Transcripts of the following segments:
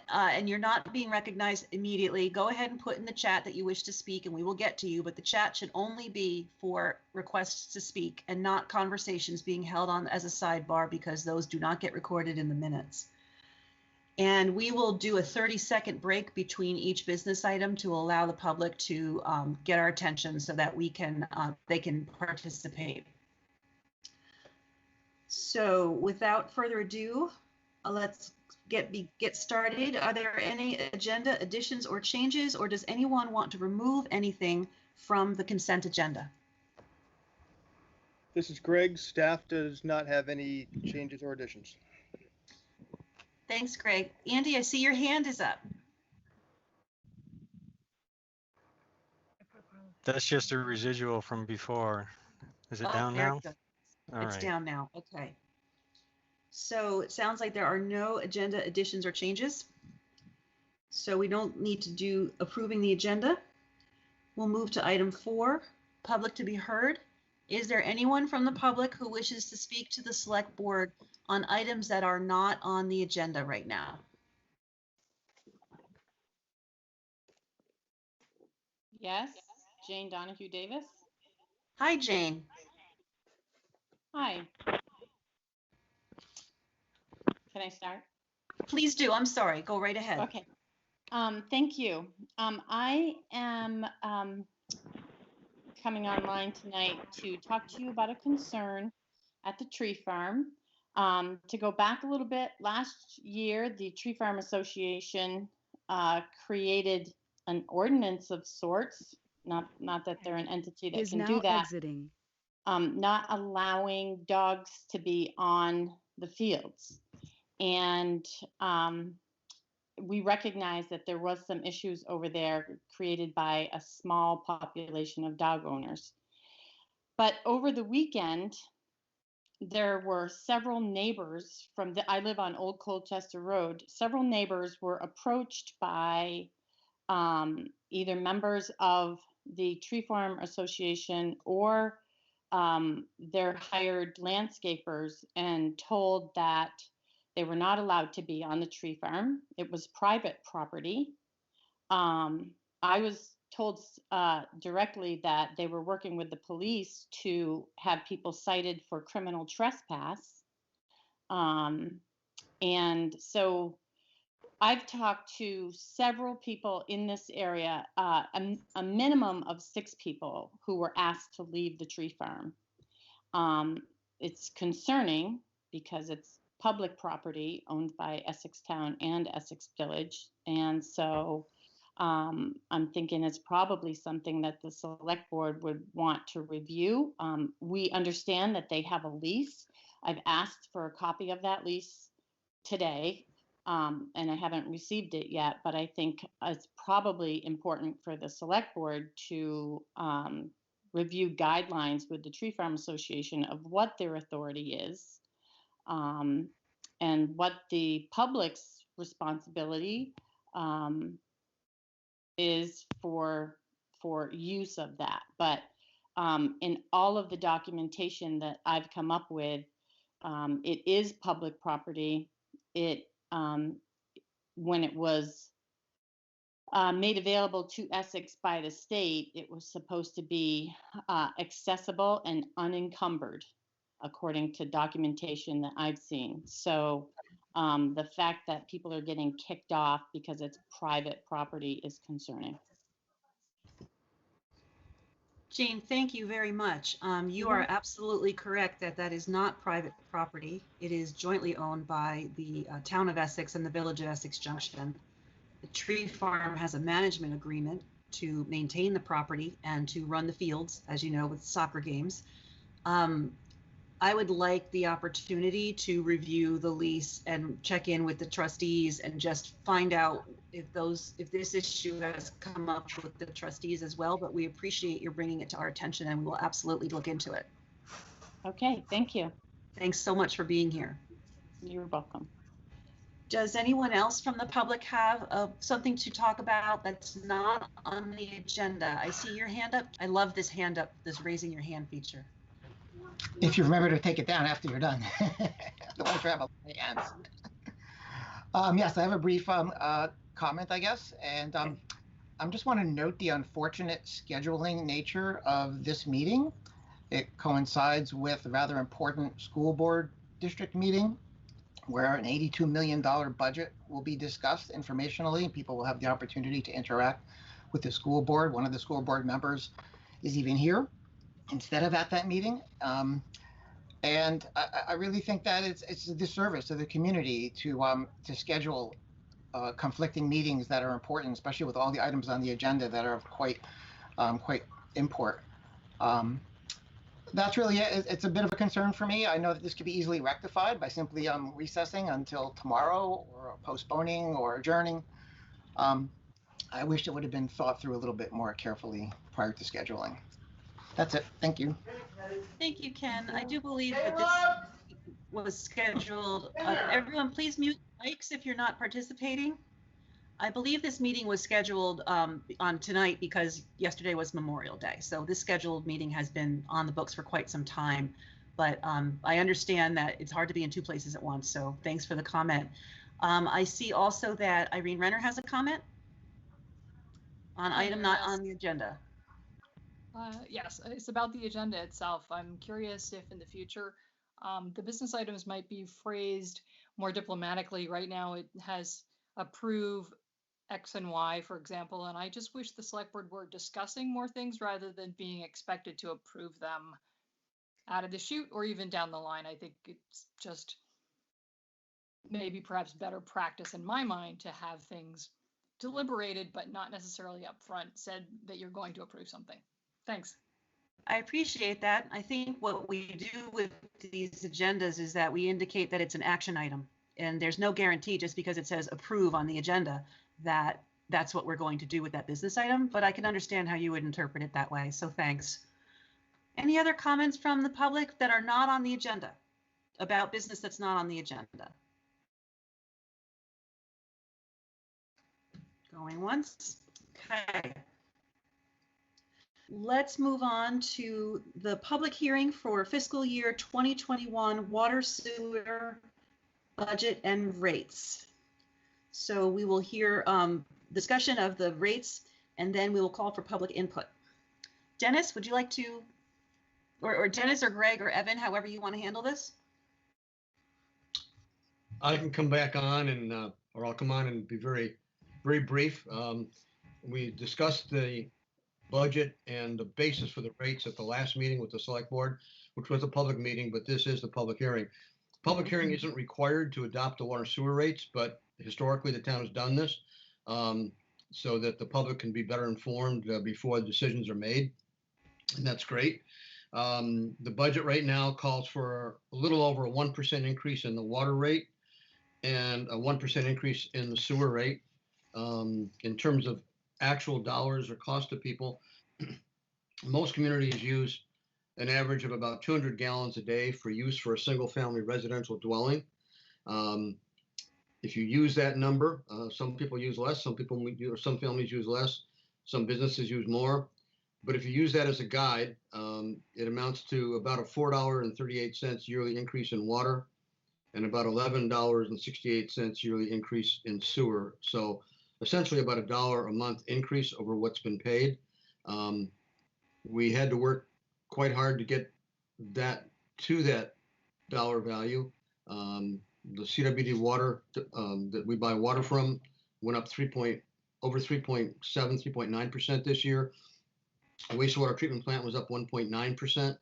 and you're not being recognized immediately, go ahead and put in the chat that you wish to speak and we will get to you, but the chat should only be for requests to speak and not conversations being held on as a sidebar, because those do not get recorded in the minutes. And we will do a 30-second break between each business item to allow the public to get our attention so that we can they can participate. So without further ado, let's get started. Are there any agenda additions or changes, or does anyone want to remove anything from the consent agenda? This is Greg. Staff does not have any changes or additions. Thanks, Greg. Andy, I see your hand is up. That's just a residual from before. Is it down there now? it goes. All It's right. down now. Okay. So it sounds like there are no agenda additions or changes. So we don't need to do approving the agenda. We'll move to item 4, public to be heard. Is there anyone from the public who wishes to speak to the select board on items that are not on the agenda right now? Yes, Jane Donahue Davis. Hi, Jane. Hi. Can I start? Please do. I'm sorry. Go right ahead. Okay. Thank you. I am coming online tonight to talk to you about a concern at the tree farm. To go back a little bit, last year, the Tree Farm Association created an ordinance of sorts, not that they're an entity that can do that, exiting. Not allowing dogs to be on the fields. And we recognize that there was some issues over there created by a small population of dog owners. But over the weekend, there were several neighbors I live on Old Colchester Road. Several neighbors were approached by either members of the Tree Farm Association or their hired landscapers and told that they were not allowed to be on the tree farm. It was private property. I was told directly that they were working with the police to have people cited for criminal trespass. And so I've talked to several people in this area, a minimum of 6 people who were asked to leave the tree farm. It's concerning because it's public property owned by Essex Town and Essex Village. And so I'm thinking it's probably something that the select board would want to review. We understand that they have a lease. I've asked for a copy of that lease today, and I haven't received it yet, but I think it's probably important for the select board to review guidelines with the Tree Farm Association of what their authority is, and what the public's responsibility is for use of that. But in all of the documentation that I've come up with, it is public property. It when it was made available to Essex by the state, it was supposed to be accessible and unencumbered, according to documentation that I've seen. So the fact that people are getting kicked off because it's private property is concerning. Jane, thank you very much. You are absolutely correct that that is not private property. It is jointly owned by the town of Essex and the village of Essex Junction. The tree farm has a management agreement to maintain the property and to run the fields, as you know, with soccer games. I would like the opportunity to review the lease and check in with the trustees and just find out if this issue has come up with the trustees as well, but we appreciate your bringing it to our attention and we will absolutely look into it. Okay, thank you. Thanks so much for being here. You're welcome. Does anyone else from the public have something to talk about that's not on the agenda? I see your hand up. I love this hand up, this raising your hand feature. If you remember to take it down after you're done. Don't want to grab up my hands. Yes, I have a brief comment, I guess, and I just want to note the unfortunate scheduling nature of this meeting. It coincides with a rather important school board district meeting where an $82 million budget will be discussed informationally. People will have the opportunity to interact with the school board. One of the school board members is even here instead of at that meeting. And I really think that it's a disservice to the community to schedule conflicting meetings that are important, especially with all the items on the agenda that are of quite import. That's really it. It's a bit of a concern for me. I know that this could be easily rectified by simply recessing until tomorrow, or postponing or adjourning. I wish it would have been thought through a little bit more carefully prior to scheduling. That's it. Thank you. Thank you, Ken. I do believe that this was scheduled. Everyone, please mute mics if you're not participating. I believe this meeting was scheduled on tonight because yesterday was Memorial Day. So this scheduled meeting has been on the books for quite some time. But I understand that it's hard to be in two places at once. So thanks for the comment. I see also that Irene Renner has a comment on item not on the agenda. Yes, it's about the agenda itself. I'm curious if in the future the business items might be phrased more diplomatically. Right now it has approve X and Y, for example, and I just wish the select board were discussing more things rather than being expected to approve them out of the chute or even down the line. I think it's just maybe perhaps better practice in my mind to have things deliberated, but not necessarily upfront said that you're going to approve something. Thanks. I appreciate that. I think what we do with these agendas is that we indicate that it's an action item, and there's no guarantee just because it says approve on the agenda that that's what we're going to do with that business item, but I can understand how you would interpret it that way, so thanks. Any other comments from the public that are not on the agenda about business that's not on the agenda? Going once. Okay. Let's move on to the public hearing for fiscal year 2021 water sewer budget and rates. So we will hear discussion of the rates, and then we will call for public input. Dennis, would you like to, or Dennis or Greg or Evan, however you want to handle this? I can come back on and, or I'll come on and be very brief. We discussed the budget and the basis for the rates at the last meeting with the select board, which was a public meeting, but this is the public hearing. Public hearing isn't required to adopt the water sewer rates, but historically the town has done this so that the public can be better informed before decisions are made, and that's great. The budget right now calls for a little over a 1% increase in the water rate and a 1% increase in the sewer rate. In terms of actual dollars or cost to people, most communities use an average of about 200 gallons a day for use for a single family residential dwelling. If you use that number, some people use less, some families use less, some businesses use more. But if you use that as a guide, it amounts to about a $4.38 yearly increase in water and about $11.68 yearly increase in sewer. So essentially about $1 a month increase over what's been paid. We had to work quite hard to get that to that dollar value. The CWD water that we buy water from went up over 3.7, 3.9% this year. The wastewater treatment plant was up 1.9%.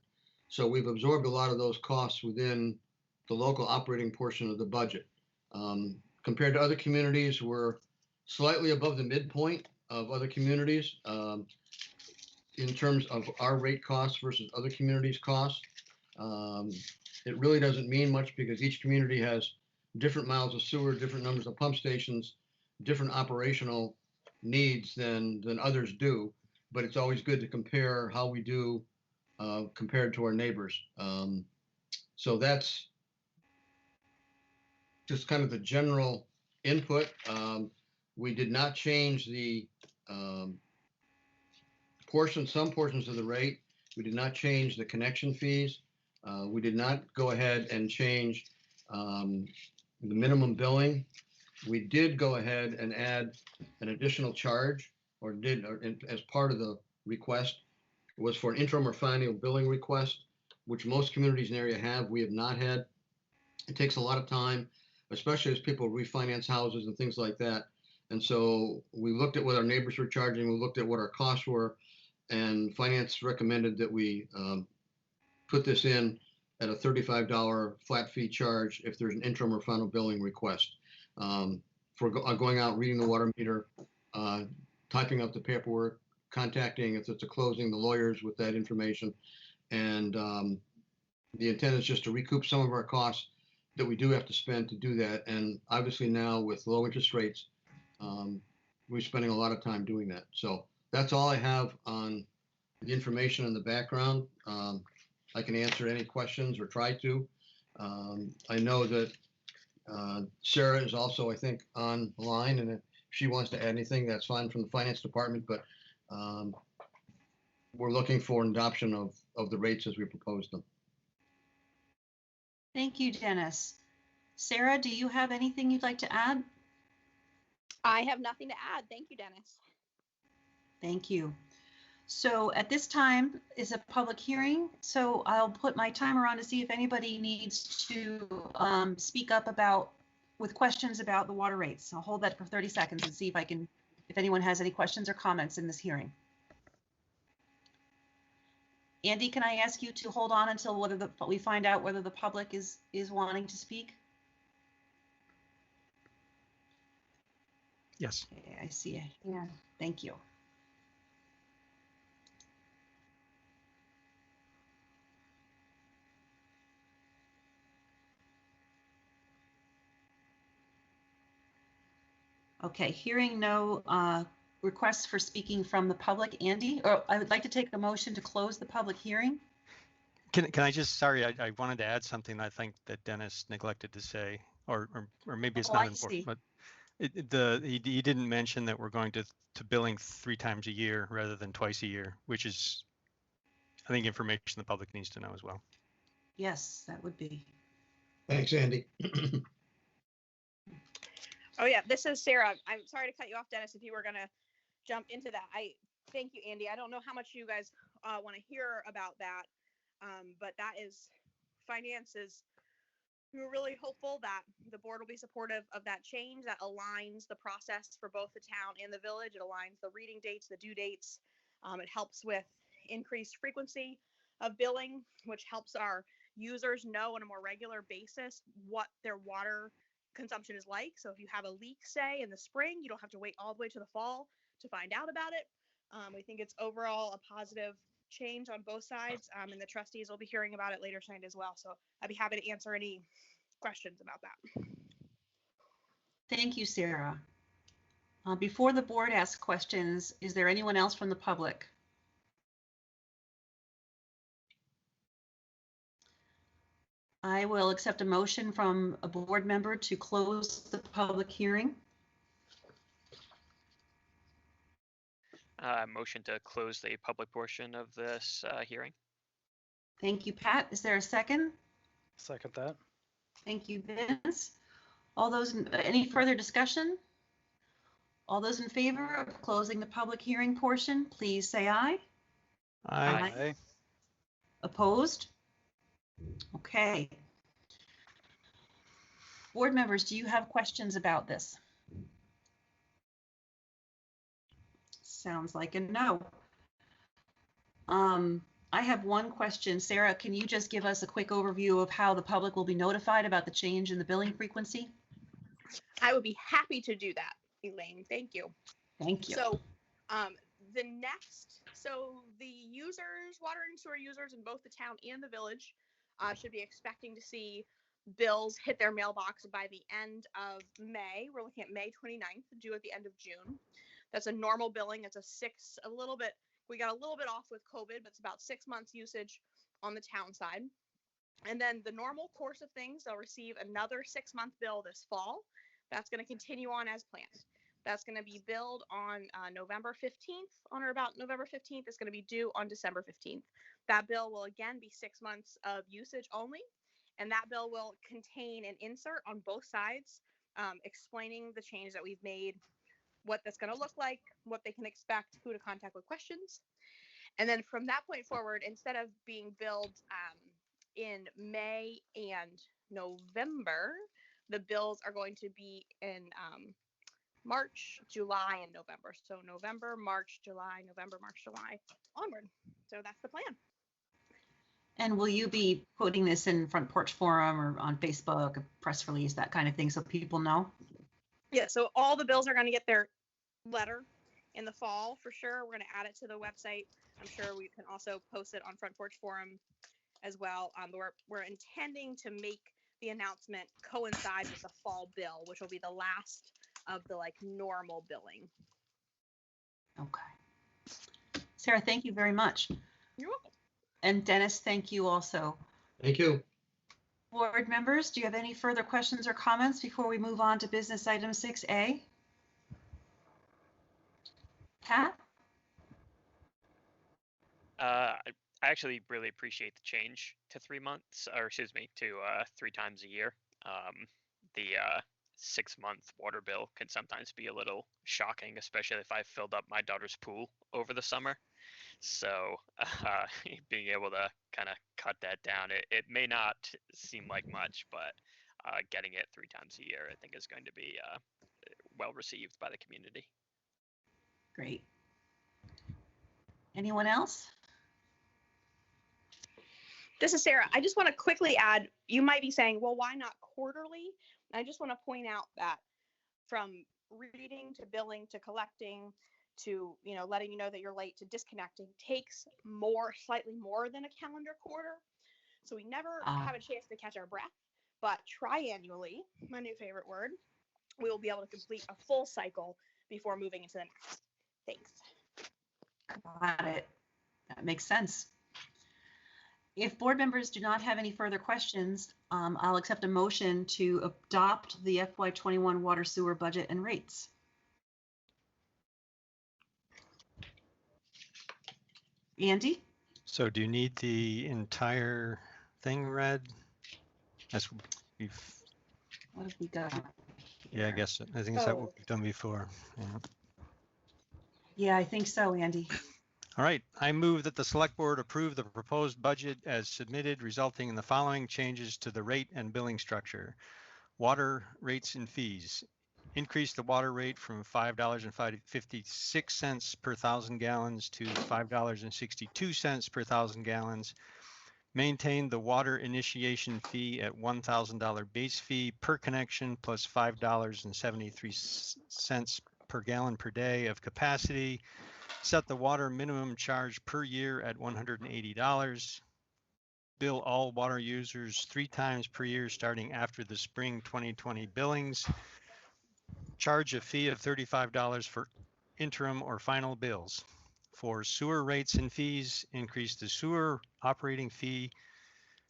So we've absorbed a lot of those costs within the local operating portion of the budget. Compared to other communities, we're slightly above the midpoint of other communities in terms of our rate costs versus other communities' costs. It really doesn't mean much because each community has different miles of sewer, different numbers of pump stations, different operational needs than others do. But it's always good to compare how we do compared to our neighbors. So that's just kind of the general input. We did not change the some portions of the rate. We did not change the connection fees. We did not go ahead and change the minimum billing. we did go ahead and add an additional charge, as part of the request, was for an interim or final billing request, which most communities in the area have. We have not had. It takes a lot of time, especially as people refinance houses and things like that. And so we looked at what our neighbors were charging, we looked at what our costs were, and finance recommended that we put this in at a $35 flat fee charge if there's an interim or final billing request. For going out, reading the water meter, typing up the paperwork, contacting, if it's a closing, the lawyers with that information. And the intent is just to recoup some of our costs that we do have to spend to do that. And obviously now with low interest rates, we're spending a lot of time doing that. So that's all I have on the information in the background. I can answer any questions or try to. I know that Sarah is also, I think, online, and if she wants to add anything, that's fine from the finance department, but we're looking for an adoption of the rates as we propose them. Thank you, Dennis. Sarah, do you have anything you'd like to add? I have nothing to add. Thank you, Dennis. Thank you. So at this time is a public hearing. So I'll put my timer on to see if anybody needs to speak up with questions about the water rates. I'll hold that for 30 seconds and see if anyone has any questions or comments in this hearing. Andy, can I ask you to hold on until we find out whether the public is wanting to speak? Yes. Okay, I see a hand. Thank you. Okay, hearing no requests for speaking from the public, Andy, or I would like to take a motion to close the public hearing. Can I just, sorry, I wanted to add something I think that Dennis neglected to say, or maybe it's not important, but he didn't mention that we're going to billing 3 times a year rather than twice a year, which is, I think, information the public needs to know as well. Yes, that would be. Thanks, Andy. Oh yeah, this is Sarah. I'm sorry to cut you off, Dennis, if you were going to jump into that. Thank you, Andy. I don't know how much you guys want to hear about that, but that is finances. We're really hopeful that the board will be supportive of that change that aligns the process for both the town and the village. It aligns the reading dates, the due dates. It helps with increased frequency of billing, which helps our users know on a more regular basis what their water consumption is like. So if you have a leak, say in the spring, you don't have to wait all the way to the fall to find out about it. We think it's overall a positive change on both sides, and the trustees will be hearing about it later tonight as well. So I'd be happy to answer any questions about that. Thank you, Sarah. Before the board asks questions, is there anyone else from the public? I will accept a motion from a board member to close the public hearing. Motion to close the public portion of this hearing. Thank you, Pat. Is there a second? Second that. Thank you, Vince. Any further discussion? All those in favor of closing the public hearing portion, please say aye. Aye. Aye. Opposed? Okay. Board members, do you have questions about this? Sounds like a no. I have one question. Sarah, can you just give us a quick overview of how the public will be notified about the change in the billing frequency? I would be happy to do that, Elaine. Thank you. Thank you. So the users, water and sewer users in both the town and the village should be expecting to see bills hit their mailbox by the end of May. We're looking at May 29th, due at the end of June. That's a normal billing. It's we got a little bit off with COVID, but it's about 6 months usage on the town side. And then the normal course of things, they'll receive another 6-month bill this fall. That's going to continue on as planned. That's going to be billed on November 15th, on or about November 15th. It's going to be due on December 15th. That bill will again be 6 months of usage only. And that bill will contain an insert on both sides explaining the change that we've made, what that's going to look like, what they can expect, who to contact with questions. And then from that point forward, instead of being billed in May and November, the bills are going to be in March, July, and November. So November, March, July, November, March, July, onward. So that's the plan. And will you be putting this in Front Porch Forum or on Facebook, a press release, that kind of thing, so people know? Yeah, so all the bills are going to get their letter in the fall for sure. We're going to add it to the website. I'm sure we can also post it on Front Porch Forum as well. But we're intending to make the announcement coincide with the fall bill, which will be the last of the like normal billing. Okay. Sarah, thank you very much. You're welcome. And Dennis, thank you also. Thank you. Board members, do you have any further questions or comments before we move on to business item 6A? Pat? I actually really appreciate the change to 3 months, or excuse me, to 3 times a year. The 6-month water bill can sometimes be a little shocking, especially if I filled up my daughter's pool over the summer. So being able to kind of cut that down, it may not seem like much, but getting it 3 times a year, I think is going to be well received by the community. Great. Anyone else? This is Sarah. I just want to quickly add, you might be saying, well, why not quarterly? And I just want to point out that from reading to billing to collecting to, letting you know that you're late to disconnecting takes slightly more than a calendar quarter. So we never have a chance to catch our breath, but triannually, my new favorite word, we will be able to complete a full cycle before moving into the next. Thanks. Got it. That makes sense. If board members do not have any further questions, I'll accept a motion to adopt the FY21 water sewer budget and rates. Andy? So do you need the entire thing read? As we've. What have we got? Yeah, I think it's that what we've done before. Yeah. Yeah, I think so, Andy. All right, I move that the Select Board approve the proposed budget as submitted, resulting in the following changes to the rate and billing structure. Water rates and fees. Increase the water rate from $5.56 per thousand gallons to $5.62 per thousand gallons. Maintain the water initiation fee at $1,000 base fee per connection plus $5.73 per gallon per day of capacity. Set the water minimum charge per year at $180. Bill all water users 3 times per year starting after the spring 2020 billings. Charge a fee of $35 for interim or final bills. For sewer rates and fees, increase the sewer operating fee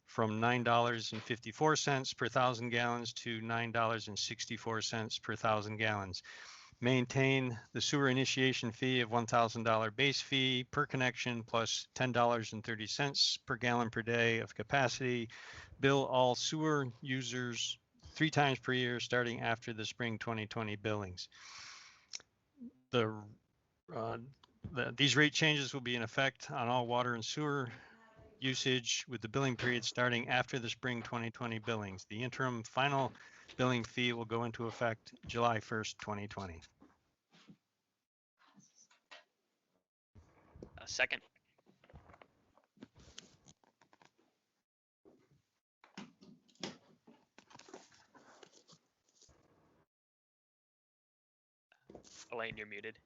from $9.54 per thousand gallons to $9.64 per thousand gallons. Maintain the sewer initiation fee of $1,000 base fee per connection plus $10.30 per gallon per day of capacity. Bill all sewer users 3 times per year starting after the spring 2020 billings. These rate changes will be in effect on all water and sewer usage with the billing period starting after the spring 2020 billings. The interim final billing fee will go into effect July 1st, 2020. Second. Elaine, you're muted.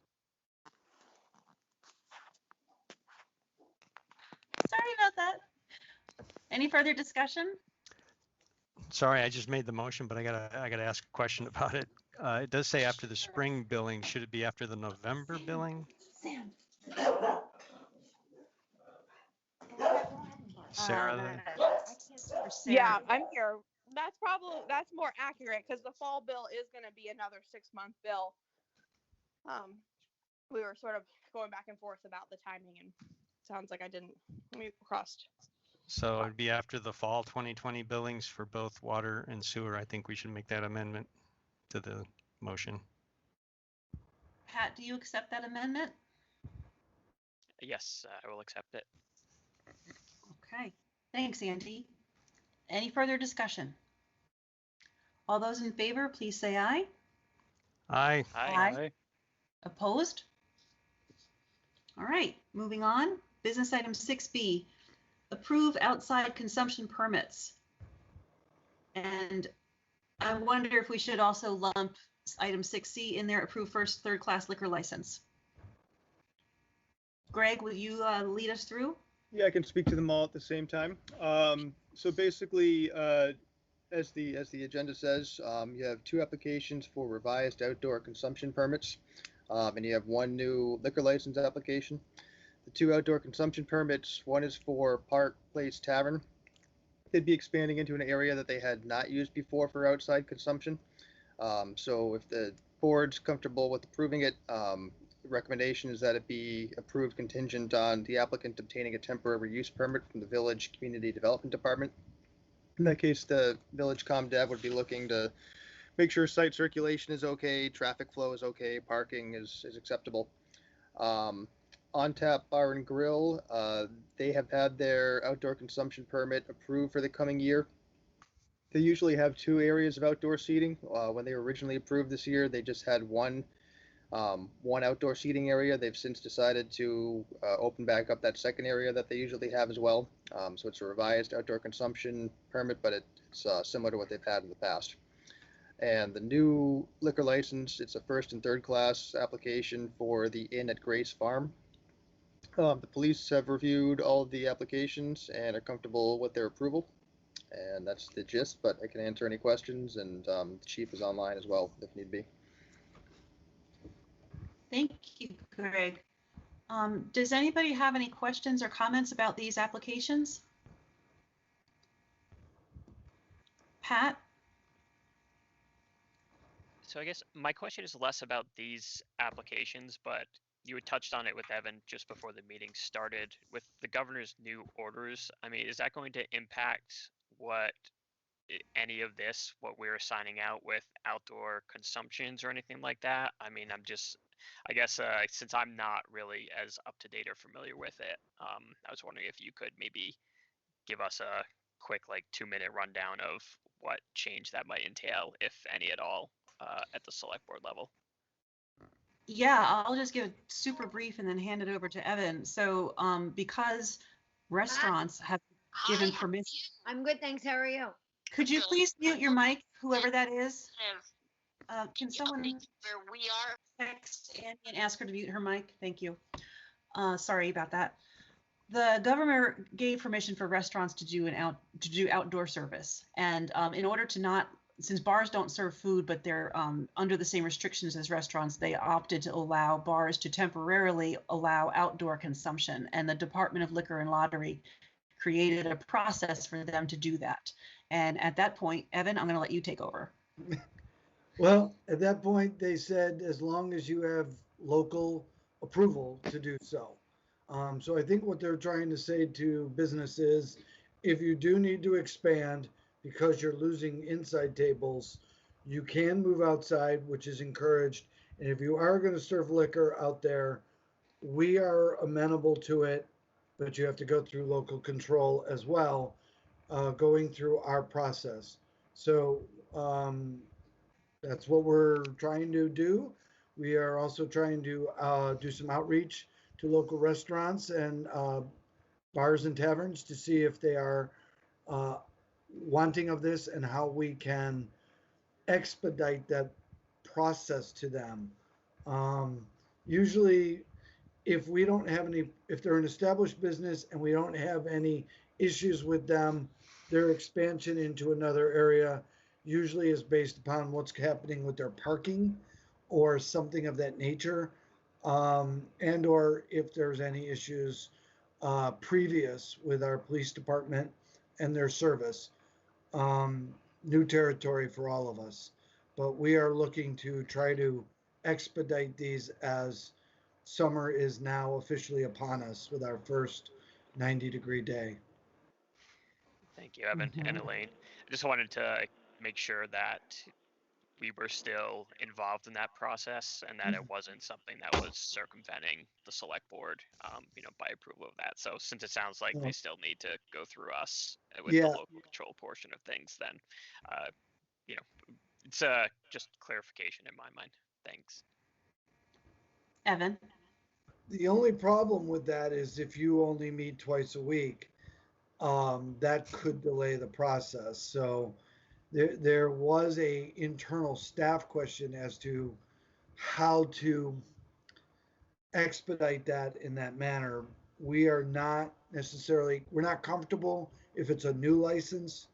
Sorry about that. Any further discussion? Sorry, I just made the motion, but I gotta ask a question about it. It does say after the spring billing. Should it be after the November billing? Sarah? Yeah, I'm here. That's more accurate because the fall bill is going to be another 6-month bill. We were sort of going back and forth about the timing, and sounds like we crossed. So it'd be after the fall 2020 billings for both water and sewer. I think we should make that amendment. the motion. Pat, do you accept that amendment? Yes, I will accept it. Okay, thanks, Andy. Any further discussion? All those in favor, please say aye. Aye. Aye. Opposed? All right, moving on. Business item 6B, approve outside consumption permits. And I wonder if we should also lump item 6C in there, approve first third-class liquor license. Greg, will you lead us through? Yeah, I can speak to them all at the same time. So basically, as the agenda says, you have 2 applications for revised outdoor consumption permits, and you have 1 new liquor license application. The 2 outdoor consumption permits, one is for Park Place Tavern. They'd be expanding into an area that they had not used before for outside consumption. So if the board's comfortable with approving it, the recommendation is that it be approved contingent on the applicant obtaining a temporary use permit from the Village Community Development Department. In that case, the Village ComDev would be looking to make sure site circulation is okay, traffic flow is okay, parking is acceptable. On Tap Bar and Grill, they have had their outdoor consumption permit approved for the coming year. They usually have 2 areas of outdoor seating. When they were originally approved this year, they just had one outdoor seating area. They've since decided to open back up that second area that they usually have as well. So it's a revised outdoor consumption permit, but it's similar to what they've had in the past. And the new liquor license, it's a first and third class application for the Inn at Grace Farm. The police have reviewed all of the applications and are comfortable with their approval. And that's the gist, but I can answer any questions, and the chief is online as well if need be. Thank you, Greg. Does anybody have any questions or comments about these applications? Pat? So I guess my question is less about these applications, but you had touched on it with Evan just before the meeting started. With the governor's new orders, I mean, is that going to impact any of this, what we're signing out with outdoor consumptions or anything like that? I mean, I guess since I'm not really as up to date or familiar with it, I was wondering if you could maybe give us a quick 2-minute rundown of what change that might entail, if any at all, at the select board level. Yeah, I'll just give it super brief and then hand it over to Evan. So because restaurants have given permission. I'm good, thanks. How are you? Could you please mute your mic, whoever that is? Can someone text Annie and ask her to mute her mic? Thank you. Sorry about that. The governor gave permission for restaurants to do outdoor service, and in order to not, since bars don't serve food, but they're under the same restrictions as restaurants, they opted to allow bars to temporarily allow outdoor consumption, and the Department of Liquor and Lottery created a process for them to do that. And at that point, Evan, I'm going to let you take over. Well, at that point, they said as long as you have local approval to do so. So I think what they're trying to say to businesses, if you do need to expand because you're losing inside tables, you can move outside, which is encouraged. And if you are going to serve liquor out there, we are amenable to it, but you have to go through local control as well, going through our process. So that's what we're trying to do. We are also trying to do some outreach to local restaurants and bars and taverns to see if they are wanting of this and how we can expedite that process to them. Usually, if we don't have any, if they're an established business and we don't have any issues with them, their expansion into another area usually is based upon what's happening with their parking or something of that nature, and or if there's any issues previous with our police department and their service. New territory for all of us, but we are looking to try to expedite these as summer is now officially upon us with our first 90-degree day. Thank you, Evan and Elaine. I just wanted to make sure that we were still involved in that process and that it wasn't something that was circumventing the select board, by approval of that. So since it sounds like they still need to go through us with the Yeah. local control portion of things, then, it's just clarification in my mind. Thanks. Evan? The only problem with that is if you only meet twice a week, that could delay the process. So there was a internal staff question as to how to expedite that in that manner. We're not comfortable if it's a new license,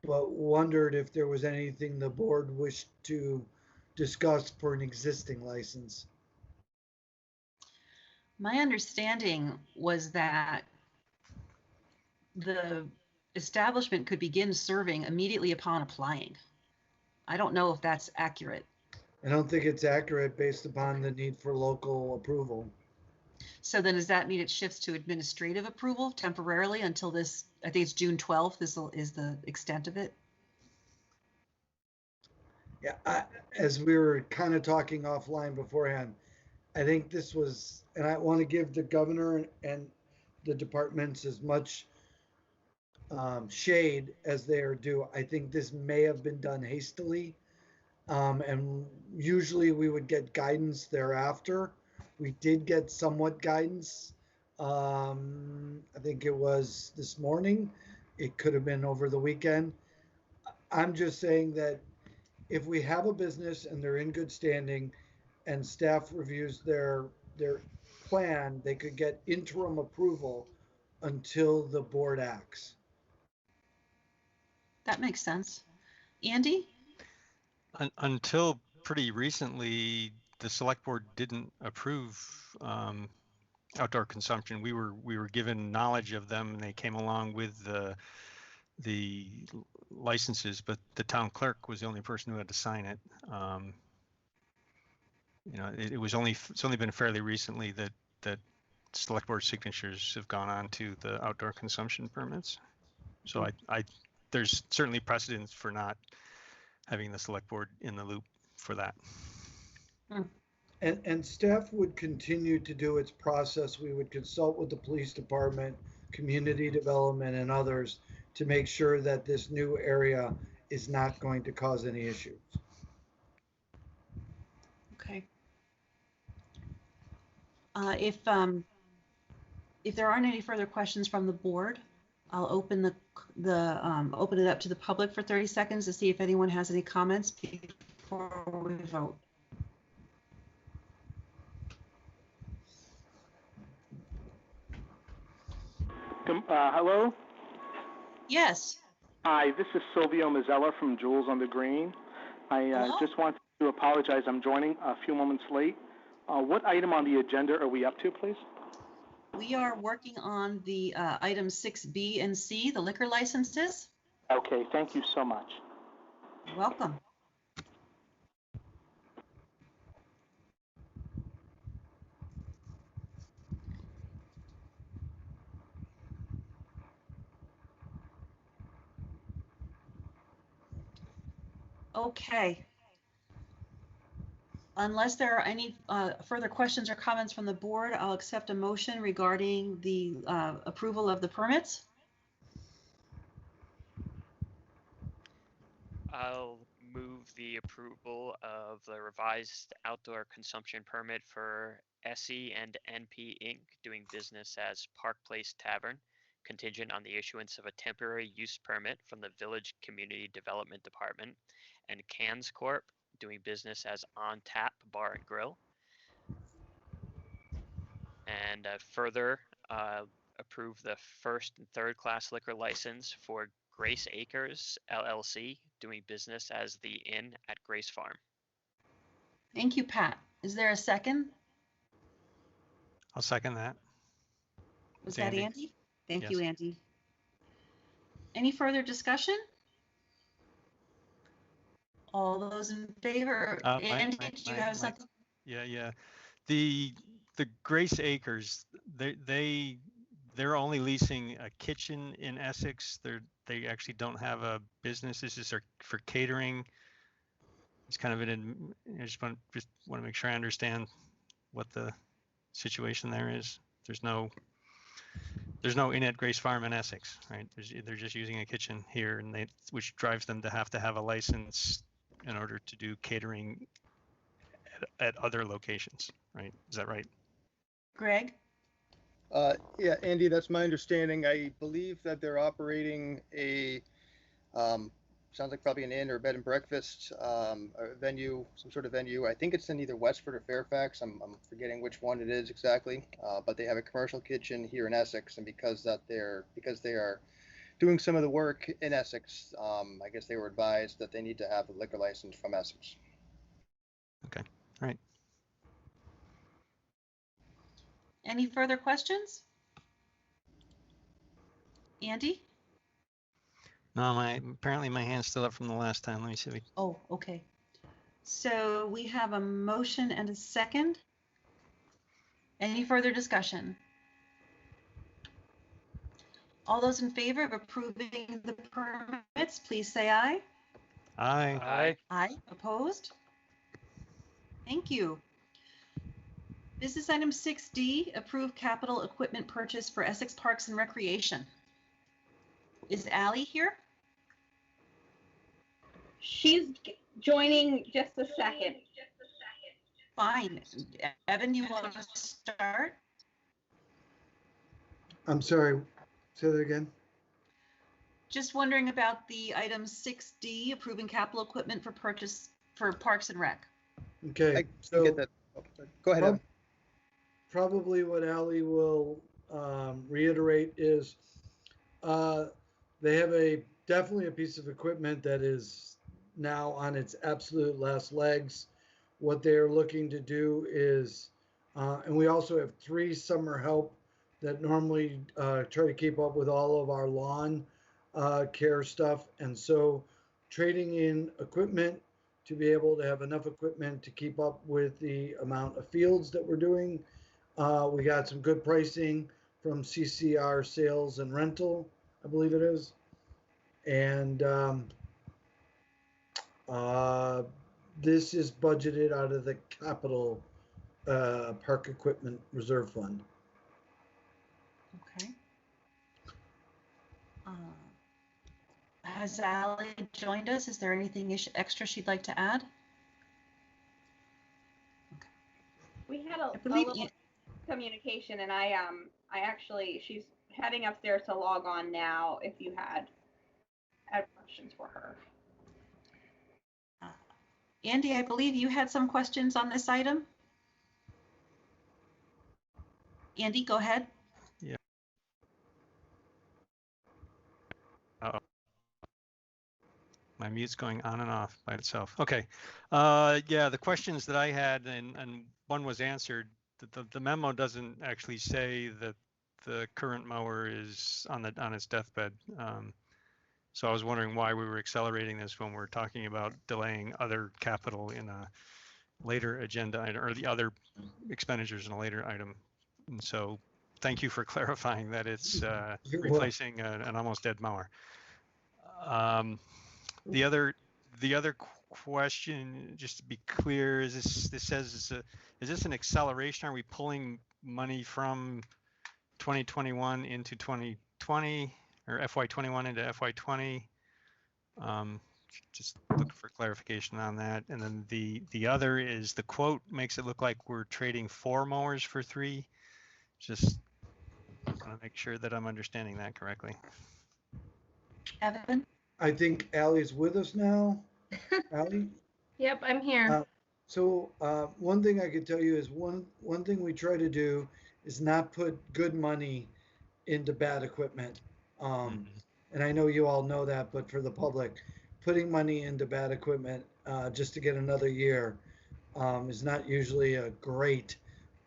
but wondered if there was anything the board wished to discuss for an existing license. My understanding was that the establishment could begin serving immediately upon applying. I don't know if that's accurate. I don't think it's accurate based upon the need for local approval. So then does that mean it shifts to administrative approval temporarily until this, I think it's June 12th is the extent of it? Yeah, as we were kind of talking offline beforehand, I think this was, and I want to give the governor and the departments as much shade as they are due. I think this may have been done hastily. And usually we would get guidance thereafter. We did get somewhat guidance. I think it was this morning. It could have been over the weekend. I'm just saying that if we have a business and they're in good standing and staff reviews their plan, they could get interim approval until the board acts. That makes sense. Andy? Until pretty recently, the select board didn't approve outdoor consumption. We were given knowledge of them, and they came along with the licenses, but the town clerk was the only person who had to sign it. It's only been fairly recently that select board signatures have gone on to the outdoor consumption permits. So there's certainly precedence for not having the select board in the loop for that. And staff would continue to do its process. We would consult with the police department, community development, and others to make sure that this new area is not going to cause any issues. Okay. If there aren't any further questions from the board, I'll open open it up to the public for 30 seconds to see if anyone has any comments before we vote. Hello? Yes. Hi, this is Silvio Mazzella from Jewels on the Green. I just want to apologize. I'm joining a few moments late. What item on the agenda are we up to, please? We are working on the items 6B and C, the liquor licenses. Okay, thank you so much. You're welcome. Okay. Unless there are any further questions or comments from the board, I'll accept a motion regarding the approval of the permits. I'll move the approval of the revised outdoor consumption permit for SE and NP Inc. doing business as Park Place Tavern, contingent on the issuance of a temporary use permit from the Village Community Development Department, and Kanz Corp. Doing business as On Tap Bar and Grill. And further approve the first and third class liquor license for Grace Acres LLC, doing business as the Inn at Grace Farm. Thank you, Pat. Is there a second? I'll second that. Was that Andy. Andy? Thank Yes. you, Andy. Any further discussion? All those in favor? Andy, did you have something? Yeah. The Grace Acres, they're only leasing a kitchen in Essex. They actually don't have a business. This is for catering. it's kind of I just want to make sure I understand what the situation there is. There's no Inn at Grace Farm in Essex, right? They're just using a kitchen here, and which drives them to have a license in order to do catering at other locations, right? Is that right? Greg? Yeah, Andy, that's my understanding. I believe that they're operating a, sounds like probably an inn or a bed and breakfast, or venue, some sort of venue. I think it's in either Westford or Fairfax. I'm forgetting which one it is exactly. But they have a commercial kitchen here in Essex, and because they are doing some of the work in Essex, I guess they were advised that they need to have a liquor license from Essex. Okay, all right. Any further questions? Andy? No, apparently my hand's still up from the last time. Let me see. Oh, okay. So we have a motion and a second. Any further discussion? All those in favor of approving the permits, please say aye. Aye. Aye. Aye. Opposed? Thank you. Business item 6D, approve capital equipment purchase for Essex Parks and Recreation. Is Allie here? She's joining just a second. Fine. Evan, you want to start? I'm sorry, say that again. Just wondering about the item 6D, approving capital equipment for purchase for Parks and Rec. Okay, I so get that. Go ahead, Evan. probably what Ally will reiterate is they have definitely a piece of equipment that is now on its absolute last legs. What they're looking to do is, and we also have 3 summer help that normally try to keep up with all of our lawn care stuff. And so trading in equipment to be able to have enough equipment to keep up with the amount of fields that we're doing. We got some good pricing from CCR Sales and Rental, I believe it is. And this is budgeted out of the capital park equipment reserve fund. Okay. Has Allie joined us? Is there anything extra she'd like to add? Okay. We had a believe little communication, and I actually, she's heading upstairs to log on now if you had questions for her. Andy, I believe you had some questions on this item. Andy, go ahead. Yeah. Uh-oh. My mute's going on and off by itself. Okay. Yeah, the questions that I had, and one was answered. The memo doesn't actually say that the current mower is on its deathbed. So I was wondering why we were accelerating this when we're talking about delaying other capital in a later agenda item, or the other expenditures in a later item. And so thank you for clarifying that it's replacing an almost dead mower. The other question, just to be clear, is this says, is this an acceleration? Are we pulling money from 2021 into 2020, or FY21 into FY20? Just looking for clarification on that. And then the other is the quote makes it look like we're trading 4 mowers for 3. Just want to make sure that I'm understanding that correctly. Evan? I think Allie's with us now. Allie? Yep, I'm here. So one thing I could tell you is one thing we try to do is not put good money into bad equipment. And I know you all know that, but for the public, putting money into bad equipment just to get another year is not usually a great,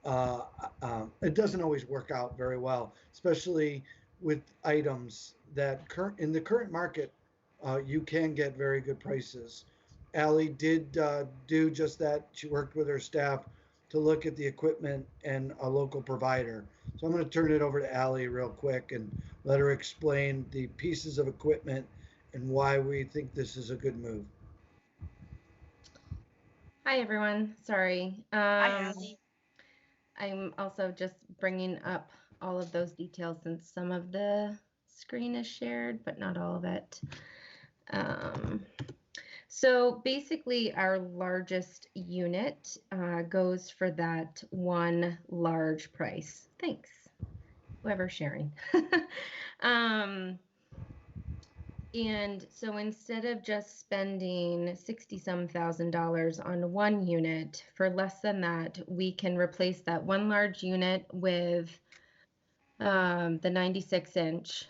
it doesn't always work out very well, especially with items that in the current market, you can get very good prices. Allie did do just that. She worked with her staff to look at the equipment and a local provider. So I'm going to turn it over to Allie real quick and let her explain the pieces of equipment and why we think this is a good move. Hi, everyone. Sorry. Hi, Abby. I'm also just bringing up all of those details since some of the screen is shared, but not all of it. So basically, our largest unit goes for that one large price. Thanks, whoever's sharing. And so instead of just spending $60-some thousand on one unit, for less than that, we can replace that one large unit with the 96-inch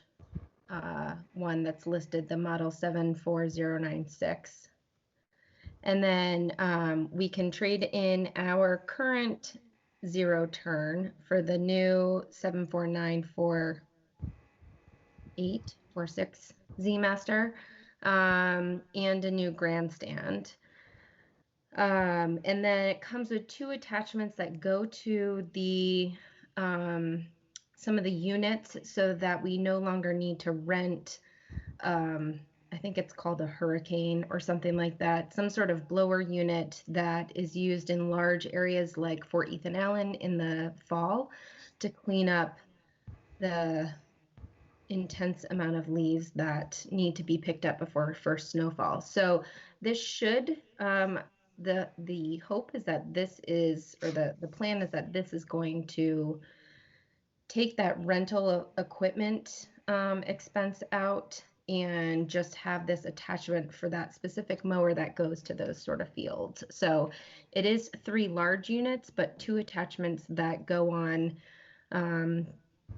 one that's listed, the model 74096. And then we can trade in our current zero turn for the new 74946 Z Master and a new grandstand. And then it comes with 2 attachments that go to the some of the units so that we no longer need to rent I think it's called a Hurricane or something like that, some sort of blower unit that is used in large areas like Fort Ethan Allen in the fall to clean up the intense amount of leaves that need to be picked up before first snowfall. So this should, the hope is that this is, or the plan is that this is going to take that rental equipment expense out and just have this attachment for that specific mower that goes to those sort of fields. So it is 3 large units, but 2 attachments that go on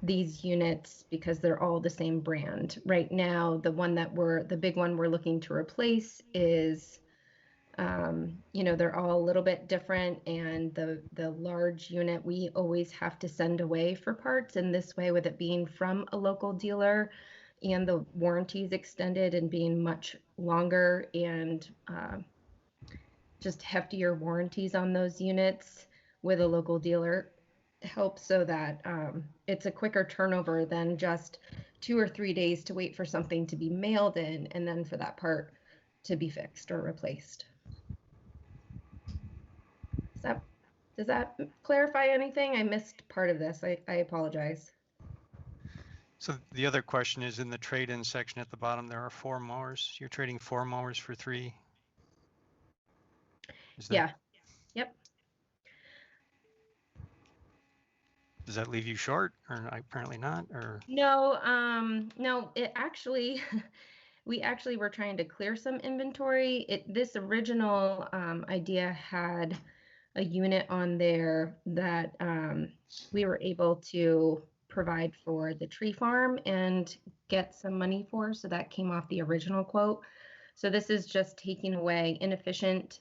these units because they're all the same brand. Right now, the big one we're looking to replace is, they're all a little bit different, and the large unit we always have to send away for parts. And this way, with it being from a local dealer and the warranties extended and being much longer and just heftier warranties on those units with a local dealer helps so that it's a quicker turnover than just 2 or 3 days to wait for something to be mailed in and then for that part to be fixed or replaced. Does that clarify anything? I missed part of this. I apologize. So the other question is, in the trade-in section at the bottom, there are 4 mowers. You're trading 4 mowers for 3? Yeah. Yep. Does that leave you short, or apparently not, or? No, no, it actually, we actually were trying to clear some inventory. This original idea had a unit on there that we were able to provide for the tree farm and get some money for, so that came off the original quote. So this is just taking away inefficient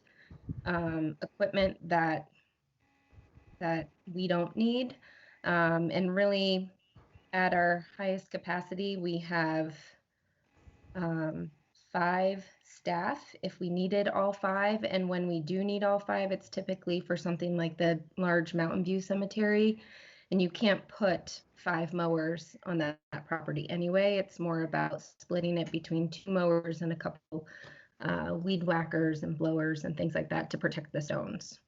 equipment that we don't need. And really, at our highest capacity, we have 5 staff if we needed all 5. And when we do need all 5, it's typically for something like the large Mountain View Cemetery. And you can't put 5 mowers on that property anyway. It's more about splitting it between 2 mowers and a couple weed whackers and blowers and things like that to protect the stones.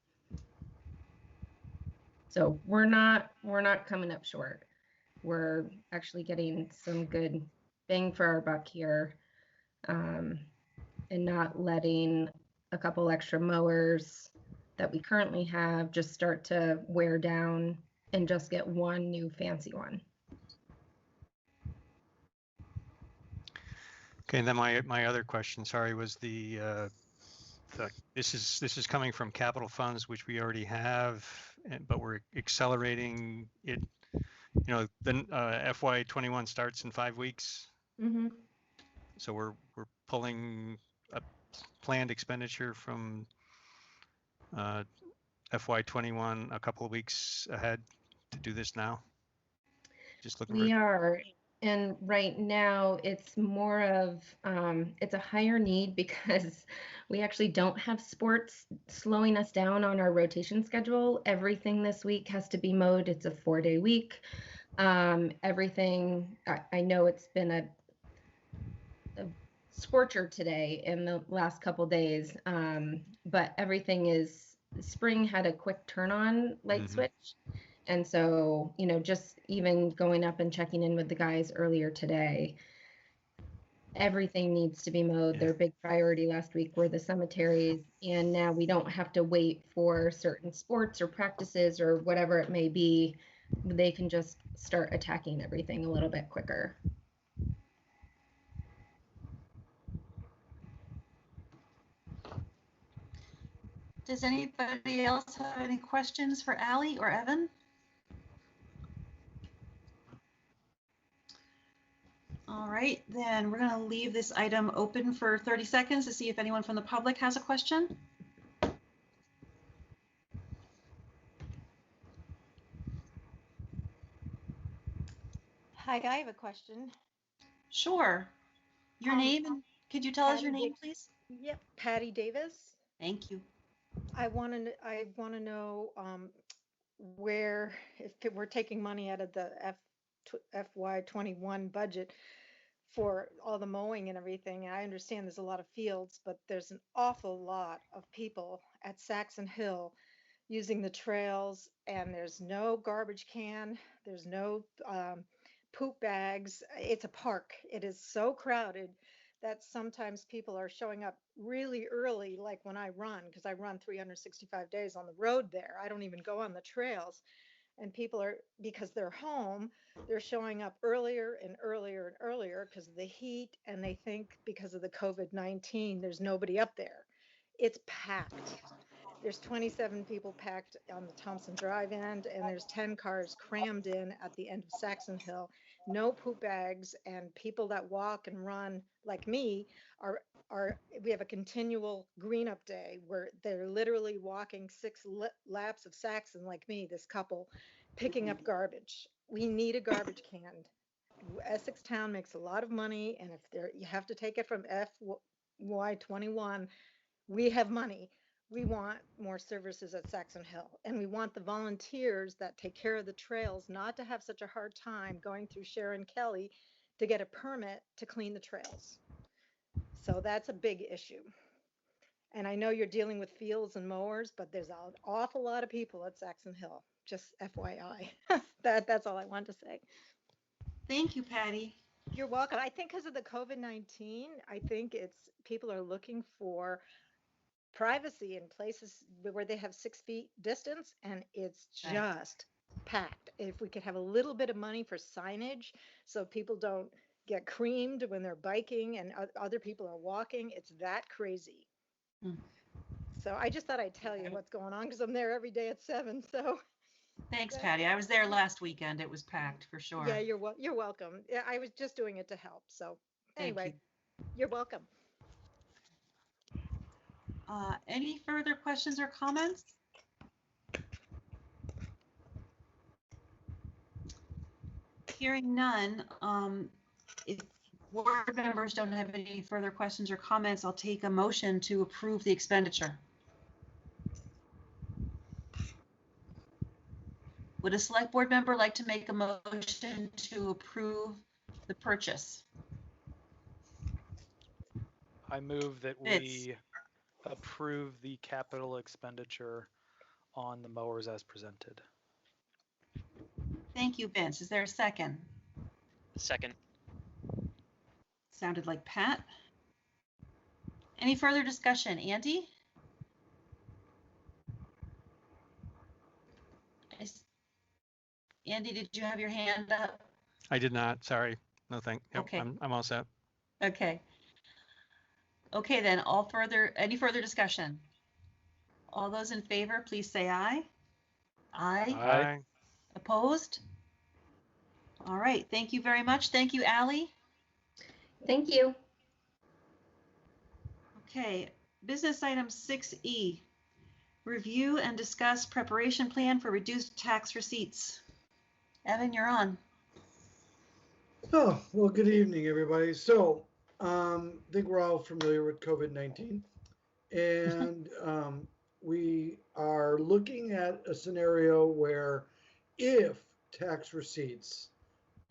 So we're not coming up short. We're actually getting some good bang for our buck here, and not letting a couple extra mowers that we currently have just start to wear down and just get one new fancy one. Okay, and then my other question, sorry, was this is coming from capital funds, which we already have, but we're accelerating it. Then FY21 starts in 5 weeks. Mm-hmm. So we're pulling a planned expenditure from FY21 a couple of weeks ahead to do this now. Just looking. We are. And right now it's more of, it's a higher need because we actually don't have sports slowing us down on our rotation schedule. Everything this week has to be mowed. It's a 4-day week. Everything, I know it's been a scorcher today in the last couple days. but everything is, spring had a quick turn on light switch. And so, you know, just even going up and checking in with the guys earlier today, everything needs to be mowed. Their big priority last week were the cemeteries. And now we don't have to wait for certain sports or practices or whatever it may be. They can just start attacking everything a little bit quicker. Does anybody else have any questions for Allie or Evan? All right, then we're going to leave this item open for 30 seconds to see if anyone from the public has a question. Hi, I have a question. Sure. Your name, and could you tell us your name, please? Yep, Patty Davis. Thank you. I want to know where, if we're taking money out of the FY21 budget for all the mowing and everything. And I understand there's a lot of fields, but there's an awful lot of people at Saxon Hill using the trails, and there's no garbage can, there's no poop bags. It's a park. It is so crowded that sometimes people are showing up really early, like when I run, because I run 365 days on the road there. I don't even go on the trails. And people are, because they're home, they're showing up earlier and earlier and earlier because of the heat, and they think because of the COVID-19, there's nobody up there. It's packed. There's 27 people packed on the Thompson Drive end, and there's 10 cars crammed in at the end of Saxon Hill. No poop bags, and people that walk and run like me we have a continual green up day where they're literally walking 6 laps of Saxon like me, this couple, picking up garbage. We need a garbage can. Essex Town makes a lot of money, and if you have to take it from FY21, we have money. We want more services at Saxon Hill, and we want the volunteers that take care of the trails not to have such a hard time going through Sharon Kelly to get a permit to clean the trails. So that's a big issue. And I know you're dealing with fields and mowers, but there's an awful lot of people at Saxon Hill, just FYI. That's all I want to say. Thank you, Patty. You're welcome. I think because of the COVID-19, I think people are looking for privacy in places where they have 6 feet distance, and it's just packed. If we could have a little bit of money for signage so people don't get creamed when they're biking and other people are walking, it's that crazy. So I just thought I'd tell you what's going on because I'm there every day at 7. So thanks, Patty. I was there last weekend. It was packed for sure. Yeah, you're welcome. Yeah, I was just doing it to help. So anyway, you're welcome. Any further questions or comments? Hearing none, if board members don't have any further questions or comments, I'll take a motion to approve the expenditure. Would a select board member like to make a motion to approve the purchase? I move that we approve the capital expenditure on the mowers as presented. Thank you, Vince. Is there a second? Second. Sounded like Pat. Any further discussion? Andy? Andy, did you have your hand up? I did not. Sorry. No, yep, okay. I'm all set. Okay. Okay, then any further discussion? All those in favor, please say aye. Aye. Aye. Opposed? All right. Thank you very much. Thank you, Allie. Thank you. Okay. Business item 6E. Review and discuss preparation plan for reduced tax receipts. Evan, you're on. Oh, well, good evening, everybody. So, I think we're all familiar with COVID-19, and we are looking at a scenario where if tax receipts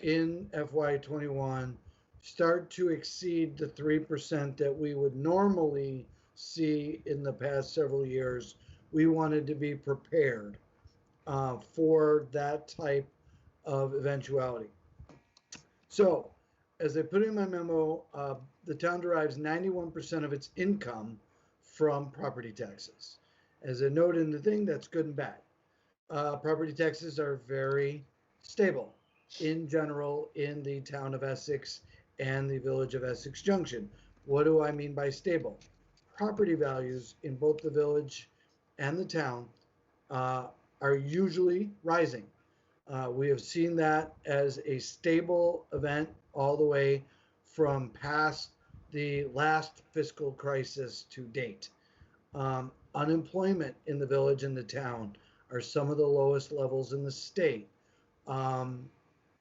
in FY21 start to exceed the 3% that we would normally see in the past several years. We wanted to be prepared for that type of eventuality. So, as I put in my memo, the town derives 91% of its income from property taxes. As a note in the thing, that's good and bad. Property taxes are very stable in general in the town of Essex and the village of Essex Junction. What do I mean by stable? Property values in both the village and the town are usually rising. We have seen that as a stable event all the way from past the last fiscal crisis to date. Unemployment in the village and the town are some of the lowest levels in the state.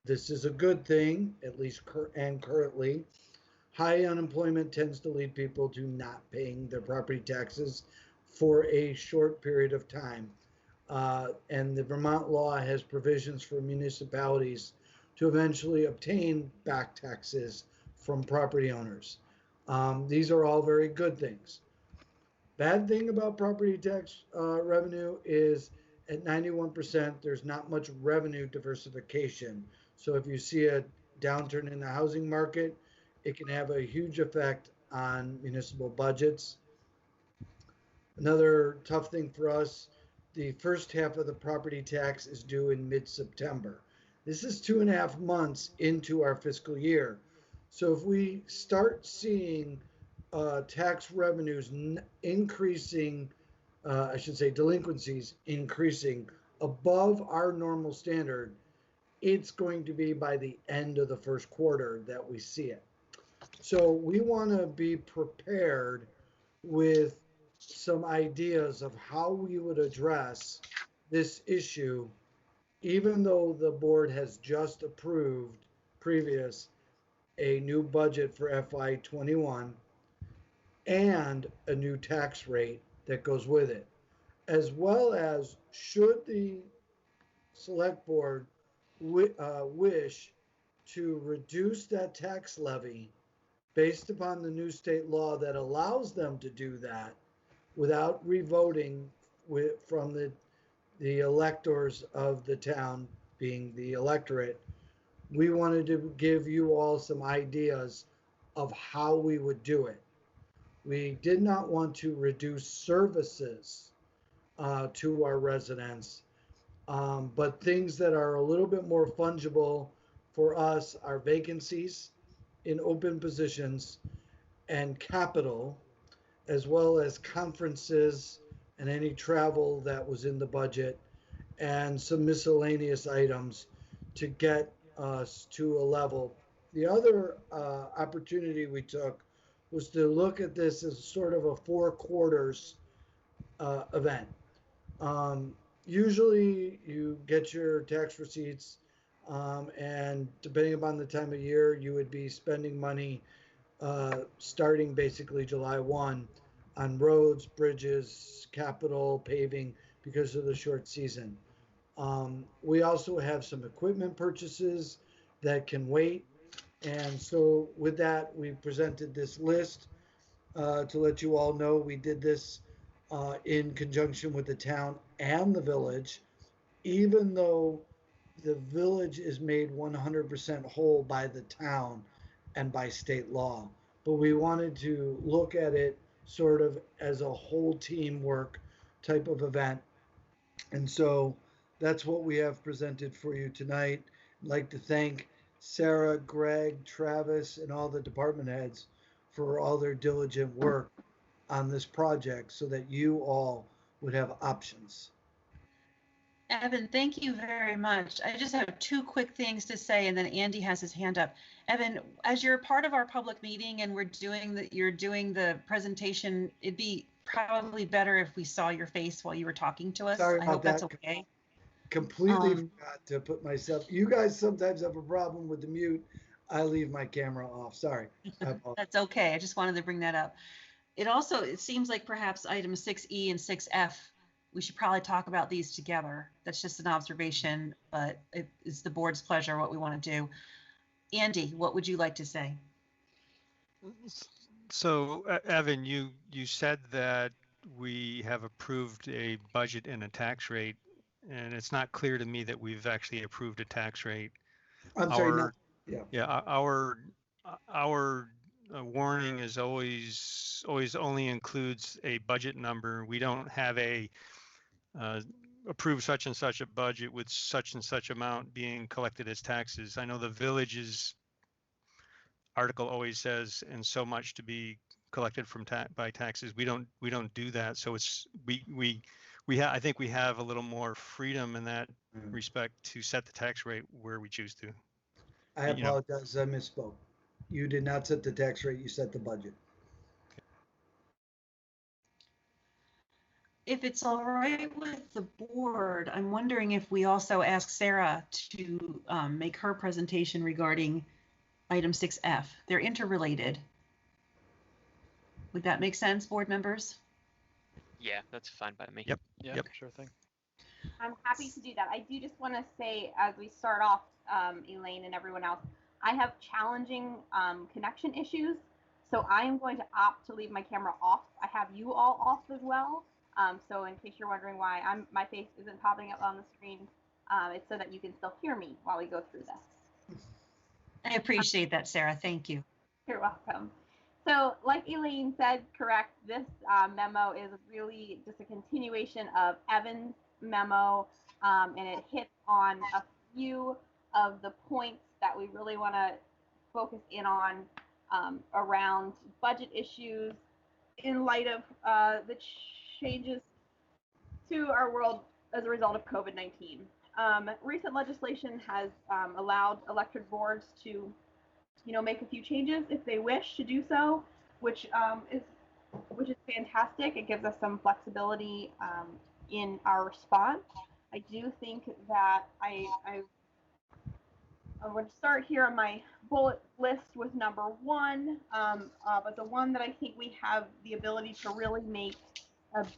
This is a good thing, at least currently. High unemployment tends to lead people to not paying their property taxes for a short period of time. And the Vermont law has provisions for municipalities to eventually obtain back taxes from property owners. These are all very good things. Bad thing about property tax revenue is at 91%, there's not much revenue diversification. So if you see a downturn in the housing market, it can have a huge effect on municipal budgets. Another tough thing for us, the first half of the property tax is due in mid-September. This is 2.5 months into our fiscal year. So if we start seeing tax revenues increasing, I should say delinquencies increasing above our normal standard, it's going to be by the end of the first quarter that we see it. So we want to be prepared with some ideas of how we would address this issue, even though the board has just approved a new budget for FY21 and a new tax rate that goes with it, as well as should the select board wish to reduce that tax levy based upon the new state law that allows them to do that without revoting from the electors of the town, being the electorate. We wanted to give you all some ideas of how we would do it. We did not want to reduce services to our residents, but things that are a little bit more fungible for us are vacancies in open positions and capital, as well as conferences and any travel that was in the budget, and some miscellaneous items to get us to a level. The other opportunity we took was to look at this as sort of a 4 quarters event. Usually you get your tax receipts, and depending upon the time of year, you would be spending money starting basically July 1 on roads, bridges, capital, paving, because of the short season. We also have some equipment purchases that can wait. And so with that, we presented this list to let you all know we did this in conjunction with the town and the village, even though the village is made 100% whole by the town and by state law. But we wanted to look at it sort of as a whole teamwork type of event. And so that's what we have presented for you tonight. I'd like to thank Sarah, Greg, Travis, and all the department heads for all their diligent work on this project so that you all would have options. Evan, thank you very much. I just have 2 quick things to say, and then Andy has his hand up. Evan, as you're part of our public meeting and you're doing the presentation, it'd be probably better if we saw your face while you were talking to us. Sorry I about hope that. that's okay. Completely forgot to put myself. You guys sometimes have a problem with the mute. I leave my camera off. Sorry. That's okay. I just wanted to bring that up. It seems like perhaps items 6E and 6F, we should probably talk about these together. That's just an observation, but it's the board's pleasure what we want to do. Andy, what would you like to say? So, Evan, you said that we have approved a budget and a tax rate, and it's not clear to me that we've actually approved a tax rate. I'm sorry, no, yeah. Yeah, our warning is always only includes a budget number. We don't have a approve such and such a budget with such and such amount being collected as taxes. I know the village's article always says, and so much to be collected from by taxes. We don't do that. So it's I think we have a little more freedom in that respect to set the tax rate where we choose to. I apologize, I misspoke. You did not set the tax rate, you set the budget. If it's all right with the board, I'm wondering if we also ask Sarah to make her presentation regarding item 6F. They're interrelated. Would that make sense, board members? Yeah, that's fine by me. Yep. Yep. Sure thing. I'm happy to do that. I do just want to say, as we start off, Elaine and everyone else, I have challenging connection issues, so I am going to opt to leave my camera off. I have you all off as well, so in case you're wondering why my face isn't popping up on the screen, it's so that you can still hear me while we go through this. I appreciate that, Sarah. Thank you. You're welcome. So like Elaine said, correct, this memo is really just a continuation of Evan's memo, and it hits on a few of the points that we really want to focus in on around budget issues in light of the changes to our world as a result of COVID-19. Recent legislation has allowed elected boards to make a few changes if they wish to do so, which is fantastic. It gives us some flexibility in our response. I do think that I'm going to start here on my bullet list with number 1, but the one that I think we have the ability to really make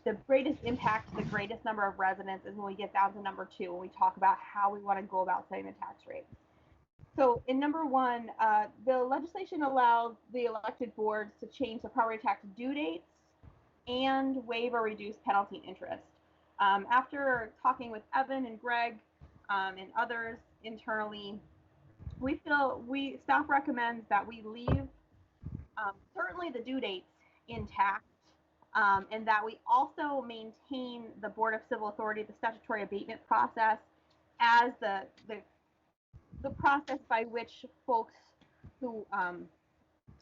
the greatest impact to the greatest number of residents is when we get down to number 2, when we talk about how we want to go about setting the tax rate. So in number 1, the legislation allows the elected boards to change the property tax due dates and waive or reduce penalty and interest. After talking with Evan and Greg and others internally, staff recommends that we leave certainly the due dates intact, and that we also maintain the Board of Civil Authority, the statutory abatement process, as the process by which folks who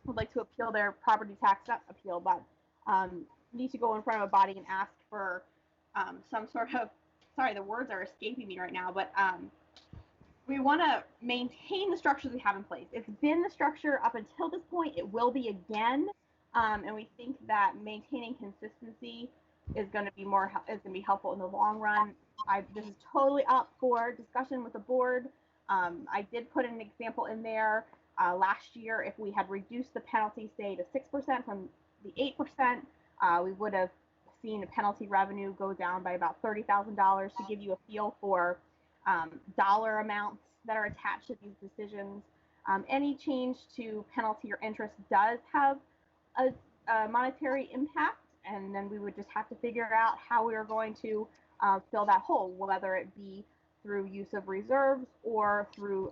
would like to appeal their property tax, not appeal, but need to go in front of a body and ask for some sort of, sorry, the words are escaping me right now, but we want to maintain the structures we have in place. It's been the structure up until this point. It will be again, and we think that maintaining consistency is going to be helpful in the long run. This is totally up for discussion with the board. I did put an example in there last year. If we had reduced the penalty, say, to 6% from the 8%, we would have seen the penalty revenue go down by about $30,000 to give you a feel for dollar amounts that are attached to these decisions. Any change to penalty or interest does have a monetary impact, and then we would just have to figure out how we are going to fill that hole, whether it be through use of reserves or through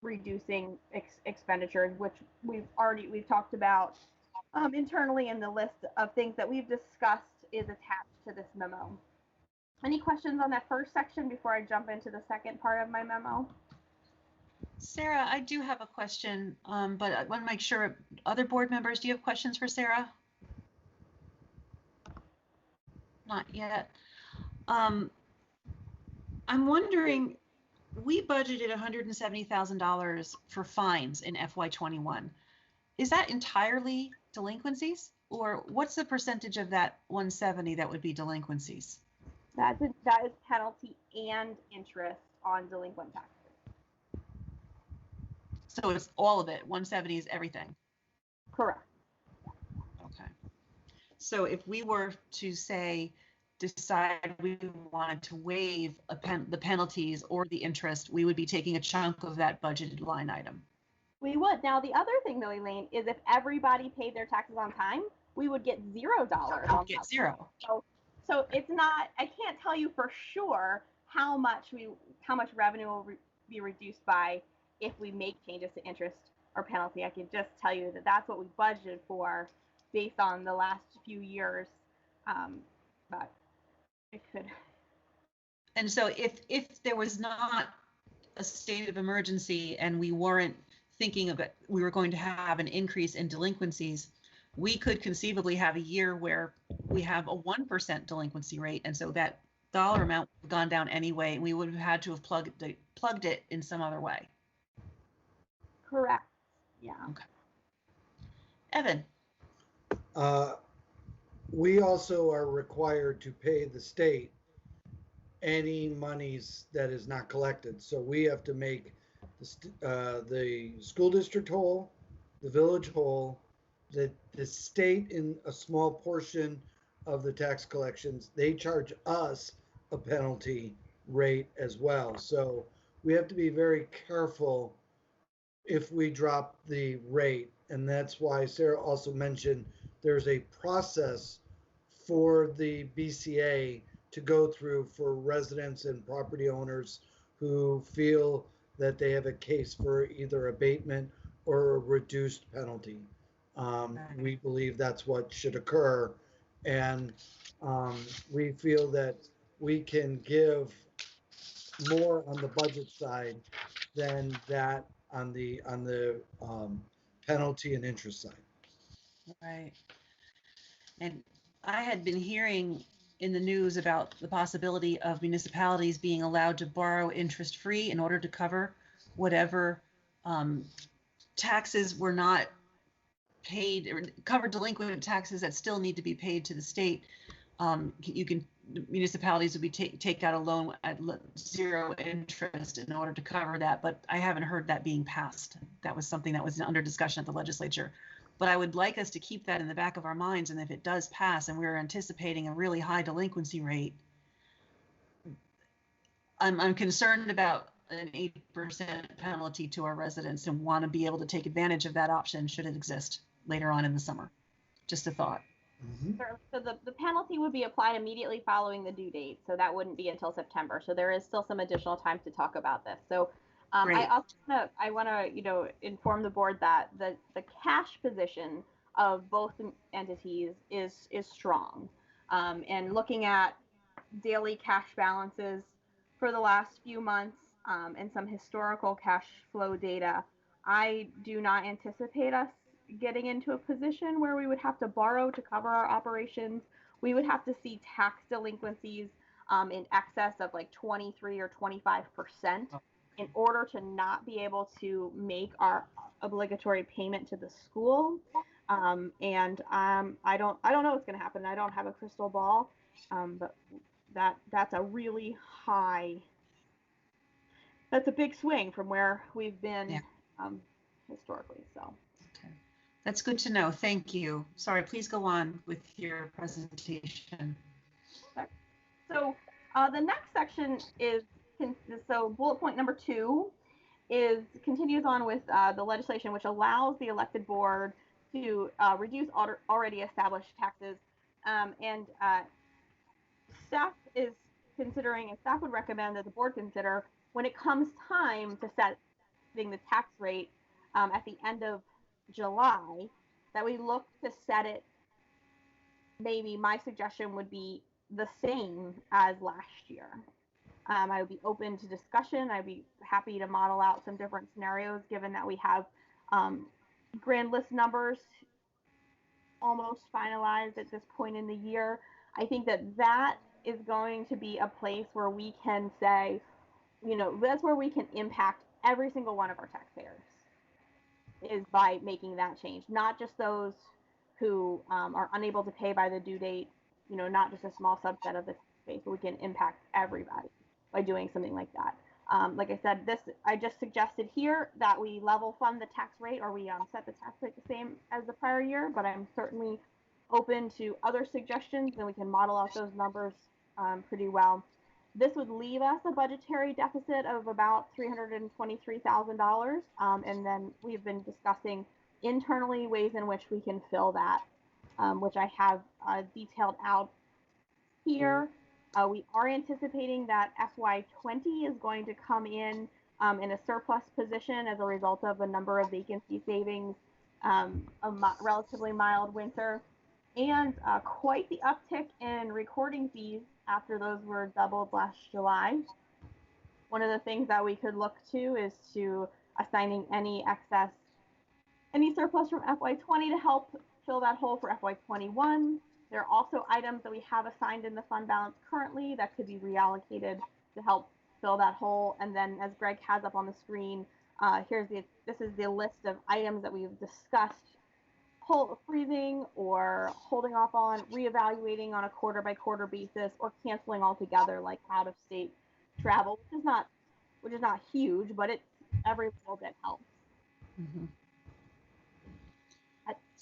reducing expenditures, which we've talked about internally, in the list of things that we've discussed is attached to this memo. Any questions on that first section before I jump into the second part of my memo? Sarah, I do have a question, but I want to make sure other board members, do you have questions for Sarah? Not yet. I'm wondering, we budgeted $170,000 for fines in FY21. Is that entirely delinquencies, or what's the percentage of that 170 that would be delinquencies? That is penalty and interest on delinquent taxes. So it's all of it. 170 is everything. Correct. Okay. So if we were to decide we wanted to waive the penalties or the interest, we would be taking a chunk of that budgeted line item. We would. Now, the other thing though, Elaine, is if everybody paid their taxes on time, we would get $0 on Get that. zero. So it's not, I can't tell you for sure how much revenue will be reduced by if we make changes to interest or penalty. I can just tell you that that's what we budgeted for based on the last few years. But it could. And so if there was not a state of emergency and we weren't thinking of it, we were going to have an increase in delinquencies, we could conceivably have a year where we have a 1% delinquency rate. And so that dollar amount would have gone down anyway, and we would have had to have plugged it in some other way. Correct. Yeah. Okay. Evan. We also are required to pay the state any monies that is not collected. So we have to make the school district whole, the village whole, the state in a small portion of the tax collections. They charge us a penalty rate as well. So we have to be very careful if we drop the rate. And that's why Sarah also mentioned there's a process for the BCA to go through for residents and property owners who feel that they have a case for either abatement or a reduced penalty. We believe that's what should occur. And we feel that we can give more on the budget side than that on the penalty and interest side. Right. And I had been hearing in the news about the possibility of municipalities being allowed to borrow interest-free in order to cover whatever taxes were not paid, or cover delinquent taxes that still need to be paid to the state. Municipalities would be take out a loan at zero interest in order to cover that, but I haven't heard that being passed. That was something that was under discussion at the legislature. But I would like us to keep that in the back of our minds, and if it does pass and we're anticipating a really high delinquency rate, I'm concerned about an 8% penalty to our residents and want to be able to take advantage of that option should it exist later on in the summer. Just a thought. Mm-hmm. So the penalty would be applied immediately following the due date. So that wouldn't be until September. So there is still some additional time to talk about this. So I want to inform the board that the cash position of both entities is strong. And looking at daily cash balances for the last few months and some historical cash flow data, I do not anticipate us getting into a position where we would have to borrow to cover our operations. We would have to see tax delinquencies in excess of like 23 or 25% in order to not be able to make our obligatory payment to the school. And I don't know what's going to happen. I don't have a crystal ball, but that's a really high. That's a big swing from where we've been historically. So. That's good to know. Thank you. Sorry, please go on with your presentation. So the next section is, so bullet point number 2 continues on with the legislation which allows the elected board to reduce already established taxes. And staff is considering, and staff would recommend that the board consider when it comes time to setting the tax rate at the end of July, that we look to set it, maybe my suggestion would be the same as last year. I would be open to discussion. I'd be happy to model out some different scenarios given that we have grand list numbers almost finalized at this point in the year. I think that is going to be a place where we can say, that's where we can impact every single one of our taxpayers, is by making that change, not just those who are unable to pay by the due date, not just a small subset of the space, but we can impact everybody by doing something like that. Like I said, I just suggested here that we level fund the tax rate, or we set the tax rate the same as the prior year, but I'm certainly open to other suggestions, and we can model out those numbers pretty well. This would leave us a budgetary deficit of about $323,000. And then we've been discussing internally ways in which we can fill that, which I have detailed out here. We are anticipating that FY20 is going to come in a surplus position as a result of a number of vacancy savings, a relatively mild winter, and quite the uptick in recording fees after those were doubled last July. One of the things that we could look to is to assigning any surplus from FY20 to help fill that hole for FY21. There are also items that we have assigned in the fund balance currently that could be reallocated to help fill that hole. And then, as Greg has up on the screen, this is the list of items that we've discussed freezing or holding off on, reevaluating on a quarter-by-quarter basis, or canceling altogether, like out-of-state travel, which is not huge, but every little bit helps. Mm-hmm.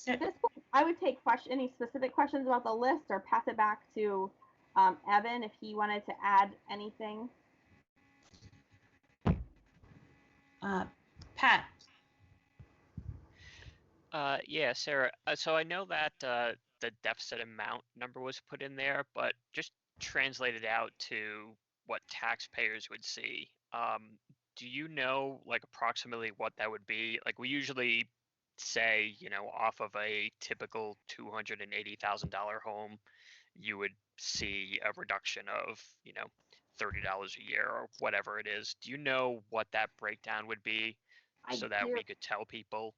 At this point, I would take any specific questions about the list, or pass it back to Evan if he wanted to add anything. Pat. Yeah, Sarah. So I know that the deficit amount number was put in there, but just translated out to what taxpayers would see. Do you know, like, approximately what that would be? Like, we usually say, off of a typical $280,000 home, you would see a reduction of, $30 a year or whatever it is. Do you know what that breakdown would be so that we could tell people?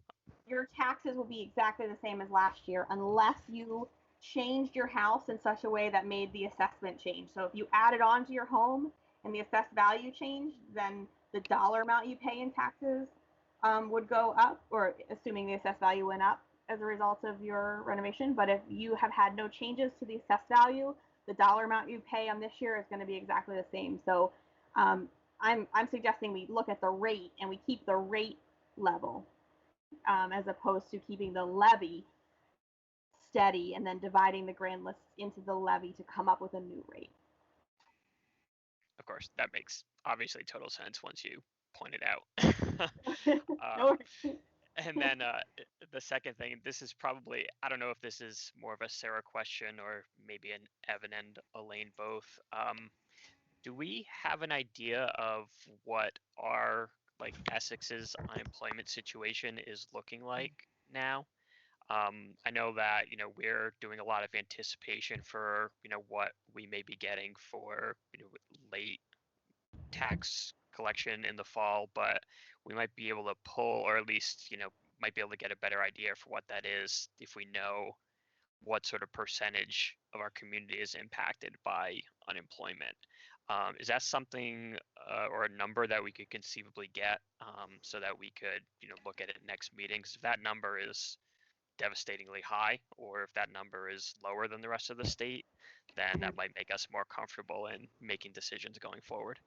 Your taxes will be exactly the same as last year unless you changed your house in such a way that made the assessment change. So if you added on to your home and the assessed value changed, then the dollar amount you pay in taxes would go up, or assuming the assessed value went up as a result of your renovation. But if you have had no changes to the assessed value, the dollar amount you pay on this year is going to be exactly the same. So I'm suggesting we look at the rate and we keep the rate level as opposed to keeping the levy steady and then dividing the grand list into the levy to come up with a new rate. Of course, that makes obviously total sense once you point it out. And then the second thing, this is probably, I don't know if this is more of a Sarah question or maybe an Evan and Elaine both. Do we have an idea of what our, like, Essex's unemployment situation is looking like now? I know that, we're doing a lot of anticipation for, what we may be getting for, late tax collection in the fall, but we might be able to pull, or at least, might be able to get a better idea for what that is if we know what sort of percentage of our community is impacted by unemployment. Is that something or a number that we could conceivably get so that we could, look at it next meeting? 'Cause if that number is devastatingly high, or if that number is lower than the rest of the state, then that might make us more comfortable in making decisions going forward.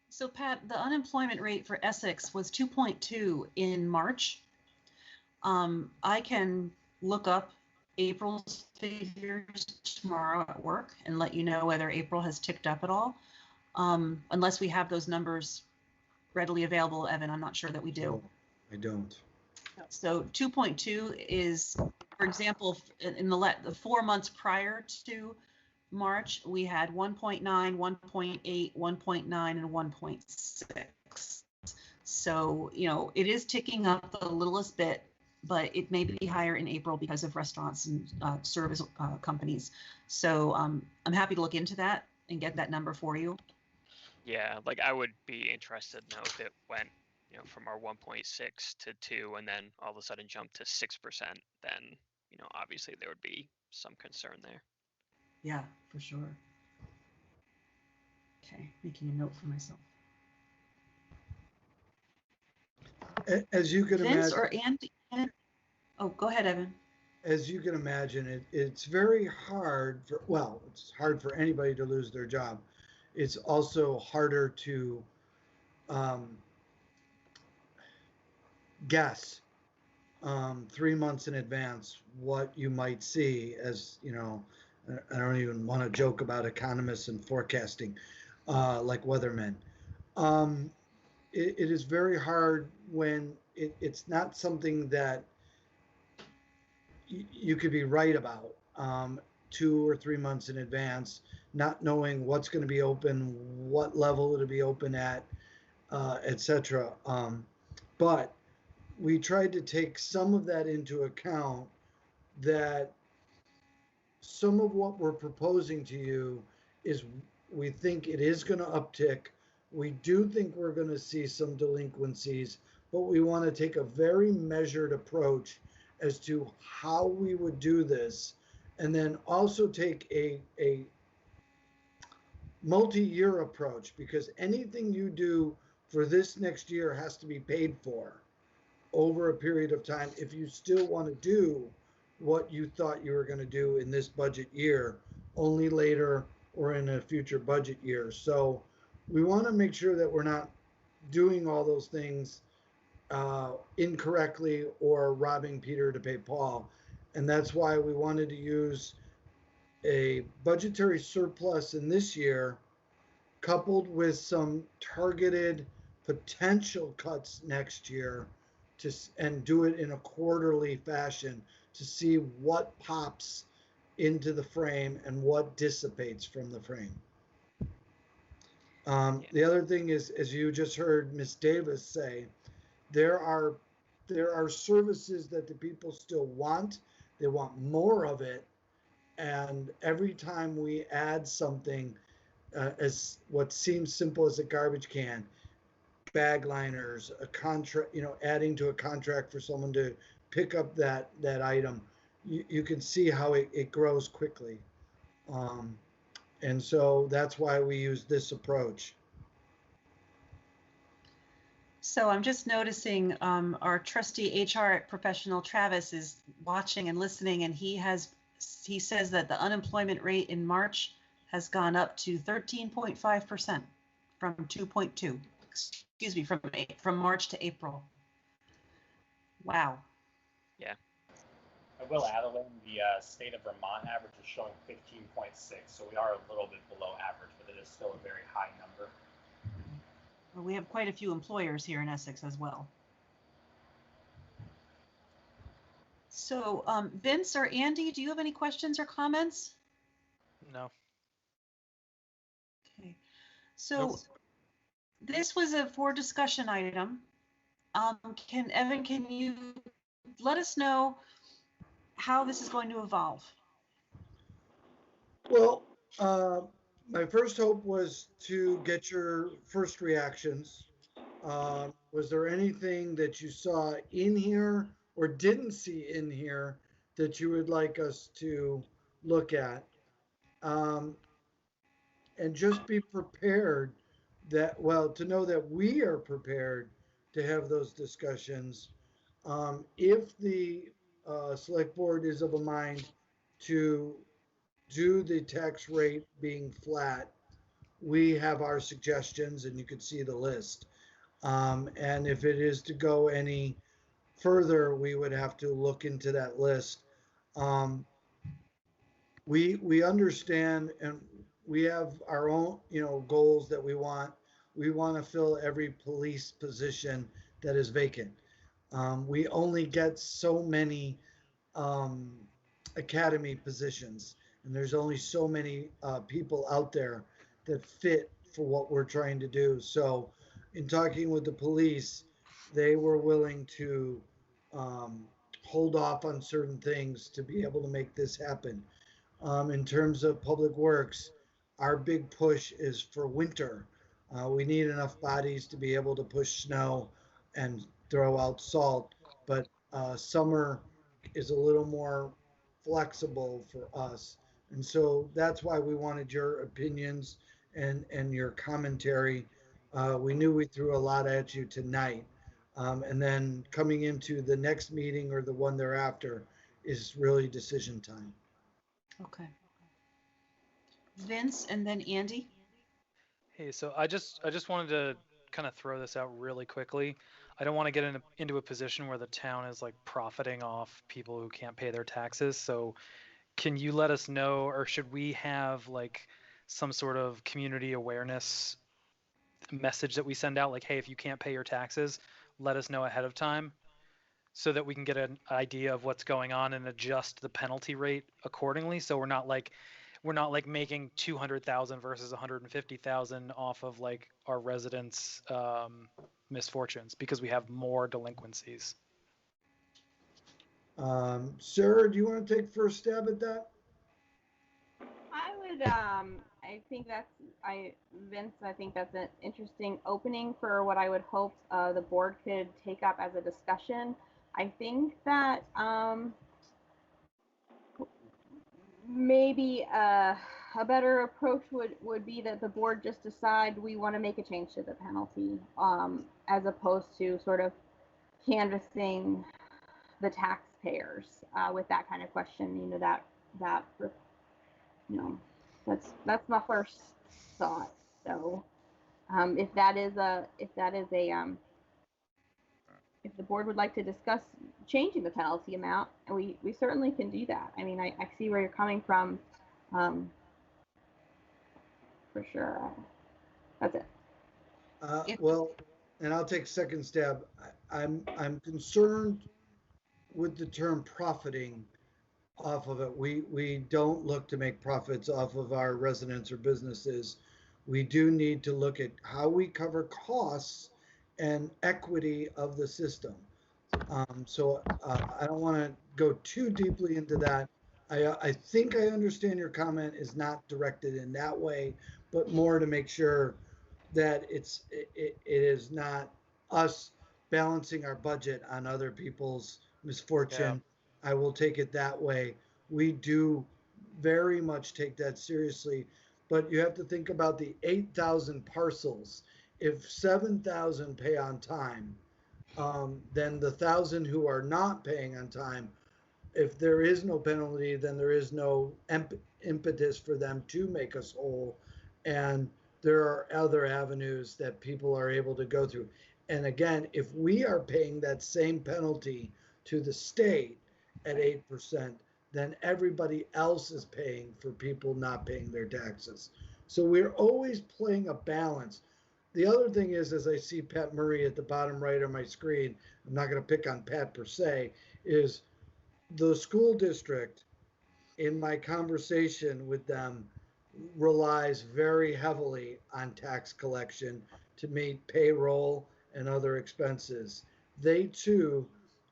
So Pat, the unemployment rate for Essex was 2.2 in March. I can look up April's figures tomorrow at work and let you know whether April has ticked up at all. Unless we have those numbers readily available, Evan, I'm not sure that we do. I don't. So 2.2 is, for example, in the 4 months prior to March, we had 1.9, 1.8, 1.9, and 1.6. So, it is ticking up the littlest bit, but it may be higher in April because of restaurants and service companies. So I'm happy to look into that and get that number for you. Yeah, like, I would be interested to know if it went, from our 1.6 to 2 and then all of a sudden jumped to 6%, then, obviously there would be some concern there. Yeah, for sure. Okay, making a note for myself. As you can Vince imagine, or Andy? Oh, go ahead, Evan. As you can imagine, it's very hard it's hard for anybody to lose their job. It's also harder to guess 3 months in advance what you might see as, I don't even want to joke about economists and forecasting, like weathermen. It is very hard when it's not something that you could be right about 2 or 3 months in advance, not knowing what's going to be open, what level it'll be open at, etc. But we tried to take some of that into account, that some of what we're proposing to you is, we think it is going to uptick. We do think we're going to see some delinquencies, but we want to take a very measured approach as to how we would do this, and then also take a multi-year approach, because anything you do for this next year has to be paid for over a period of time if you still want to do what you thought you were going to do in this budget year, only later or in a future budget year. So we want to make sure that we're not doing all those things incorrectly or robbing Peter to pay Paul. And that's why we wanted to use a budgetary surplus in this year, coupled with some targeted potential cuts next year, and do it in a quarterly fashion to see what pops into the frame and what dissipates from the frame. The other thing is, as you just heard Ms. Davis say, there are services that the people still want. They want more of it. And every time we add something, as what seems simple as a garbage can, bag liners, a contract, adding to a contract for someone to pick up that item, you can see how it grows quickly. And so that's why we use this approach. So I'm just noticing our trustee HR professional Travis is watching and listening, and he says that the unemployment rate in March has gone up to 13.5% from 2.2. Excuse me, from March to April. Wow. Yeah. I will add, Elaine, the state of Vermont average is showing 15.6, so we are a little bit below average, but it is still a very high number. Well, we have quite a few employers here in Essex as well. So Vince or Andy, do you have any questions or comments? No. Okay. So this was a for discussion item. Evan, can you let us know how this is going to evolve? Well, my first hope was to get your first reactions. Was there anything that you saw in here or didn't see in here that you would like us to look at? And just be prepared to know that we are prepared to have those discussions. If the select board is of a mind to do the tax rate being flat, we have our suggestions, and you can see the list. And if it is to go any further, we would have to look into that list. We understand, and we have our own, goals that we want. We want to fill every police position that is vacant. We only get so many academy positions, and there's only so many people out there that fit for what we're trying to do. So in talking with the police, they were willing to hold off on certain things to be able to make this happen. In terms of public works, our big push is for winter. We need enough bodies to be able to push snow and throw out salt, but summer is a little more flexible for us. And so that's why we wanted your opinions and your commentary. We knew we threw a lot at you tonight. And then coming into the next meeting or the one thereafter is really decision time. Okay. Vince and then Andy. Hey, so I just wanted to kind of throw this out really quickly. I don't want to get into a position where the town is like profiting off people who can't pay their taxes. So can you let us know, or should we have like some sort of community awareness message that we send out, like, hey, if you can't pay your taxes, let us know ahead of time so that we can get an idea of what's going on and adjust the penalty rate accordingly. So we're not like making 200,000 versus 150,000 off of like our residents' misfortunes because we have more delinquencies. Sarah, do you want to take first stab at that? I would, Vince, I think that's an interesting opening for what I would hope the board could take up as a discussion. I think that maybe a better approach would be that the board just decide we want to make a change to the penalty, as opposed to sort of canvassing the taxpayers with that kind of question. That's my first thought. So if the board would like to discuss changing the penalty amount, we certainly can do that. I mean, I see where you're coming from, for sure. That's it. Well, and I'll take second stab. I'm concerned with the term profiting off of it. We don't look to make profits off of our residents or businesses. We do need to look at how we cover costs and equity of the system. So I don't want to go too deeply into that. I think I understand your comment is not directed in that way, but more to make sure that it is not us balancing our budget on other people's misfortune. Yeah. I will take it that way. We do very much take that seriously, but you have to think about the 8,000 parcels. If 7,000 pay on time, then the 1,000 who are not paying on time, if there is no penalty, then there is no impetus for them to make us whole. And there are other avenues that people are able to go through. And again, if we are paying that same penalty to the state at 8%, then everybody else is paying for people not paying their taxes. So we're always playing a balance. The other thing is, as I see Pat Murray at the bottom right of my screen, I'm not going to pick on Pat per se, is the school district, in my conversation with them, relies very heavily on tax collection to meet payroll and other expenses. They too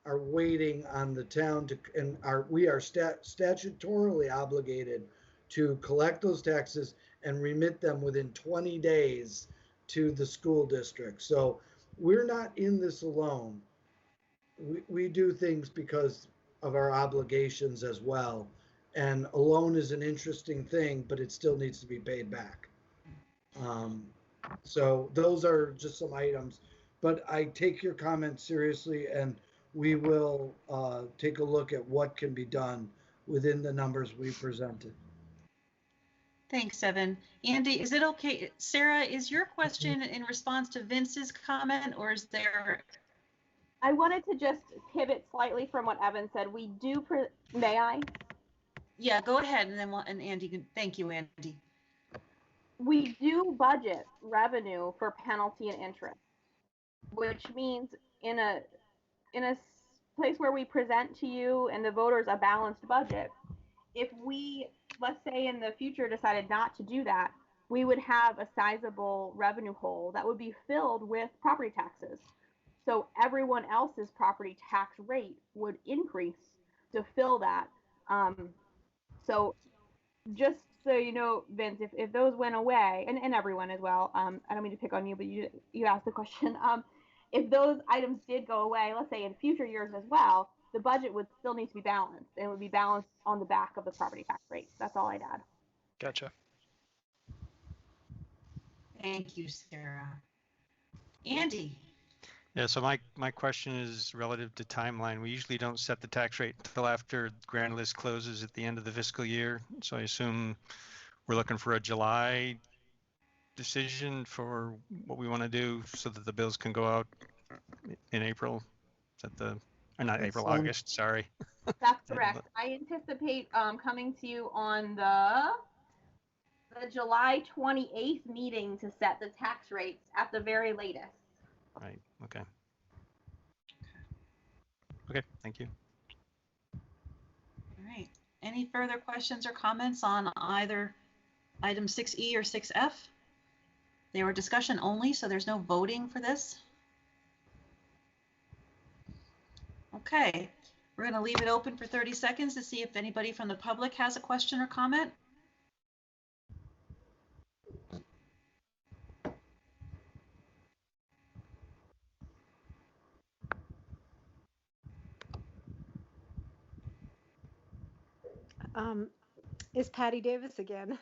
are waiting on the town to, and we are statutorily obligated to collect those taxes and remit them within 20 days to the school district. So we're not in this alone. We do things because of our obligations as well. And a loan is an interesting thing, but it still needs to be paid back. So those are just some items, but I take your comments seriously, and we will take a look at what can be done within the numbers we presented. Thanks, Evan. Andy, is it okay? Sarah, is your question in response to Vince's comment, or is there? I wanted to just pivot slightly from what Evan said. We do, may I? Yeah, go ahead, and then and Andy can. Thank you, Andy. We do budget revenue for penalty and interest, which means in a place where we present to you and the voters a balanced budget, if we, let's say in the future, decided not to do that, we would have a sizable revenue hole that would be filled with property taxes. So everyone else's property tax rate would increase to fill that. So just so you know, Vince, if those went away, and everyone as well, I don't mean to pick on you, but you asked the question. If those items did go away, let's say in future years as well, the budget would still need to be balanced, and it would be balanced on the back of the property tax rate. That's all I'd add. Gotcha. Thank you, Sarah. Andy. Yeah, so my question is relative to timeline. We usually don't set the tax rate until after grand list closes at the end of the fiscal year. So I assume we're looking for a July decision for what we want to do so that the bills can go out in April. Is that the Or not That's April, fine. August, sorry. That's correct. I anticipate coming to you on the July 28th meeting to set the tax rates at the very latest. Right, okay. Okay, thank you. All right. Any further questions or comments on either item 6E or 6F? They were discussion only, so there's no voting for this. Okay, we're going to leave it open for 30 seconds to see if anybody from the public has a question or comment. It's Patty Davis again.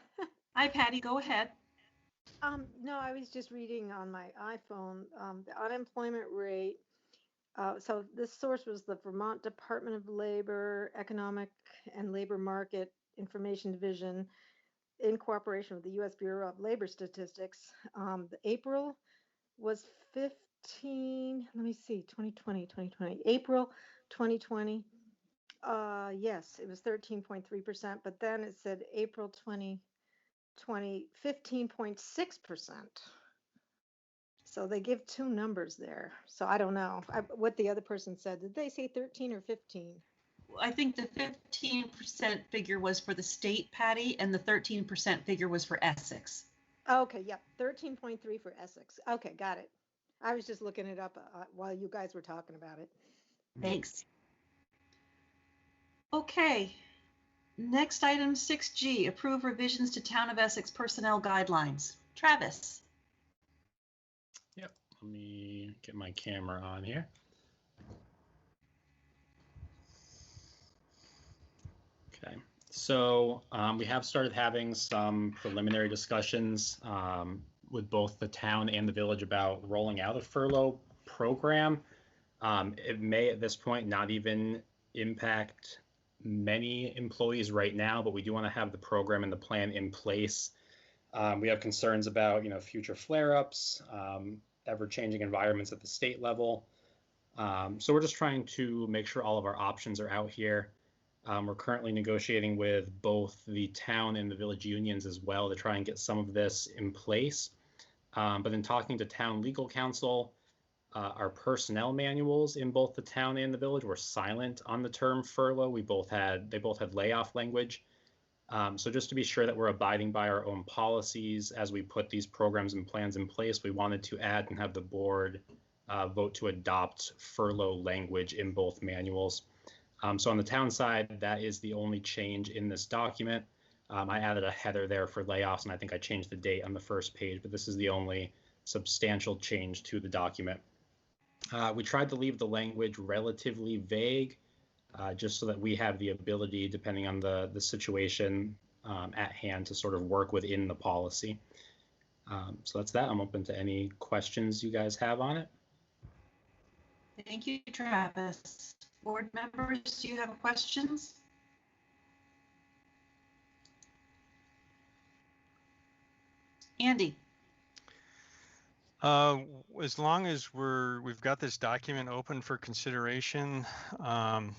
Hi, Patty, go ahead. No, I was just reading on my iPhone, the unemployment rate. So this source was the Vermont Department of Labor, Economic and Labor Market Information Division in cooperation with the U.S. Bureau of Labor Statistics. The April was 15, let me see, 2020, April 2020. Yes, it was 13.3%, but then it said April 2020, 15.6%. So they give two numbers there. So I don't know what the other person said. Did they say 13 or 15? I think the 15% figure was for the state, Patty, and the 13% figure was for Essex. Okay, yep, 13.3 for Essex. Okay, got it. I was just looking it up while you guys were talking about it. Thanks. Okay, next item 6G, approve revisions to Town of Essex personnel guidelines. Travis. Yep, let me get my camera on here. Okay, so we have started having some preliminary discussions with both the town and the village about rolling out a furlough program. It may at this point not even impact many employees right now, but we do want to have the program and the plan in place. We have concerns about, future flare-ups, ever-changing environments at the state level. So we're just trying to make sure all of our options are out here. We're currently negotiating with both the town and the village unions as well to try and get some of this in place. But in talking to town legal counsel, our personnel manuals in both the town and the village were silent on the term furlough. They both had layoff language. So just to be sure that we're abiding by our own policies as we put these programs and plans in place, we wanted to add and have the board vote to adopt furlough language in both manuals. So on the town side, that is the only change in this document. I added a header there for layoffs, and I think I changed the date on the first page, but this is the only substantial change to the document. We tried to leave the language relatively vague, just so that we have the ability, depending on the situation at hand, to sort of work within the policy. So that's that. I'm open to any questions you guys have on it. Thank you, Travis. Board members, do you have questions? Andy. As long as we've got this document open for consideration, on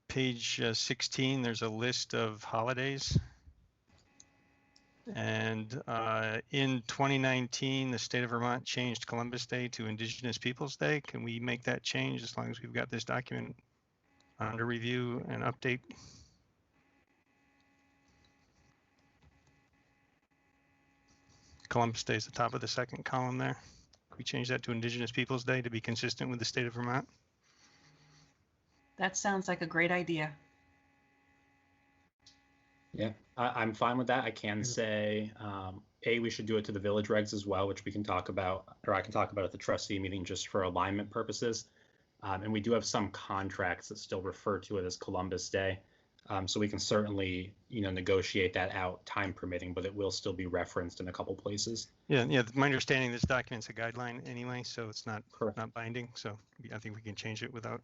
page 16, there's a list of holidays. And in 2019, the state of Vermont changed Columbus Day to Indigenous Peoples Day. Can we make that change as long as we've got this document under review and update? Columbus Day is the top of the second column there. Can we change that to Indigenous Peoples Day to be consistent with the state of Vermont? That sounds like a great idea. Yeah, I'm fine with that. I can say, we should do it to the village regs as well, which we can talk about, or I can talk about at the trustee meeting just for alignment purposes. And we do have some contracts that still refer to it as Columbus Day. So we can certainly, negotiate that out, time permitting, but it will still be referenced in a couple places. Yeah. My understanding, this document's a guideline anyway, so it's not binding. So I think we can change it without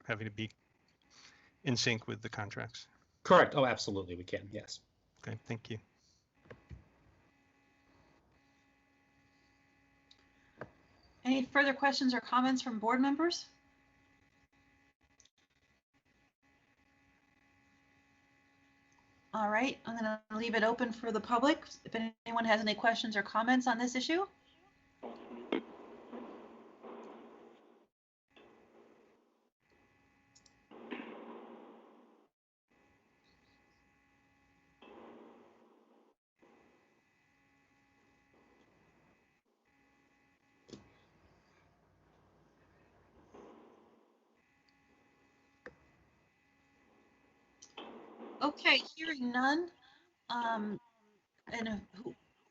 having to be in sync with the contracts. Correct. Oh, absolutely, we can. Yes. Okay. Thank you. Any further questions or comments from board members? All right, I'm going to leave it open for the public. If anyone has any questions or comments on this issue. Okay, hearing none. And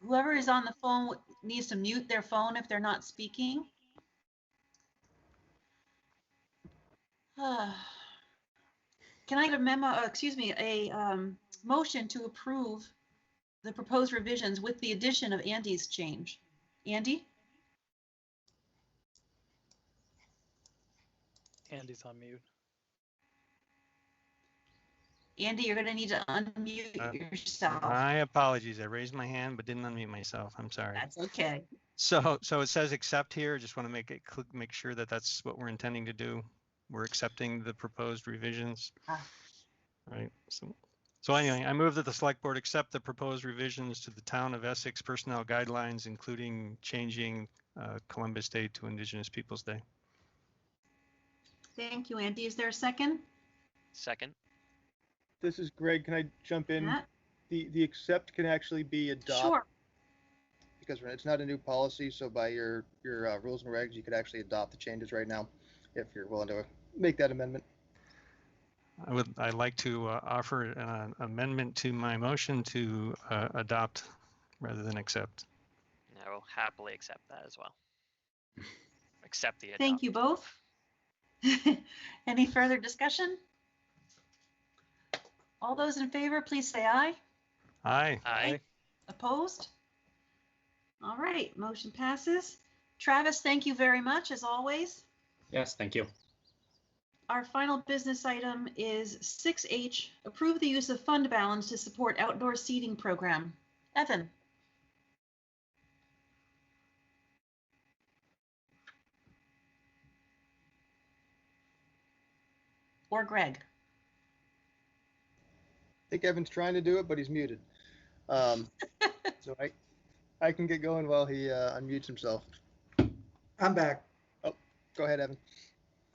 whoever is on the phone needs to mute their phone if they're not speaking. Can I get a memo, a motion to approve the proposed revisions with the addition of Andy's change? Andy? Andy's on mute. Andy, you're going to need to unmute yourself. My apologies. I raised my hand but didn't unmute myself. I'm sorry. That's okay. So it says accept here. Just want to make sure that that's what we're intending to do. We're accepting the proposed revisions. Right. So anyway, I move that the select board accept the proposed revisions to the Town of Essex personnel guidelines, including changing Columbus Day to Indigenous Peoples Day. Thank you, Andy. Is there a second? Second. This is Greg. Can I jump in? Matt? The accept can actually be adopt. Sure. Because it's not a new policy, so by your rules and regs, you could actually adopt the changes right now if you're willing to make that amendment. I'd like to offer an amendment to my motion to adopt rather than accept. I will happily accept that as well. Accept the adopt. Thank you both. Any further discussion? All those in favor, please say aye. Aye. Aye. Opposed? All right, motion passes. Travis, thank you very much, as always. Yes, thank you. Our final business item is 6H, approve the use of fund balance to support outdoor seating program. Evan. Or Greg. I think Evan's trying to do it, but he's muted. So I can get going while he unmutes himself. I'm back. Oh, go ahead, Evan.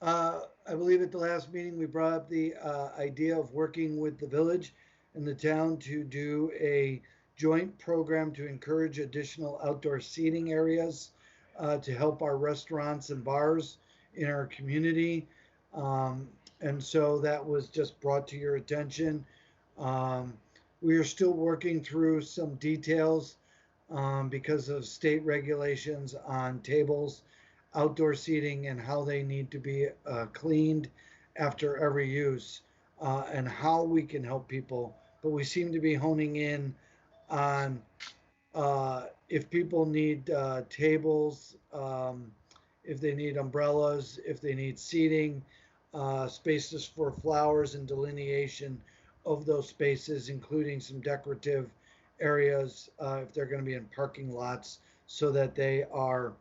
I believe at the last meeting, we brought up the idea of working with the village and the town to do a joint program to encourage additional outdoor seating areas to help our restaurants and bars in our community. And so that was just brought to your attention. We are still working through some details because of state regulations on tables, outdoor seating, and how they need to be cleaned after every use, and how we can help people. But we seem to be honing in on if people need tables, if they need umbrellas, if they need seating, spaces for flowers and delineation of those spaces, including some decorative areas if they're going to be in parking lots, so that they are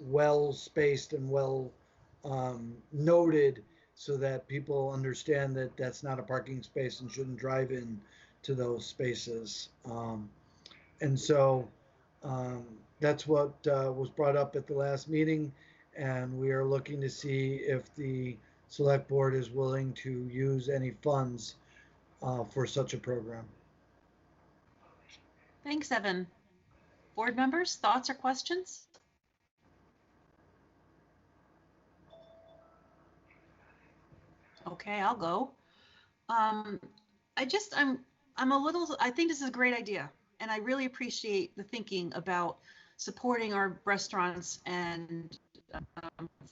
well spaced and well noted, so that people understand that that's not a parking space and shouldn't drive in to those spaces. And so that's what was brought up at the last meeting, and we are looking to see if the select board is willing to use any funds for such a program. Thanks, Evan. Board members, thoughts or questions? Okay, I'll go. I'm a little, I think this is a great idea, and I really appreciate the thinking about supporting our restaurants and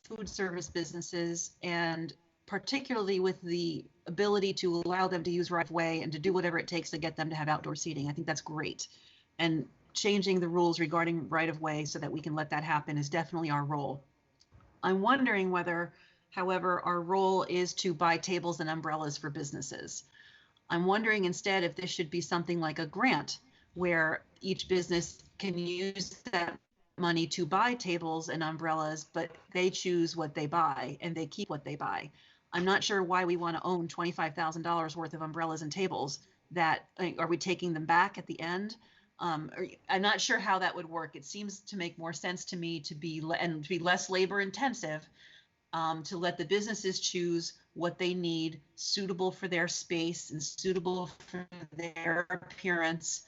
food service businesses, and particularly with the ability to allow them to use right of way and to do whatever it takes to get them to have outdoor seating. I think that's great. And changing the rules regarding right of way so that we can let that happen is definitely our role. I'm wondering whether, however, our role is to buy tables and umbrellas for businesses. I'm wondering instead if this should be something like a grant where each business can use that money to buy tables and umbrellas, but they choose what they buy and they keep what they buy. I'm not sure why we want to own $25,000 worth of umbrellas and tables. That are we taking them back at the end? I'm not sure how that would work. It seems to make more sense to me to be less labor intensive, to let the businesses choose what they need, suitable for their space and suitable for their appearance.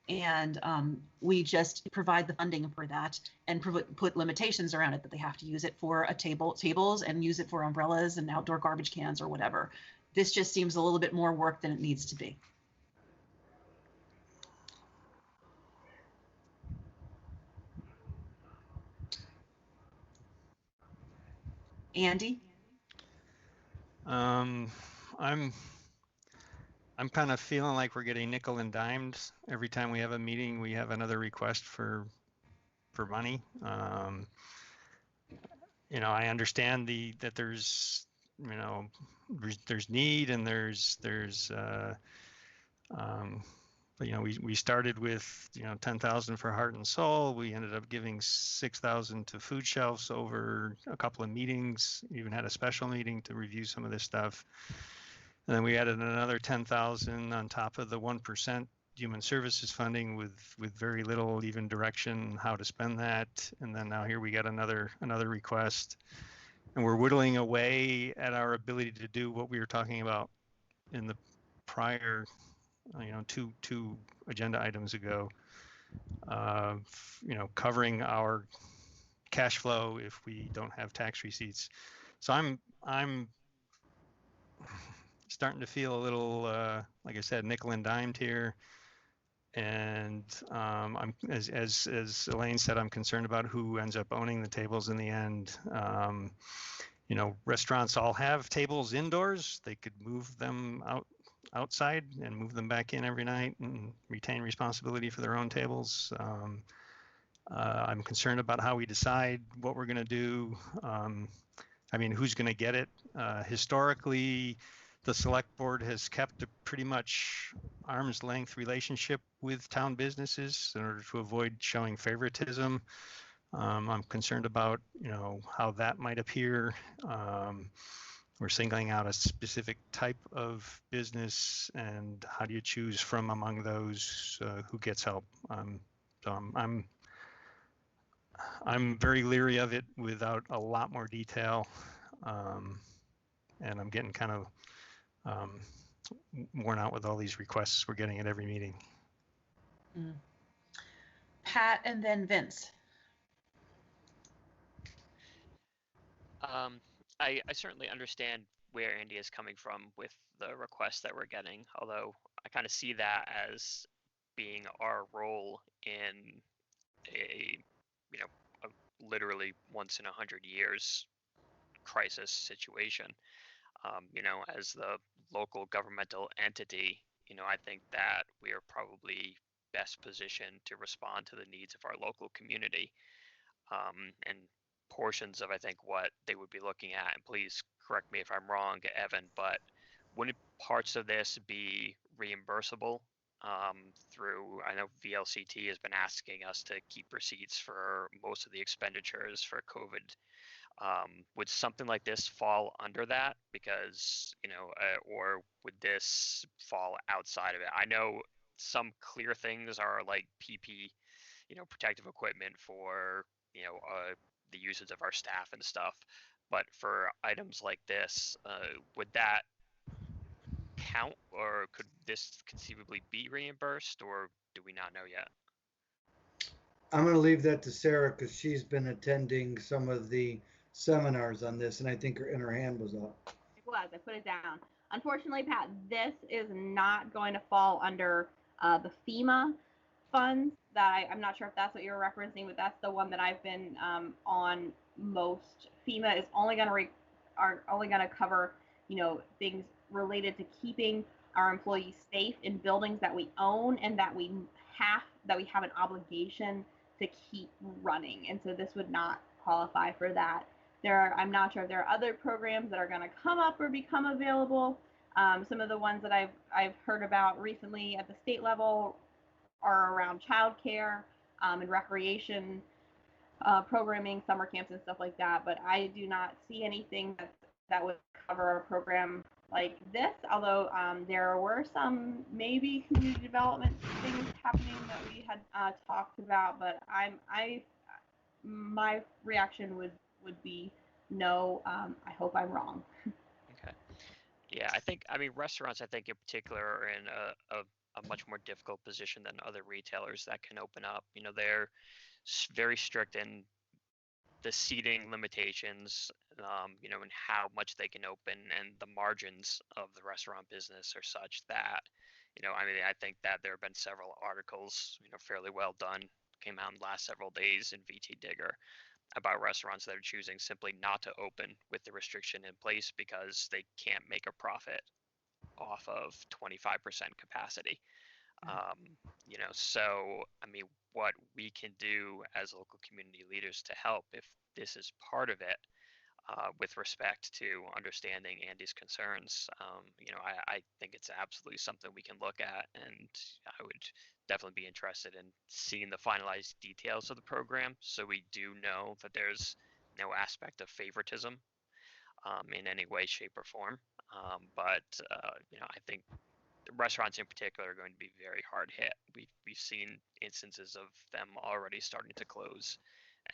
And we just provide the funding for that and put limitations around it, that they have to use it for tables and use it for umbrellas and outdoor garbage cans or whatever. This just seems a little bit more work than it needs to be. Andy? I'm kind of feeling like we're getting nickel and dimed every time we have a meeting. We have another request for money. You know, I understand that there's, you know, there's need and there's but you know, we started with, you know, 10,000 for Heart and Soul. We ended up giving 6,000 to food shelves over a couple of meetings. Even had a special meeting to review some of this stuff. And then we added another 10,000 on top of the 1% human services funding with very little even direction how to spend that. And then now here we got another request, and we're whittling away at our ability to do what we were talking about in the prior, you know, two agenda items ago. You know, covering our cash flow if we don't have tax receipts. So I'm starting to feel a little, like I said, nickel and dimed here. And I'm, as Elaine said, I'm concerned about who ends up owning the tables in the end. You know, restaurants all have tables indoors. They could move them outside and move them back in every night and retain responsibility for their own tables. I'm concerned about how we decide what we're going to do. I mean, who's going to get it? Historically, the select board has kept a pretty much arm's length relationship with town businesses in order to avoid showing favoritism. I'm concerned about, you know, how that might appear. We're singling out a specific type of business, and how do you choose from among those who gets help? So I'm very leery of it without a lot more detail, and I'm getting kind of worn out with all these requests we're getting at every meeting. Pat and then Vince. I certainly understand where Andy is coming from with the requests that we're getting, although I kind of see that as being our role in a, you know, a literally once in 100 years crisis situation. You know, as the local governmental entity, you know, I think that we are probably best positioned to respond to the needs of our local community. And portions of, I think, what they would be looking at, and please correct me if I'm wrong, Evan, but wouldn't parts of this be reimbursable through, I know VLCT has been asking us to keep receipts for most of the expenditures for COVID. Would something like this fall under that? Because, you know, or would this fall outside of it? I know some clear things are like PP, you know, protective equipment for, you know, the usage of our staff and stuff. But for items like this, would that count, or could this conceivably be reimbursed, or do we not know yet? I'm going to leave that to Sarah because she's been attending some of the seminars on this, and I think her hand was up. It was. I put it down. Unfortunately, Pat, this is not going to fall under the FEMA funds. That I'm not sure if that's what you're referencing, but that's the one that I've been on most. FEMA is only going to cover, you know, things related to keeping our employees safe in buildings that we own and that we have an obligation to keep running. And so this would not qualify for that. I'm not sure if there are other programs that are going to come up or become available. Some of the ones that I've heard about recently at the state level are around childcare and recreation programming, summer camps, and stuff like that. But I do not see anything that would cover a program like this. Although there were some maybe community development things happening that we had talked about. But my reaction would be no. I hope I'm wrong. Okay. Yeah, I mean, restaurants, I think in particular are in a much more difficult position than other retailers that can open up. You know, they're very strict in the seating limitations, you know, and how much they can open, and the margins of the restaurant business are such that, you know, I mean, I think that there have been several articles, you know, fairly well done, came out in the last several days in VT Digger about restaurants that are choosing simply not to open with the restriction in place because they can't make a profit off of 25% capacity. You know, so I mean, what we can do as local community leaders to help, if this is part of it, with respect to understanding Andy's concerns, you know, I think it's absolutely something we can look at, and I would definitely be interested in seeing the finalized details of the program, so we do know that there's no aspect of favoritism in any way, shape, or form. But you know, I think restaurants in particular are going to be very hard hit. We've seen instances of them already starting to close,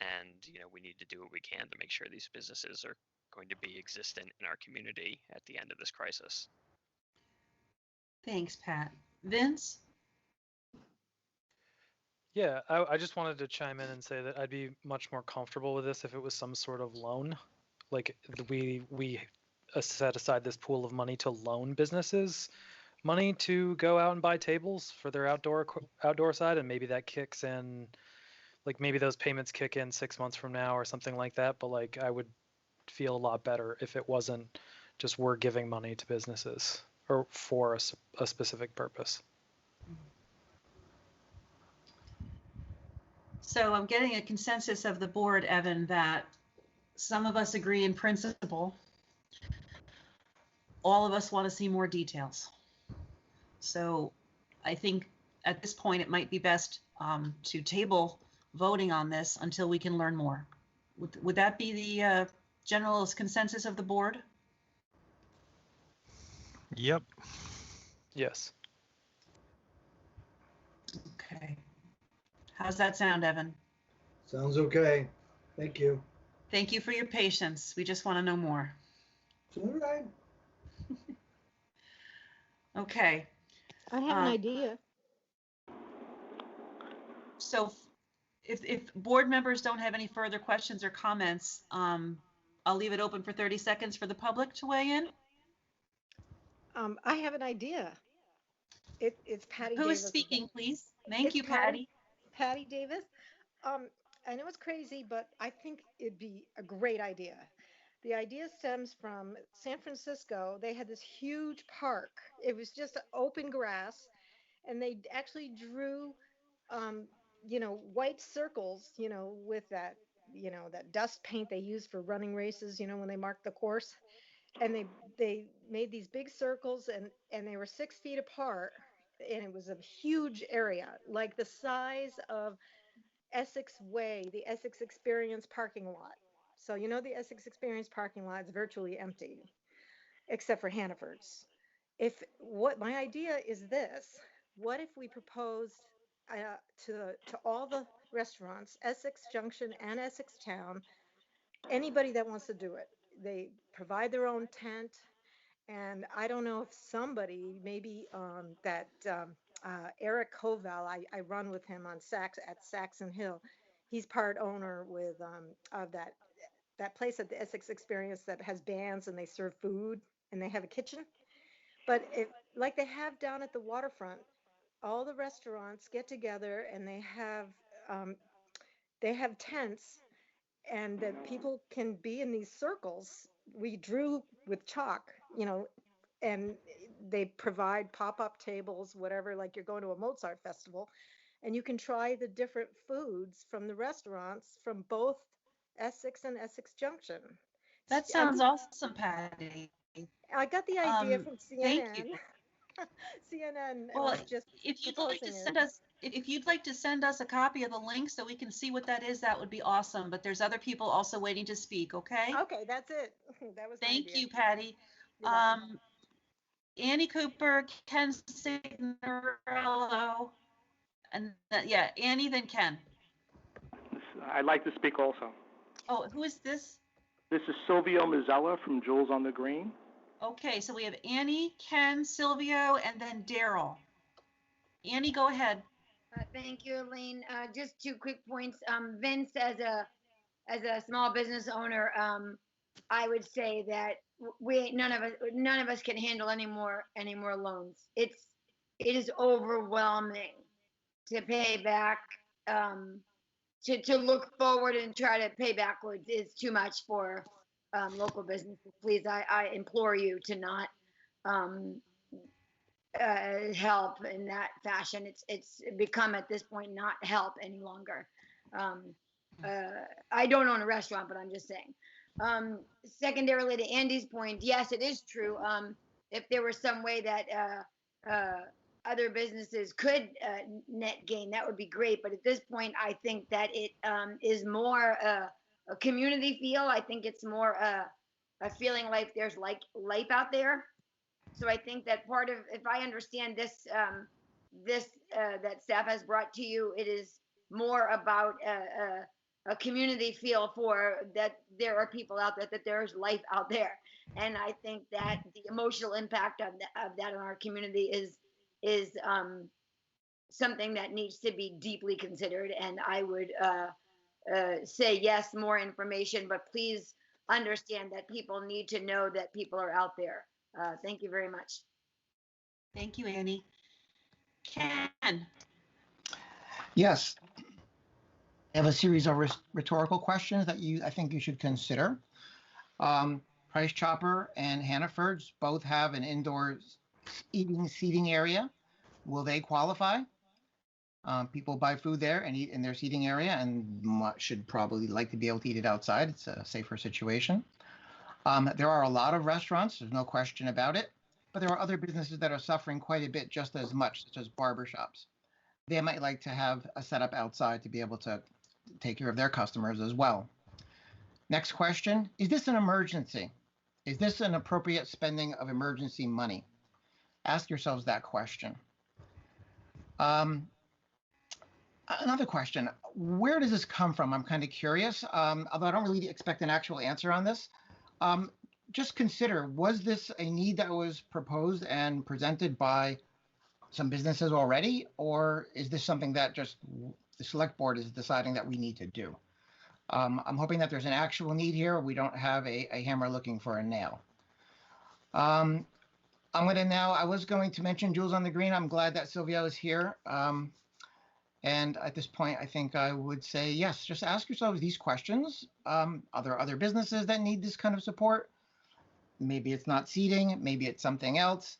and you know, we need to do what we can to make sure these businesses are going to be existent in our community at the end of this crisis. Thanks, Pat. Vince? Yeah, I just wanted to chime in and say that I'd be much more comfortable with this if it was some sort of loan. Like we set aside this pool of money to loan businesses money to go out and buy tables for their outdoor side, and maybe that kicks in, like maybe those payments kick in 6 months from now or something like that. But like I would feel a lot better if it wasn't just we're giving money to businesses or for a specific purpose. So I'm getting a consensus of the board, Evan, that some of us agree in principle. All of us want to see more details. So I think at this point it might be best to table voting on this until we can learn more. Would that be the general consensus of the board? Yep. Yes. Okay. How's that sound, Evan? Sounds okay. Thank you. Thank you for your patience. We just want to know more. It's all right. Okay. I have an idea. So if board members don't have any further questions or comments, I'll leave it open for 30 seconds for the public to weigh in. I have an idea. It's Patty Who Davis. is speaking, please? Thank you, Patty. Patty Davis. I know it's crazy, but I think it'd be a great idea. The idea stems from San Francisco. They had this huge park. It was just open grass, and they actually drew, white circles, with that, that dust paint they use for running races, when they mark the course. And they made these big circles, and they were 6 feet apart, and it was a huge area, like the size of Essex Way, the Essex Experience parking lot. So the Essex Experience parking lot is virtually empty, except for Hannaford's. What my idea is this: what if we proposed to all the restaurants, Essex Junction and Essex Town, anybody that wants to do it, they provide their own tent. And I don't know if somebody, maybe Eric Koval, I run with him on at Saxon Hill. He's part owner with of that place at the Essex Experience that has bands, and they serve food and they have a kitchen. But like they have down at the waterfront, all the restaurants get together and they have tents, and that people can be in these circles. We drew with chalk, and they provide pop-up tables, whatever, like you're going to a Mozart festival, and you can try the different foods from the restaurants from both Essex and Essex Junction. That sounds awesome, Patty. I got the idea from CNN. Thank you. CNN well, was just if you'd like to send us if you'd like to send us a copy of the link so we can see what that is, that would be awesome. But there's other people also waiting to speak, okay? Okay, that's it. That was my Thank idea. you, Patty. You're welcome. Annie Cooper, Ken Signorello, and yeah, Annie, then Ken. I'd like to speak also. Oh, who is this? This is Silvio Mazzella from Jules on the Green. Okay, so we have Annie, Ken, Silvio, and then Daryl. Annie, go ahead. Thank you, Elaine. Just 2 quick points. Vince, as a small business owner, I would say that none of us can handle any more loans. It is overwhelming to pay back. To look forward and try to pay backwards is too much for local businesses. Please, I implore you to not help in that fashion. It's become at this point not help any longer. I don't own a restaurant, but I'm just saying. Secondarily, to Andy's point, yes, it is true. If there was some way that other businesses could net gain, that would be great. But at this point, I think that it is more a community feel. I think it's more a feeling like there's like life out there. So I think that part of, if I understand this, that staff has brought to you, it is more about a community feel for that there are people out there, that there's life out there. And I think that the emotional impact of that in our community is something that needs to be deeply considered. And I would say, yes, more information, but please understand that people need to know that people are out there. Thank you very much. Thank you, Annie. Ken. Yes. I have a series of rhetorical questions that I think you should consider. Price Chopper and Hannaford's both have an indoor seating area. Will they qualify? People buy food there and eat in their seating area and should probably like to be able to eat it outside. It's a safer situation. There are a lot of restaurants, there's no question about it, but there are other businesses that are suffering quite a bit just as much, such as barbershops. They might like to have a setup outside to be able to take care of their customers as well. Next question, is this an emergency? Is this an appropriate spending of emergency money? Ask yourselves that question. Another question, where does this come from? I'm kind of curious, although I don't really expect an actual answer on this. Just consider, was this a need that was proposed and presented by some businesses already, or is this something that just the select board is deciding that we need to do? I'm hoping that there's an actual need here. We don't have a hammer looking for a nail. I was going to mention Jules on the Green. I'm glad that Silvio is here. And at this point, I think I would say, yes, just ask yourselves these questions. Are there other businesses that need this kind of support? Maybe it's not seating, maybe it's something else.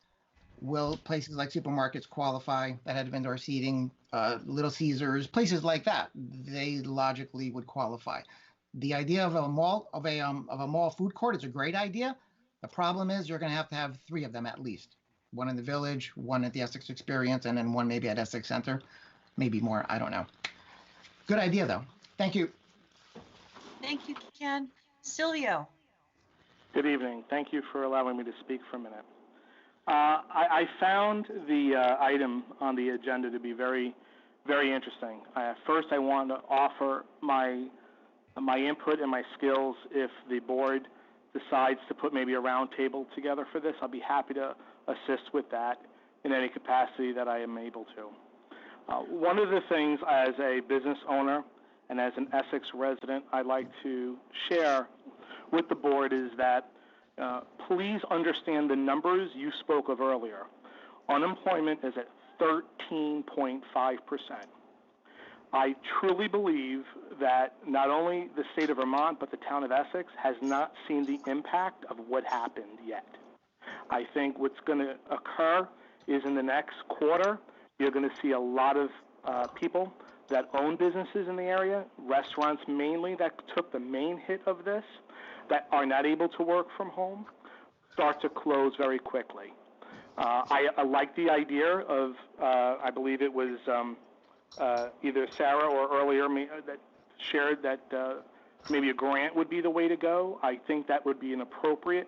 Will places like supermarkets qualify that have indoor seating? Little Caesars, places like that, they logically would qualify. The idea of a mall food court is a great idea. The problem is you're going to have 3 of them at least. One in the Village, one at the Essex Experience, and then one maybe at Essex Center. Maybe more, I don't know. Good idea, though. Thank you. Thank you, Ken. Silvio. Good evening. Thank you for allowing me to speak for a minute. I found the item on the agenda to be very, very interesting. First, I want to offer my input and my skills. If the board decides to put maybe a round table together for this, I'll be happy to assist with that in any capacity that I am able to. One of the things as a business owner and as an Essex resident I'd like to share with the board is that please understand the numbers you spoke of earlier. Unemployment is at 13.5%. I truly believe that not only the state of Vermont, but the town of Essex has not seen the impact of what happened yet. I think what's going to occur is in the next quarter, you're going to see a lot of people that own businesses in the area, restaurants mainly, that took the main hit of this, that are not able to work from home, start to close very quickly. I like the idea of, I believe it was either Sarah or earlier that shared that maybe a grant would be the way to go. I think that would be an appropriate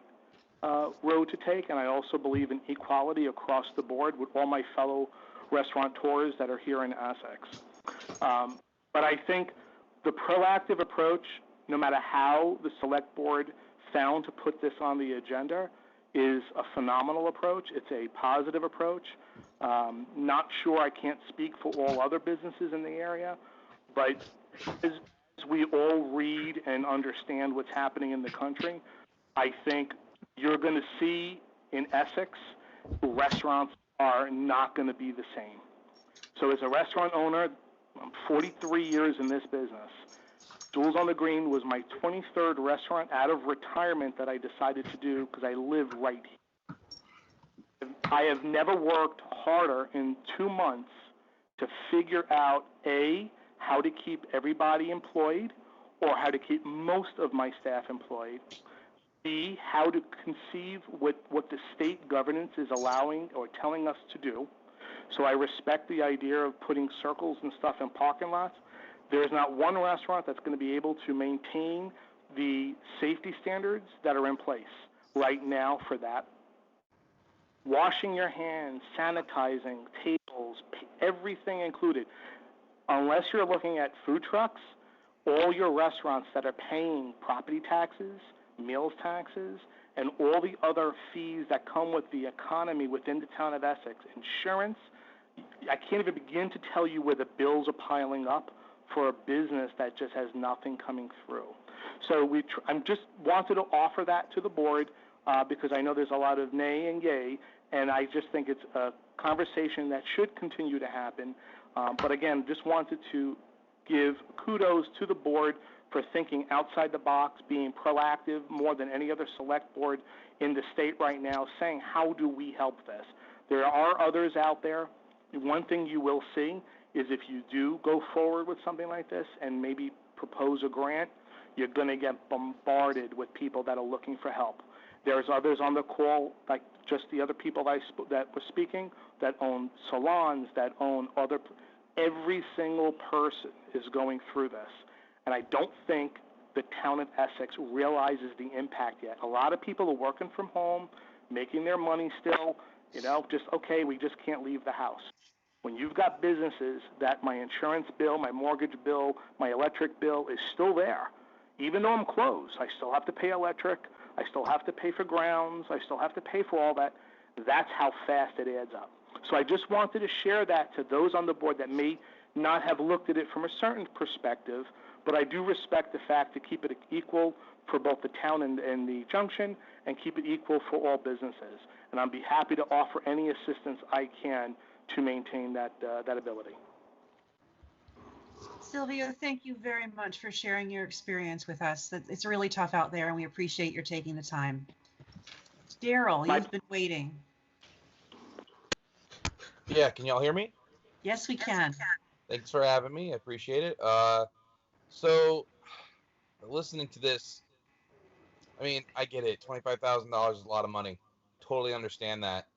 road to take, and I also believe in equality across the board with all my fellow restaurateurs that are here in Essex. But I think the proactive approach, no matter how the select board found to put this on the agenda, is a phenomenal approach. It's a positive approach. Not sure, I can't speak for all other businesses in the area, but as we all read and understand what's happening in the country, I think you're going to see in Essex, restaurants are not going to be the same. So as a restaurant owner, I'm 43 years in this business. Jules on the Green was my 23rd restaurant out of retirement that I decided to do because I live right here. I have never worked harder in 2 months to figure out, A, how to keep everybody employed or how to keep most of my staff employed. B, how to conceive what the state governance is allowing or telling us to do. So I respect the idea of putting circles and stuff in parking lots. There is not one restaurant that's going to be able to maintain the safety standards that are in place right now for that. Washing your hands, sanitizing, tables, everything included. Unless you're looking at food trucks, all your restaurants that are paying property taxes, meals taxes, and all the other fees that come with the economy within the town of Essex, insurance, I can't even begin to tell you where the bills are piling up for a business that just has nothing coming through. So I'm just wanted to offer that to the board because I know there's a lot of nay and yay, and I just think it's a conversation that should continue to happen. But again, just wanted to give kudos to the board for thinking outside the box, being proactive more than any other select board in the state right now, saying how do we help this? There are others out there. One thing you will see is if you do go forward with something like this and maybe propose a grant, you're going to get bombarded with people that are looking for help. There's others on the call, like just the other people that were speaking, that own salons, that own other. Every single person is going through this. And I don't think the town of Essex realizes the impact yet. A lot of people are working from home, making their money still, just, okay, we just can't leave the house. When you've got businesses that my insurance bill, my mortgage bill, my electric bill is still there, even though I'm closed, I still have to pay electric, I still have to pay for grounds, I still have to pay for all that. That's how fast it adds up. So I just wanted to share that to those on the board that may not have looked at it from a certain perspective, but I do respect the fact to keep it equal for both the town and the junction, and keep it equal for all businesses. And I'll be happy to offer any assistance I can to maintain that ability. Sylvia, thank you very much for sharing your experience with us. It's really tough out there, and we appreciate your taking the time. Daryl, you've been waiting. Yeah, can y'all hear me? Yes, we can. Thanks for having me. I appreciate it. So, listening to this, I mean, I get it. $25,000 is a lot of money. Totally understand that.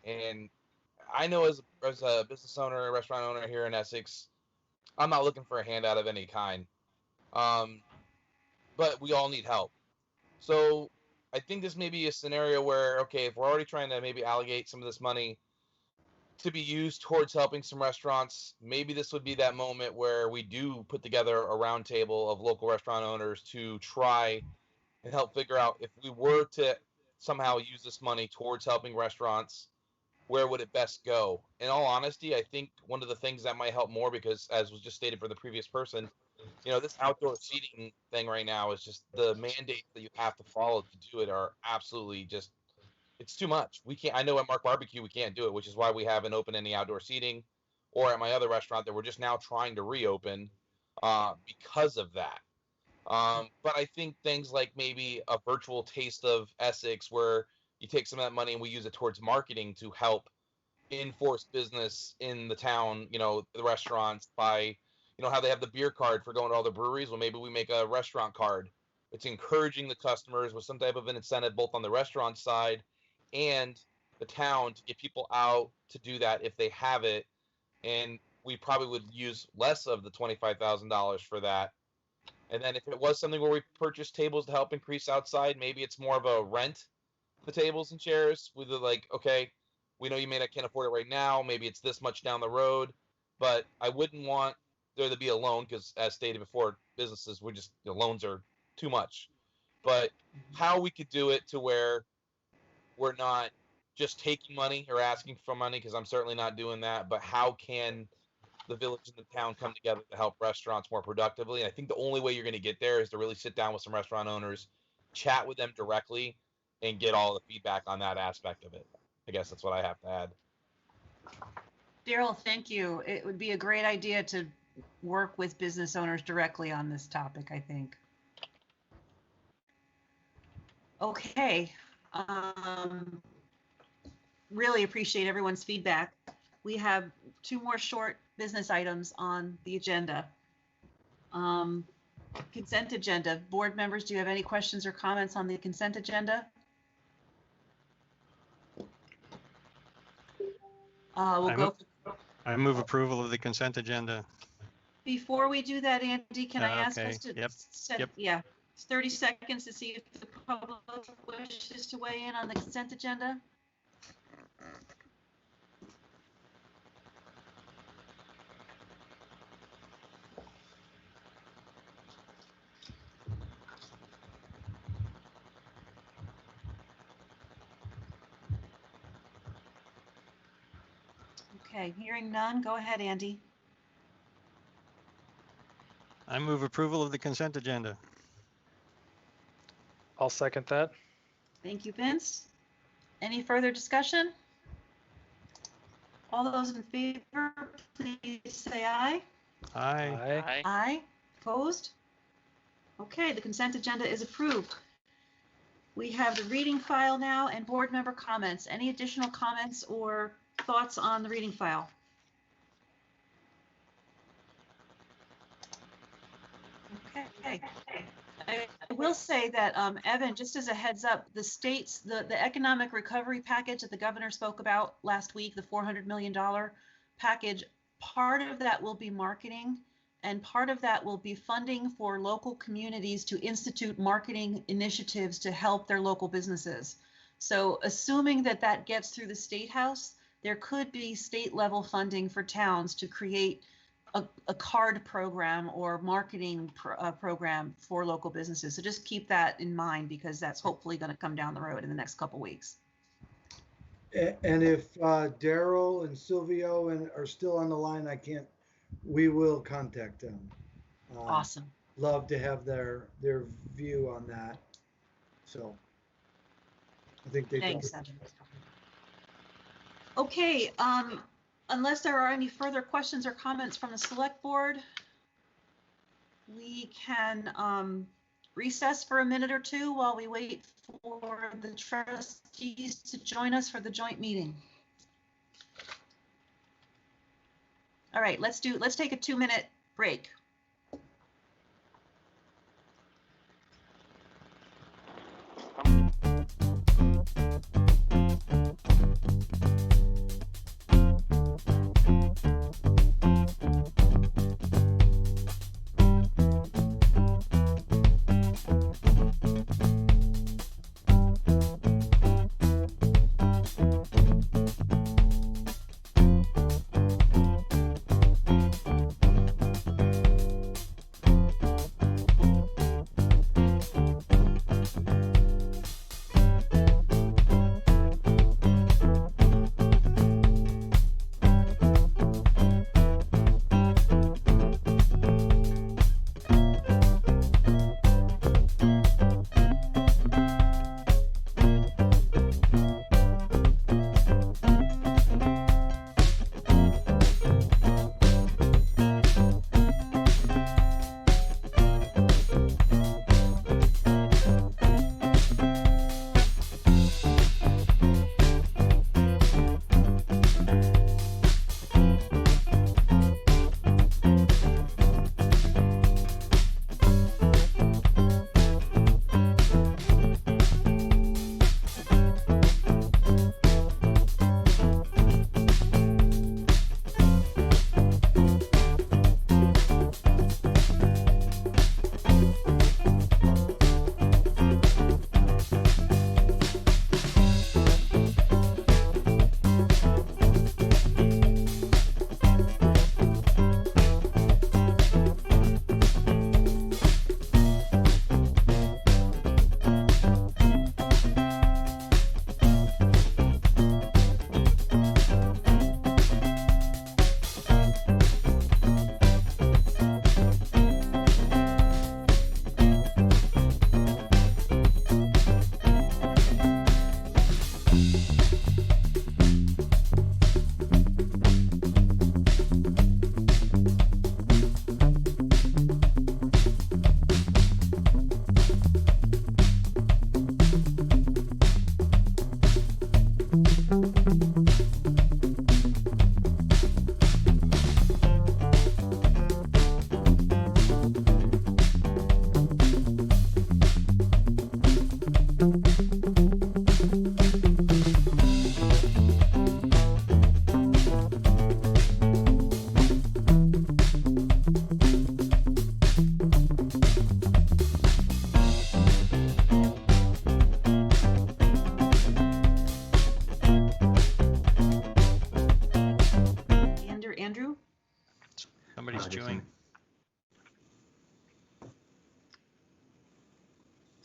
And I know as a business owner, a restaurant owner here in Essex, I'm not looking for a handout of any kind. But we all need help. So I think this may be a scenario where, okay, if we're already trying to maybe allocate some of this money to be used towards helping some restaurants, maybe this would be that moment where we do put together a roundtable of local restaurant owners to try and help figure out if we were to somehow use this money towards helping restaurants, where would it best go? In all honesty, I think one of the things that might help more, because as was just stated for the previous person, this outdoor seating thing right now is just the mandates that you have to follow to do it are absolutely just, it's too much. We can't, I know at Mark Barbecue we can't do it, which is why we haven't opened any outdoor seating, or at my other restaurant that we're just now trying to reopen because of that. But I think things like maybe a virtual taste of Essex, where you take some of that money and we use it towards marketing to help enforce business in the town, the restaurants, by, how they have the beer card for going to all the breweries. Well, maybe we make a restaurant card. It's encouraging the customers with some type of an incentive, both on the restaurant side and the town, to get people out to do that if they have it. And we probably would use less of the $25,000 for that. And then if it was something where we purchased tables to help increase outside, maybe it's more of a rent the tables and chairs with the, like, okay, we know you may not can't afford it right now. Maybe it's this much down the road, but I wouldn't want there to be a loan because, as stated before, businesses, we just, loans are too much. But how we could do it to where we're not just taking money or asking for money, because I'm certainly not doing that, but how can the village and the town come together to help restaurants more productively? And I think the only way you're going to get there is to really sit down with some restaurant owners, chat with them directly, and get all the feedback on that aspect of it. I guess that's what I have to add. Daryl, thank you. It would be a great idea to work with business owners directly on this topic, I think. Okay. Really appreciate everyone's feedback. We have 2 more short business items on the agenda. Consent agenda. Board members, do you have any questions or comments on the consent agenda? I move approval of the consent agenda. Before we do that, Andy, can I ask us to Yep. Yeah, 30 seconds to see if the public wishes to weigh in on the consent agenda? Okay, hearing none, go ahead, Andy. I move approval of the consent agenda. I'll second that. Thank you, Vince. Any further discussion? All those in favor, please say aye. Aye. Aye. Aye. Opposed? Okay, the consent agenda is approved. We have the reading file now and board member comments. Any additional comments or thoughts on the reading file? Okay. I will say that, Evan, just as a heads up, the state's, the economic recovery package that the governor spoke about last week, the $400 million package, part of that will be marketing and part of that will be funding for local communities to institute marketing initiatives to help their local businesses. So assuming that that gets through the State House, there could be state level funding for towns to create a card program or marketing program for local businesses. So just keep that in mind because that's hopefully going to come down the road in the next couple weeks. And if Daryl and Silvio are still on the line, we will contact them. Awesome. Love to have their view on that. So I think they Thanks, Evan. Okay, unless there are any further questions or comments from the select board, we can recess for a minute or two while we wait for the trustees to join us for the joint meeting. All right, let's take a 2-minute break.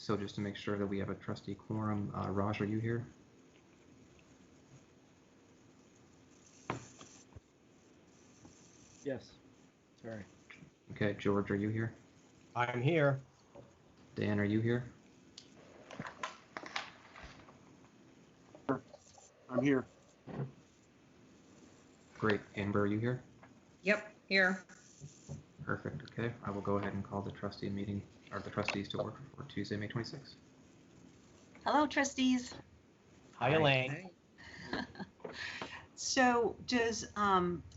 So just to make sure that we have a trustee quorum, Raj, are you here? Yes. Sorry. Okay, George, are you here? I'm here. Dan, are you here? I'm here. Great. Amber, are you here? Yep, here. Perfect. Okay, I will go ahead and call the trustee meeting, or the trustees to order for Tuesday, May 26th. Hello, trustees. Hi, Elaine. So does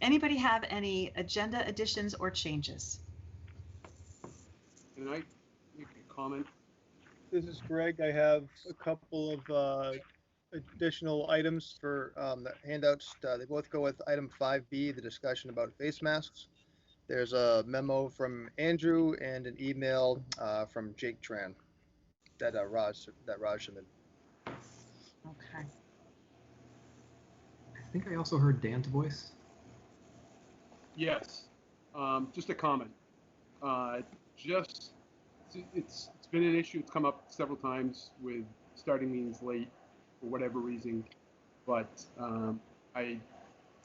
anybody have any agenda additions or changes? Can I make a comment? This is Greg. I have a couple of additional items for the handouts. They both go with item 5B, the discussion about face masks. There's a memo from Andrew and an email from Jake Tran that Raj submitted. Okay. I think I also heard Dan's voice. Yes. Just a comment. It's been an issue. It's come up several times with starting meetings late for whatever reason, but I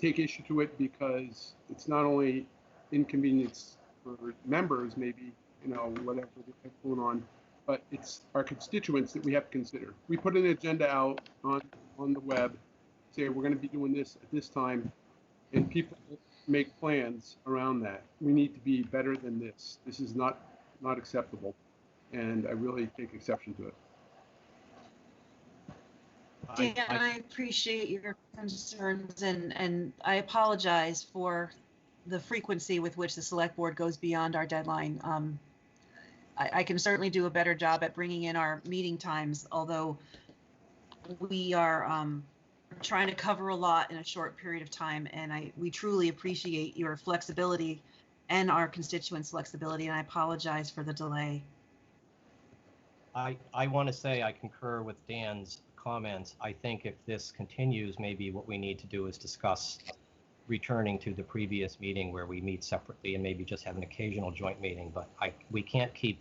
take issue to it because it's not only inconvenience for members, maybe, whatever they have going on, but it's our constituents that we have to consider. We put an agenda out on the web, say we're going to be doing this at this time, and people make plans around that. We need to be better than this. This is not acceptable, and I really take exception to it. Dan, I appreciate your concerns, and I apologize for the frequency with which the select board goes beyond our deadline. I can certainly do a better job at bringing in our meeting times, although we are trying to cover a lot in a short period of time, and we truly appreciate your flexibility and our constituents' flexibility, and I apologize for the delay. I want to say I concur with Dan's comments. I think if this continues, maybe what we need to do is discuss returning to the previous meeting where we meet separately and maybe just have an occasional joint meeting, but we can't keep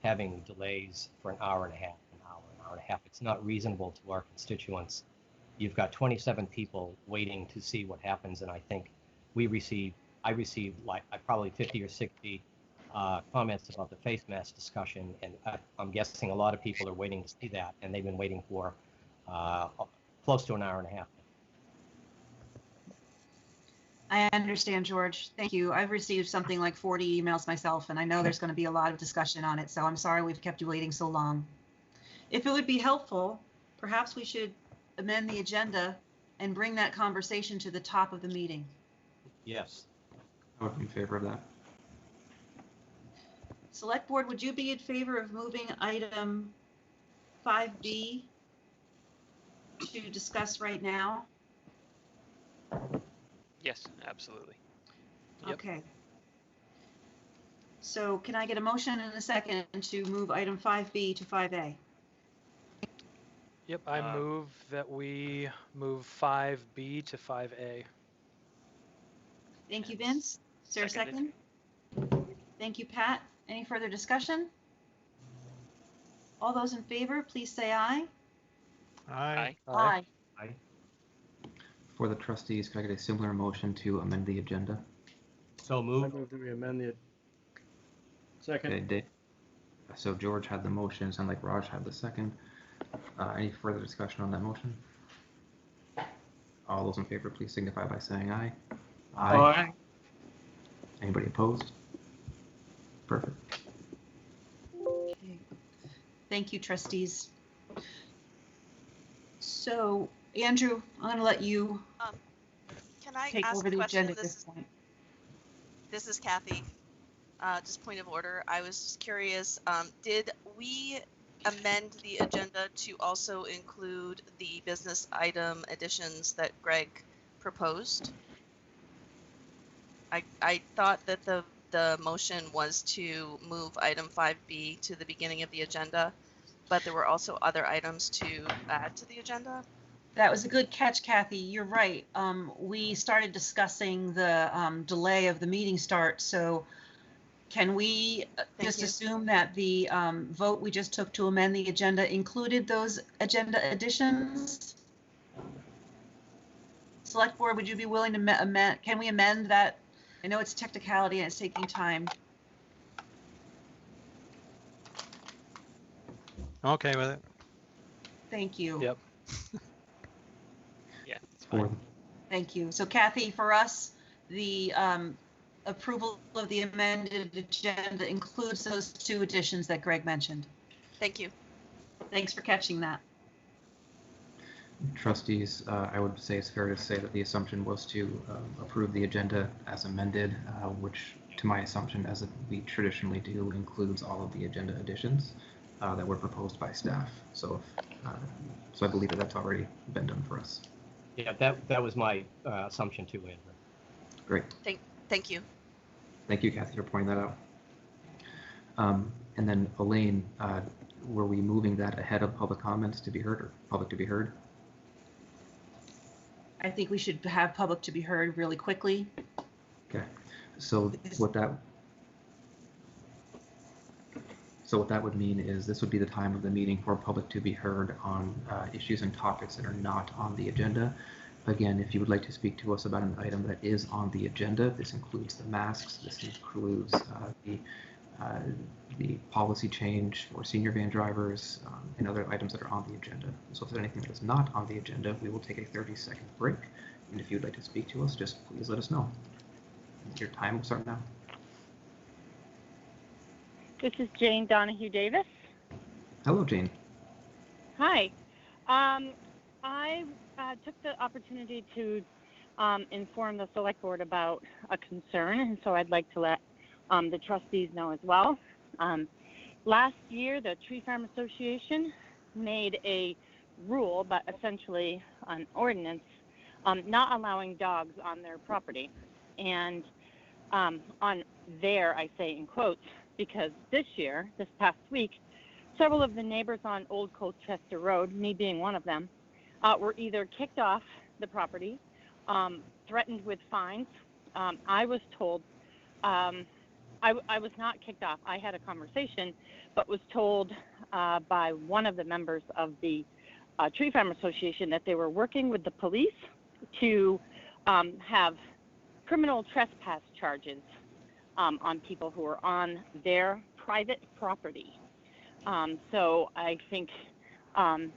having delays for an hour and a half. It's not reasonable to our constituents. You've got 27 people waiting to see what happens, and I think I received like probably 50 or 60 comments about the face mask discussion, and I'm guessing a lot of people are waiting to see that, and they've been waiting for close to an hour and a half. I understand, George. Thank you. I've received something like 40 emails myself, and I know there's going to be a lot of discussion on it, so I'm sorry we've kept you waiting so long. If it would be helpful, perhaps we should amend the agenda and bring that conversation to the top of the meeting. Yes. I would be in favor of that. Select Board, would you be in favor of moving item 5B to discuss right now? Yes, absolutely. Yep. Okay. So can I get a motion and a second to move item 5B to 5A? Yep, I move that we move 5B to 5A. Thank you, Vince. Is there a second? Thank you, Pat. Any further discussion? All those in favor, please say aye. Aye. Aye. Aye. For the trustees, can I get a similar motion to amend the agenda? So moved. I move that we amend the second. Okay, Dave. So George had the motion, it sounded like Raj had the second. Any further discussion on that motion? All those in favor, please signify by saying aye. Aye. Anybody opposed? Perfect. Okay. Thank you, trustees. So, Andrew, I'm going to let you Can I take ask over a the question? agenda at this point. This is Kathy. Just point of order. I was just curious, did we amend the agenda to also include the business item additions that Greg proposed? I thought that the motion was to move item 5B to the beginning of the agenda, but there were also other items to add to the agenda. That was a good catch, Kathy. You're right. We started discussing the delay of the meeting start, so Can we just you. assume that the vote we just took to amend the agenda included those agenda additions? Select Board, would you be willing to amend, can we amend that? I know it's technicality and it's taking time. Okay with it. Thank you. Yep. Yeah, it's fine. Thank you. So Kathy, for us, the approval of the amended agenda includes those two additions that Greg mentioned. Thank you. Thanks for catching that. Trustees, I would say it's fair to say that the assumption was to approve the agenda as amended, which to my assumption, as we traditionally do, includes all of the agenda additions that were proposed by staff. So, so I believe that that's already been done for us. Yeah, that was my assumption too, Andrew. Great. Thank you. Thank you, Kathy, for pointing that out. And then Elaine, were we moving that ahead of public comments to be heard or public to be heard? I think we should have public to be heard really quickly. Okay. So what that would mean is this would be the time of the meeting for public to be heard on issues and topics that are not on the agenda. Again, if you would like to speak to us about an item that is on the agenda, this includes the masks, this includes the policy change for senior van drivers and other items that are on the agenda. So if there's anything that is not on the agenda, we will take a 30-second break. And if you'd like to speak to us, just please let us know. Your time will start now. This is Jane Donahue Davis. Hello, Jane. Hi. I took the opportunity to inform the Select Board about a concern, and so I'd like to let the trustees know as well. Last year, the Tree Farm Association made a rule, but essentially an ordinance, not allowing dogs on their property. And on their, I say in quotes, because this past week, several of the neighbors on Old Colchester Road, me being one of them, were either kicked off the property, threatened with fines. I was told, I was not kicked off. I had a conversation, but was told by one of the members of the Tree Farm Association that they were working with the police to have criminal trespass charges on people who are on their private property. So I think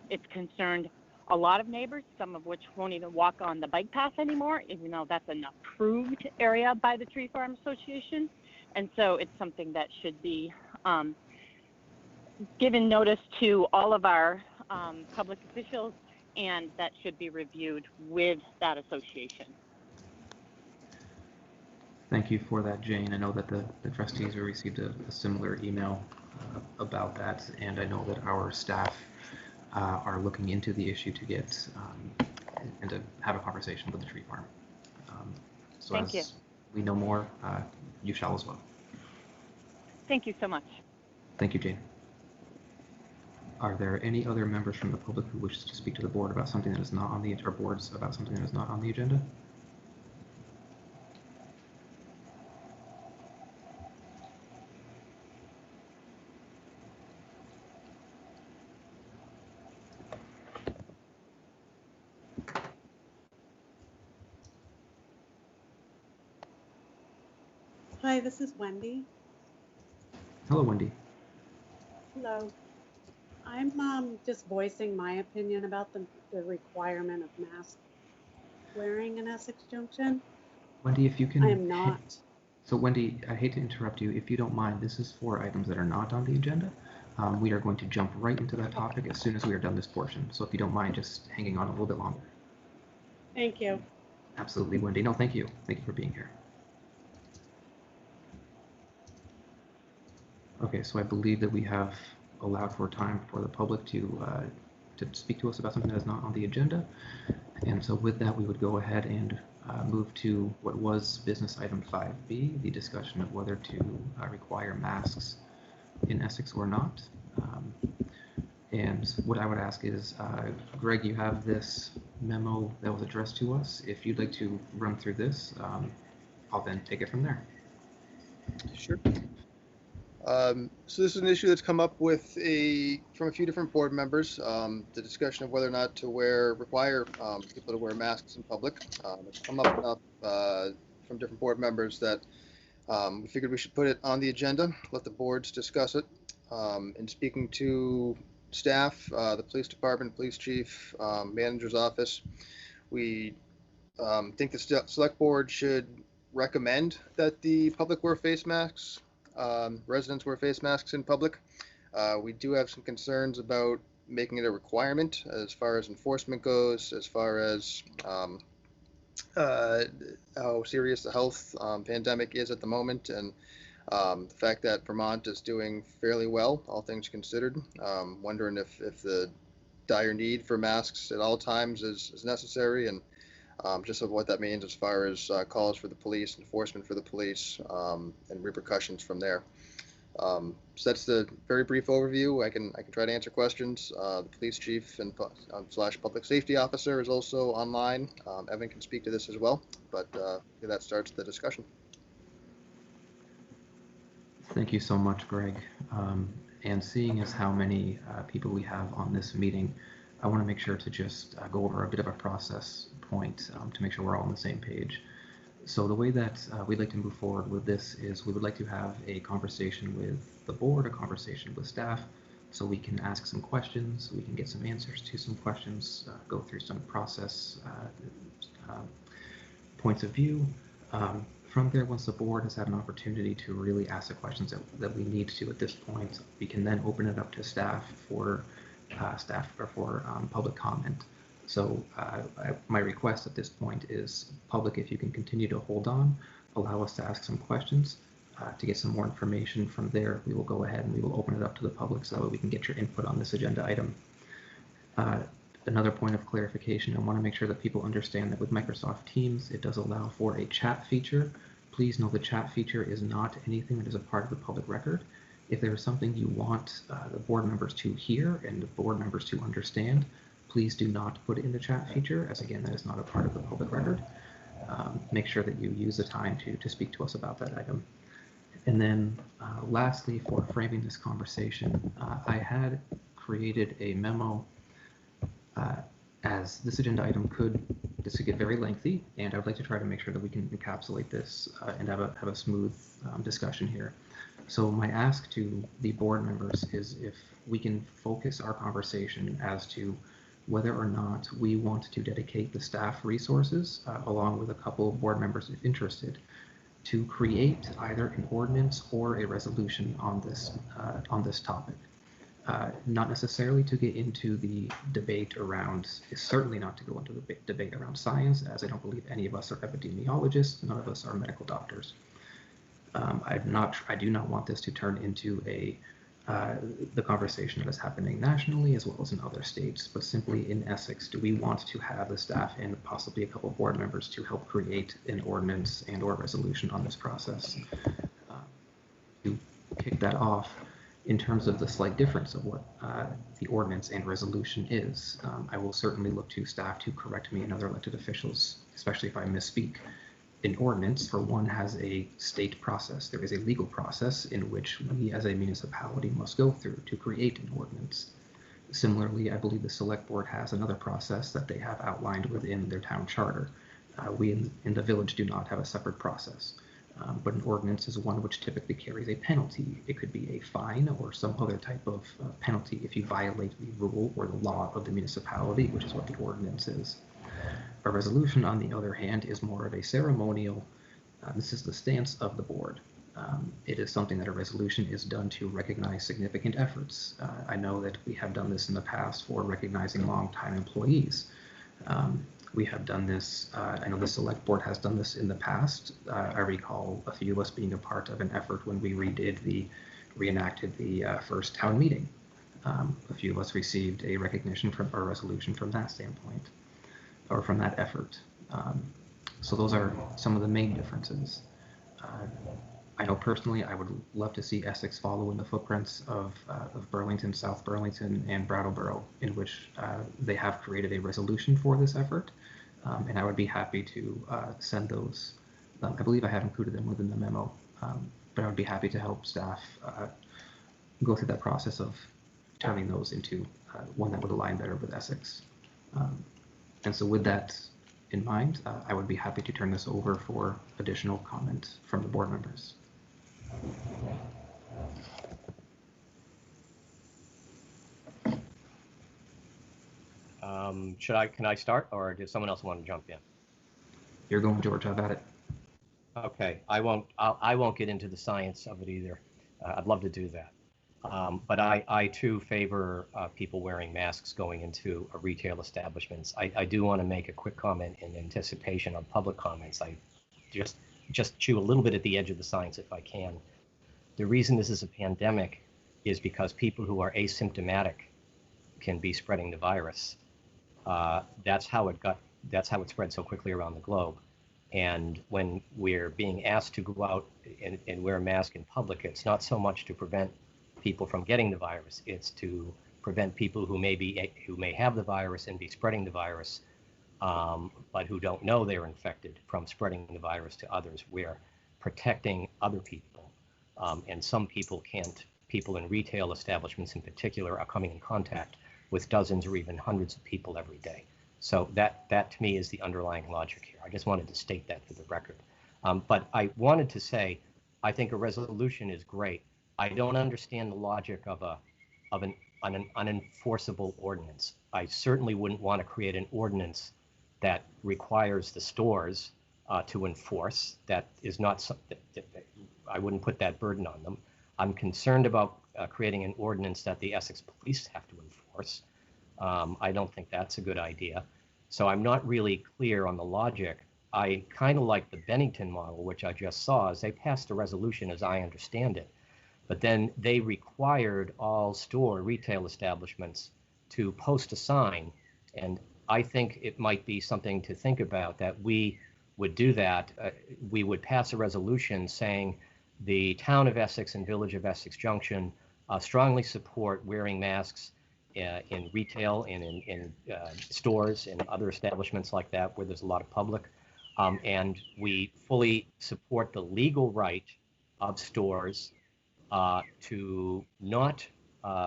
it's concerned a lot of neighbors, some of which won't even walk on the bike path anymore, even though that's an approved area by the Tree Farm Association. And so it's something that should be given notice to all of our public officials, and that should be reviewed with that association. Thank you for that, Jane. I know that the trustees have received a similar email about that, and I know that our staff are looking into the issue to get and to have a conversation with the tree farm. So Thank you. We know more, you shall as well. Thank you so much. Thank you, Jane. Are there any other members from the public who wishes to speak to the board about something that is not on the, or boards about something that is not on the agenda? Hi, this is Wendy. Hello, Wendy. Hello. I'm just voicing my opinion about the requirement of mask wearing in Essex Junction. Wendy, if you can... I am not. So Wendy, I hate to interrupt you. If you don't mind, this is for items that are not on the agenda. We are going to jump right into that topic as soon as we are done this portion. So if you don't mind just hanging on a little bit longer. Thank you. Absolutely, Wendy. No, thank you. Thank you for being here. Okay, so I believe that we have allowed for time for the public to speak to us about something that is not on the agenda. And so with that, we would go ahead and move to what was business item 5B, the discussion of whether to require masks in Essex or not. And what I would ask is, Greg, you have this memo that was addressed to us. If you'd like to run through this, I'll then take it from there. Sure. So this is an issue that's come up from a few different board members. The discussion of whether or not to require people to wear masks in public. It's come up enough from different board members that we figured we should put it on the agenda, let the boards discuss it. In speaking to staff, the police department, police chief, manager's office, we think the select board should recommend that the public wear face masks. Residents wear face masks in public. We do have some concerns about making it a requirement as far as enforcement goes, as far as how serious the health pandemic is at the moment, and the fact that Vermont is doing fairly well, all things considered. Wondering if the dire need for masks at all times is necessary, and just of what that means as far as calls for the police, enforcement for the police, and repercussions from there. So that's the very brief overview. I can try to answer questions. The police chief and / public safety officer is also online. Evan can speak to this as well, but that starts the discussion. Thank you so much, Greg. And seeing as how many people we have on this meeting, I want to make sure to just go over a bit of a process point to make sure we're all on the same page. So the way that we'd like to move forward with this is we would like to have a conversation with the board, a conversation with staff, so we can ask some questions, we can get some answers to some questions, go through some process points of view. From there, once the board has had an opportunity to really ask the questions that we need to at this point, we can then open it up to staff for public comment. So my request at this point is, public, if you can continue to hold on, allow us to ask some questions to get some more information. From there, we will go ahead and we will open it up to the public so that we can get your input on this agenda item. Another point of clarification, I want to make sure that people understand that with Microsoft Teams, it does allow for a chat feature. Please know the chat feature is not anything that is a part of the public record. If there is something you want the board members to hear and the board members to understand, please do not put it in the chat feature, as again, that is not a part of the public record. Make sure that you use the time to speak to us about that item. And then lastly, for framing this conversation, I had created a memo as this agenda item could get very lengthy, and I would like to try to make sure that we can encapsulate this and have a smooth discussion here. So my ask to the board members is if we can focus our conversation as to whether or not we want to dedicate the staff resources, along with a couple of board members if interested, to create either an ordinance or a resolution on this topic. Not necessarily to get into the debate around, certainly not to go into the debate around science, as I don't believe any of us are epidemiologists, none of us are medical doctors. I do not want this to turn into the conversation that is happening nationally as well as in other states, but simply in Essex, do we want to have the staff and possibly a couple board members to help create an ordinance and or resolution on this process? To kick that off, in terms of the slight difference of what the ordinance and resolution is, I will certainly look to staff to correct me and other elected officials, especially if I misspeak. An ordinance, for one, has a state process. There is a legal process in which we as a municipality must go through to create an ordinance. Similarly, I believe the select board has another process that they have outlined within their town charter. We in the village do not have a separate process. But an ordinance is one which typically carries a penalty. It could be a fine or some other type of penalty if you violate the rule or the law of the municipality, which is what the ordinance is. A resolution, on the other hand, is more of a ceremonial, this is the stance of the board. It is something that a resolution is done to recognize significant efforts. I know that we have done this in the past for recognizing longtime employees. We have done this, I know the select board has done this in the past. I recall a few of us being a part of an effort when we reenacted the first town meeting. A few of us received a recognition from a resolution from that standpoint, or from that effort. So those are some of the main differences. I know personally I would love to see Essex follow in the footprints of Burlington, South Burlington, and Brattleboro, in which they have created a resolution for this effort. And I would be happy to send those. I believe I have included them within the memo. but I would be happy to help staff go through that process of turning those into one that would align better with Essex. And so with that in mind, I would be happy to turn this over for additional comment from the board members. Can I start, or does someone else want to jump in? You're going, George. Have at it. Okay, I won't get into the science of it either. I'd love to do that. But I too favor people wearing masks going into retail establishments. I do want to make a quick comment in anticipation of public comments. I just chew a little bit at the edge of the science if I can. The reason this is a pandemic is because people who are asymptomatic can be spreading the virus. That's how it spread so quickly around the globe. And when we're being asked to go out and wear a mask in public, it's not so much to prevent people from getting the virus, it's to prevent people who may have the virus and be spreading the virus, but who don't know they're infected, from spreading the virus to others. We're protecting other people, and some people can't. People in retail establishments in particular are coming in contact with dozens or even hundreds of people every day. So that to me is the underlying logic here. I just wanted to state that for the record. But I wanted to say, I think a resolution is great. I don't understand the logic of an unenforceable ordinance. I certainly wouldn't want to create an ordinance that requires the stores to enforce. That is not something, I wouldn't put that burden on them. I'm concerned about creating an ordinance that the Essex police have to enforce. I don't think that's a good idea. So I'm not really clear on the logic. I kind of like the Bennington model, which I just saw, as they passed a resolution as I understand it. But then they required all retail establishments to post a sign. And I think it might be something to think about, that we would do that. We would pass a resolution saying the town of Essex and village of Essex Junction strongly support wearing masks in retail and in stores and other establishments like that where there's a lot of public. And we fully support the legal right of stores to not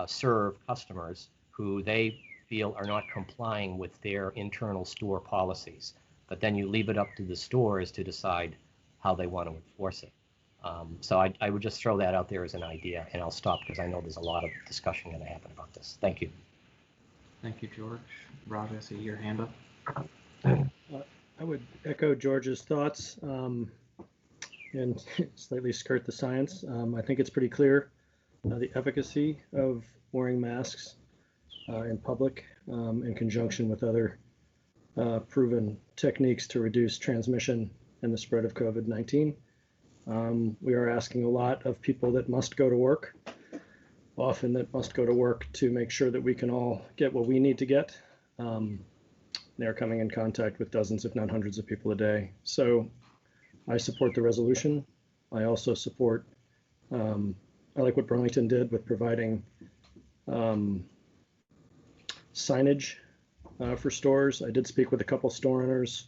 serve customers who they feel are not complying with their internal store policies. But then you leave it up to the stores to decide how they want to enforce it. So I would just throw that out there as an idea, and I'll stop because I know there's a lot of discussion going to happen about this. Thank you. Thank you, George. Raj, I see your hand up. I would echo George's thoughts and slightly skirt the science. I think it's pretty clear the efficacy of wearing masks in public in conjunction with other proven techniques to reduce transmission and the spread of COVID-19. We are asking a lot of people that must go to work, often that must go to work to make sure that we can all get what we need to get. They're coming in contact with dozens, if not hundreds of people a day. So I support the resolution. I also support, I like what Burlington did with providing signage for stores. I did speak with a couple store owners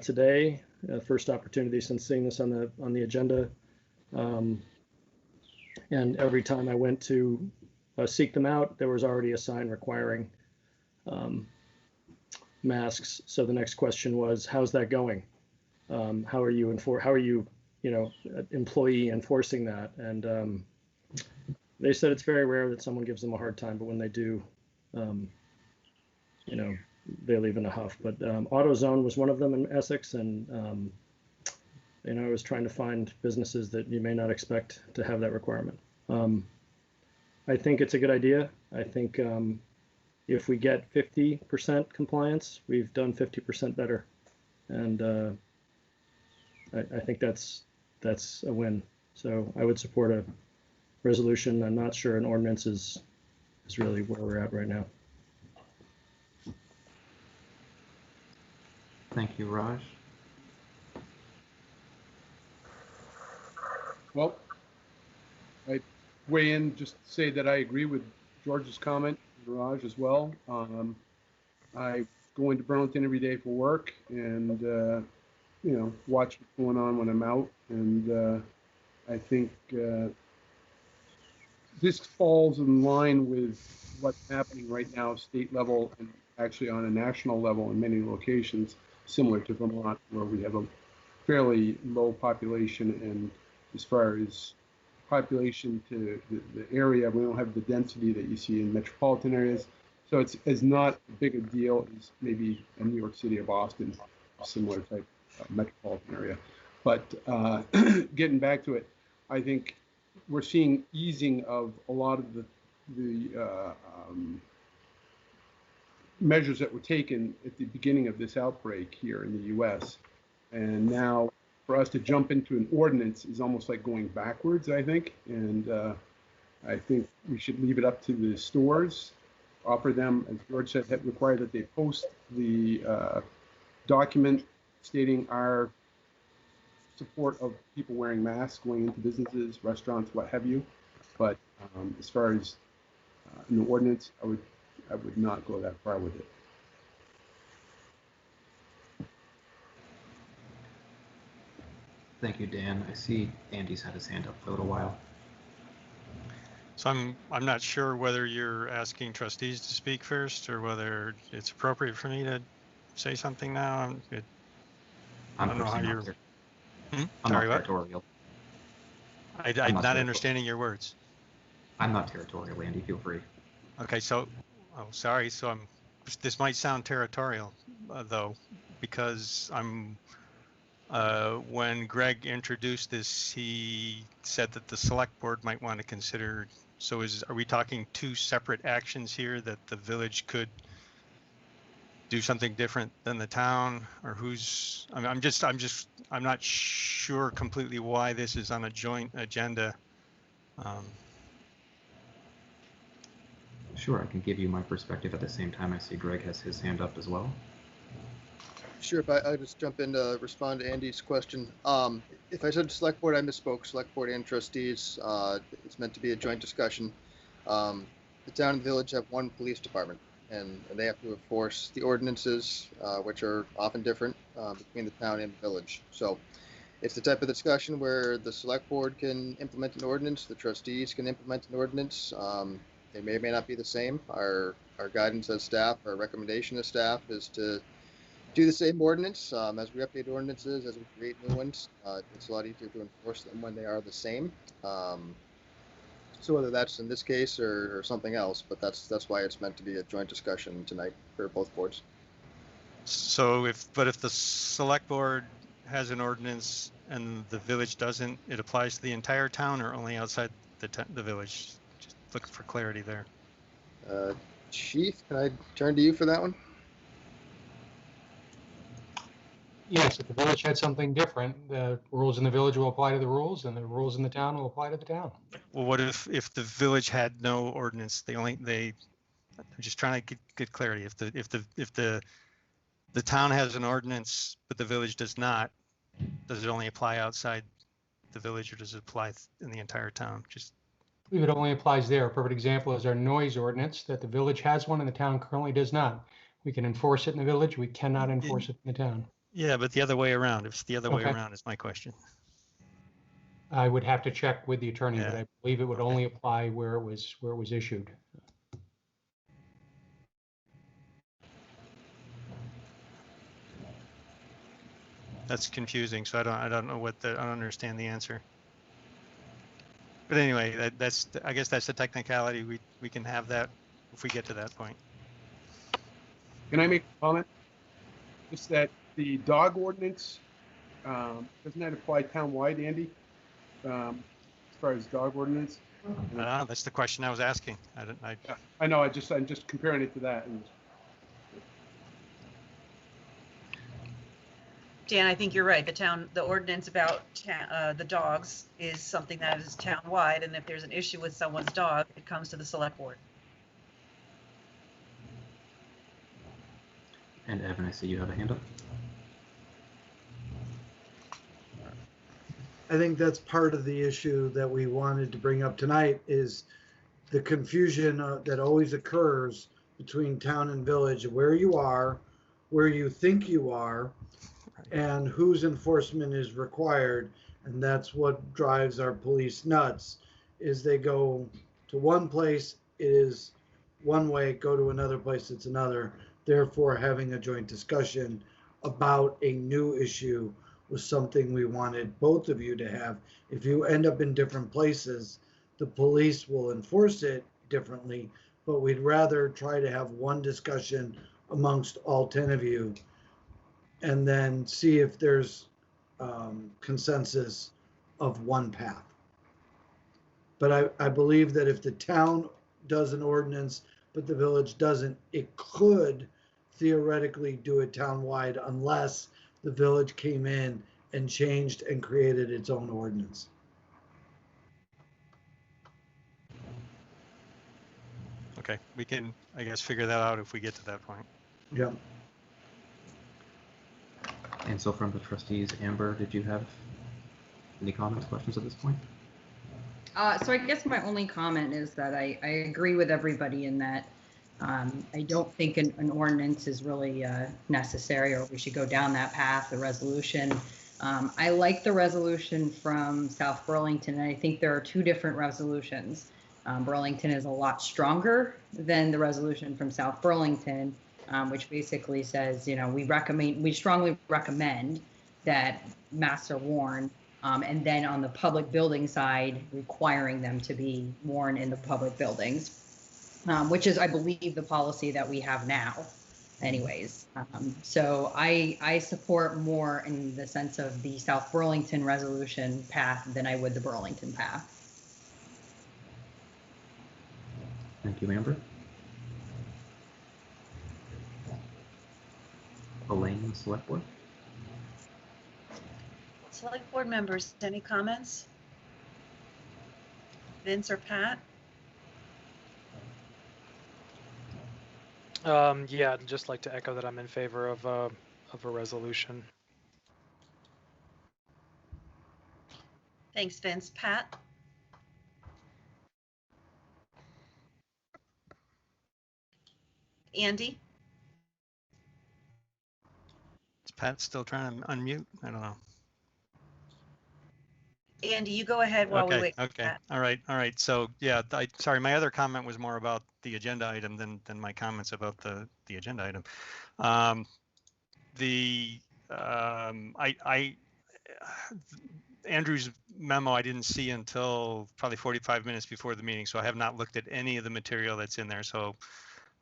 today. First opportunity since seeing this on the agenda. And every time I went to seek them out, there was already a sign requiring masks. So the next question was, how's that going? How are you employee enforcing that? And they said it's very rare that someone gives them a hard time, but when they do, they leave in a huff. But AutoZone was one of them in Essex, and I was trying to find businesses that you may not expect to have that requirement. I think it's a good idea. I think if we get 50% compliance, we've done 50% better, and I think that's a win. So I would support a resolution. I'm not sure an ordinance is really where we're at right now. Thank you, Raj. Well, I weigh in just to say that I agree with George's comment, Raj as well. I go into Burlington every day for work and, watch what's going on when I'm out. And I think this falls in line with what's happening right now, state level, and actually on a national level in many locations, similar to Vermont, where we have a fairly low population, and as far as population to the area, we don't have the density that you see in metropolitan areas. So it's not a big a deal as maybe a New York City or Boston, a similar type metropolitan area. But getting back to it, I think we're seeing easing of a lot of the measures that were taken at the beginning of this outbreak here in the U.S. And now for us to jump into an ordinance is almost like going backwards, I think. And I think we should leave it up to the stores, offer them, as George said, require that they post the document stating our support of people wearing masks going into businesses, restaurants, what have you. But as far as in the ordinance, I would not go that far with it. Thank you, Dan. I see Andy's had his hand up for a little while. So I'm not sure whether you're asking trustees to speak first or whether it's appropriate for me to say something now. I don't know how you're. I'm Sorry, not what? territorial. I'm not understanding your words. I'm not territorial, Andy. Feel free. Okay, so, sorry. So this might sound territorial, though, because when Greg introduced this, he said that the select board might want to consider. So are we talking two separate actions here that the village could do something different than the town, or who's? I'm not sure completely why this is on a joint agenda. Sure, I can give you my perspective at the same time. I see Greg has his hand up as well. Sure, if I just jump in to respond to Andy's question. If I said select board, I misspoke. Select board and trustees. It's meant to be a joint discussion. The town and the village have one police department, and they have to enforce the ordinances, which are often different between the town and the village. So it's the type of discussion where the select board can implement an ordinance, the trustees can implement an ordinance. They may or may not be the same. Our guidance as staff, our recommendation as staff is to do the same ordinance. As we update ordinances, as we create new ones, it's a lot easier to enforce them when they are the same. So whether that's in this case or something else, but that's why it's meant to be a joint discussion tonight for both boards. So if the select board has an ordinance and the village doesn't, it applies to the entire town or only outside the village? Just looking for clarity there. Chief, can I turn to you for that one? Yes, if the village had something different, the rules in the village will apply to the rules, and the rules in the town will apply to the town. Well, what if the village had no ordinance? I'm just trying to get clarity. If the town has an ordinance but the village does not, does it only apply outside the village, or does it apply in the entire town? Just I believe it only applies there. A perfect example is our noise ordinance, that the village has one and the town currently does not. We can enforce it in the village. We cannot enforce it in the town. Yeah, but the other way around. If it's the other way around is my question. I would have to check with the attorney, but I believe it would only apply where it was issued. That's confusing. So I don't know I don't understand the answer. But anyway, I guess that's the technicality. We can have that if we get to that point. Can I make a comment? Just that the dog ordinance, doesn't that apply town-wide, Andy? As far as dog ordinance? That's the question I was asking. I know. I'm just comparing it to that. Dan, I think you're right. The ordinance about the dogs is something that is town-wide, and if there's an issue with someone's dog, it comes to the select board. And Evan, I see you have a hand up. I think that's part of the issue that we wanted to bring up tonight is the confusion that always occurs between town and village, where you are, where you think you are, and whose enforcement is required. And that's what drives our police nuts, is they go to one place, it is one way, go to another place, it's another. Therefore, having a joint discussion about a new issue was something we wanted both of you to have. If you end up in different places, the police will enforce it differently, but we'd rather try to have one discussion amongst all 10 of you and then see if there's consensus of one path. But I believe that if the town does an ordinance, but the village doesn't, it could theoretically do it townwide unless the village came in and changed and created its own ordinance. Okay, we can, I guess, figure that out if we get to that point. Yeah. And so from the trustees, Amber, did you have any comments, questions at this point? So I guess my only comment is that I agree with everybody in that I don't think an ordinance is really necessary, or we should go down that path, the resolution. I like the resolution from South Burlington, and I think there are two different resolutions. Burlington is a lot stronger than the resolution from South Burlington, which basically says, you know, we strongly recommend that masks are worn, and then on the public building side, requiring them to be worn in the public buildings, which is, I believe, the policy that we have now anyways. So I support more in the sense of the South Burlington resolution path than I would the Burlington path. Thank you, Amber. Elaine, Select Board. Select board members, any comments? Vince or Pat? Yeah, I'd just like to echo that I'm in favor of a resolution. Thanks, Vince. Pat? Andy? Is Pat still trying to unmute? I don't know. Andy, you go ahead while we wait for Okay. Pat. All right. So yeah, sorry, my other comment was more about the agenda item than my comments about the agenda item. Andrew's memo I didn't see until probably 45 minutes before the meeting, so I have not looked at any of the material that's in there. So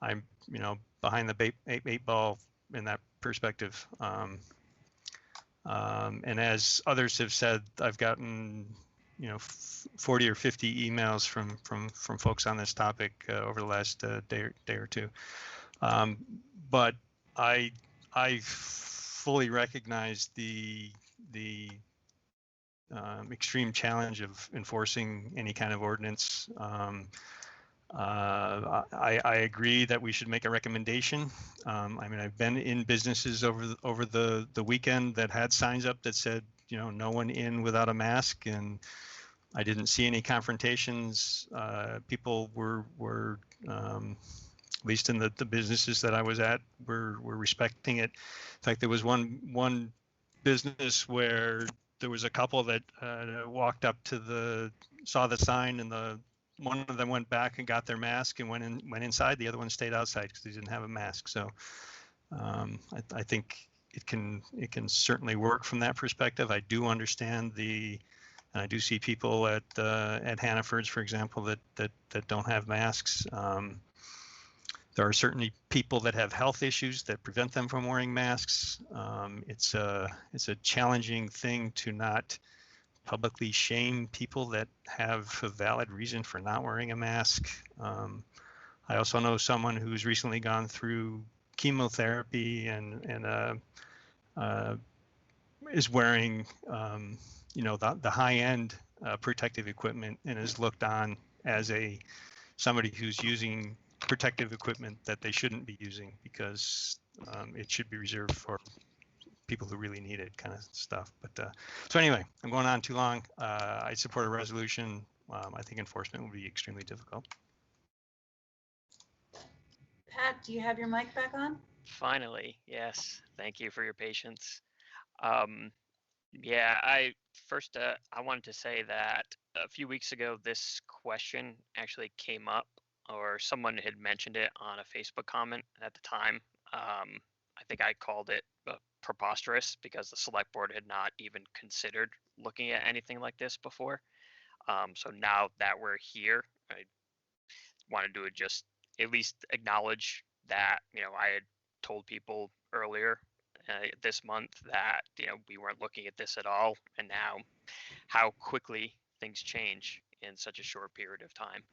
I'm, behind the eight ball in that perspective. And as others have said, I've gotten, 40 or 50 emails from folks on this topic over the last day or two. But I fully recognize the extreme challenge of enforcing any kind of ordinance. I agree that we should make a recommendation. I've been in businesses over the weekend that had signs up that said, no one in without a mask, and I didn't see any confrontations. People were at least in the businesses that I was at, were respecting it. In fact, there was one business where there was a couple that walked up to saw the sign, and one of them went back and got their mask and went inside. The other one stayed outside because they didn't have a mask. So I think it can certainly work from that perspective. I do understand and I do see people at Hannaford's, for example, that don't have masks. There are certainly people that have health issues that prevent them from wearing masks. It's a challenging thing to not publicly shame people that have a valid reason for not wearing a mask. I also know someone who's recently gone through chemotherapy and is wearing the high-end protective equipment, and is looked on as somebody who's using protective equipment that they shouldn't be using, because it should be reserved for people who really need it, kind of stuff. But so anyway, I'm going on too long. I support a resolution. I think enforcement will be extremely difficult. Pat, do you have your mic back on? Finally, yes. Thank you for your patience. Yeah, I wanted to say that a few weeks ago, this question actually came up, or someone had mentioned it on a Facebook comment at the time. I think I called it preposterous because the select board had not even considered looking at anything like this before. So now that we're here, I wanted to just at least acknowledge that, I had told people earlier this month that, we weren't looking at this at all. And now how quickly things change in such a short period of time.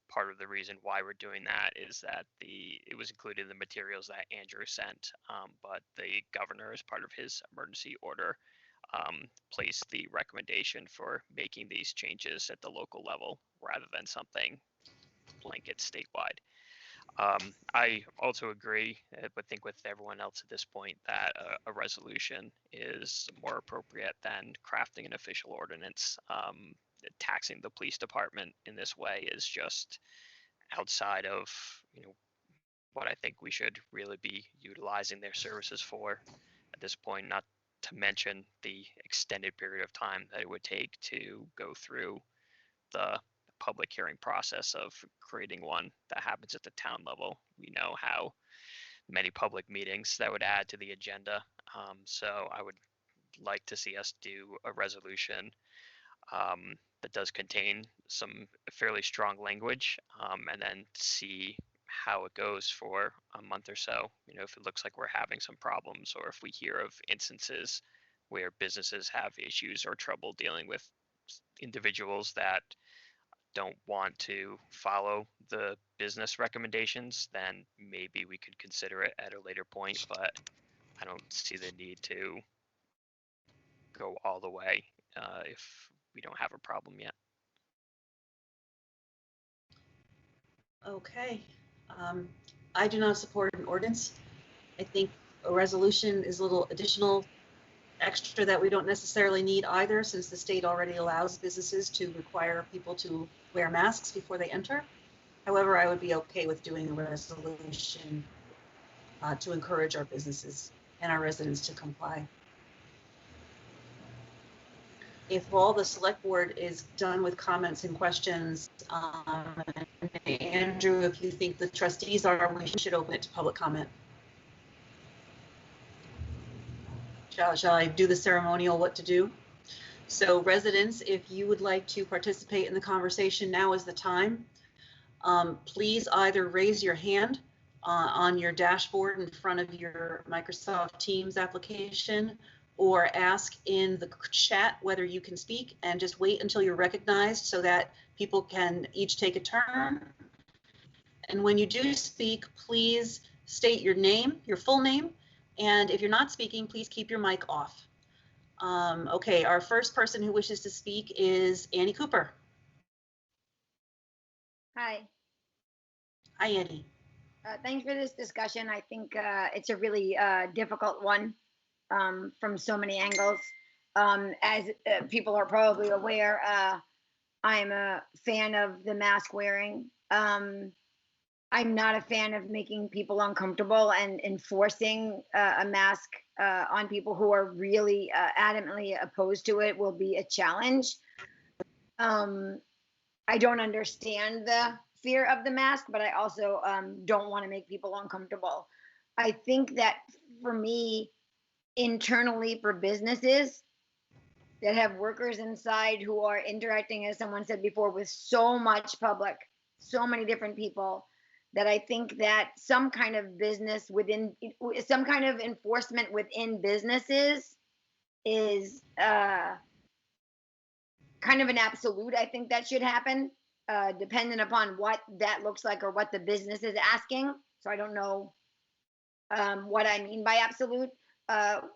Part of the reason why we're doing that is that it was included in the materials that Andrew sent, but the governor, as part of his emergency order, placed the recommendation for making these changes at the local level rather than something blanket statewide. I also agree, but think with everyone else at this point, that a resolution is more appropriate than crafting an official ordinance. Taxing the police department in this way is just outside of what I think we should really be utilizing their services for at this point, not to mention the extended period of time that it would take to go through the public hearing process of creating one that happens at the town level. We know how many public meetings that would add to the agenda. So I would like to see us do a resolution that does contain some fairly strong language, and then see how it goes for a month or so. If it looks like we're having some problems, or if we hear of instances where businesses have issues or trouble dealing with individuals that don't want to follow the business recommendations, then maybe we could consider it at a later point, but I don't see the need to go all the way if we don't have a problem yet. Okay. I do not support an ordinance. I think a resolution is a little additional extra that we don't necessarily need either, since the state already allows businesses to require people to wear masks before they enter. However, I would be okay with doing a resolution to encourage our businesses and our residents to comply. If all the select board is done with comments and questions, Andrew, if you think the trustees are, we should open it to public comment. Shall I do the ceremonial what to do? So residents, if you would like to participate in the conversation, now is the time. Please either raise your hand on your dashboard in front of your Microsoft Teams application, or ask in the chat whether you can speak, and just wait until you're recognized so that people can each take a turn. And when you do speak, please state your name, your full name, and if you're not speaking, please keep your mic off. Okay, our first person who wishes to speak is Annie Cooper. Hi. Hi, Annie. Thanks for this discussion. I think it's a really difficult one from so many angles. As people are probably aware, I'm a fan of the mask wearing. I'm not a fan of making people uncomfortable and enforcing a mask on people who are really adamantly opposed to it will be a challenge. I don't understand the fear of the mask, but I also don't want to make people uncomfortable. I think that for me, internally for businesses that have workers inside who are interacting, as someone said before, with so much public, so many different people, that I think that some kind of business within, some kind of enforcement within businesses is kind of an absolute. I think that should happen, dependent upon what that looks like or what the business is asking. So I don't know what I mean by absolute.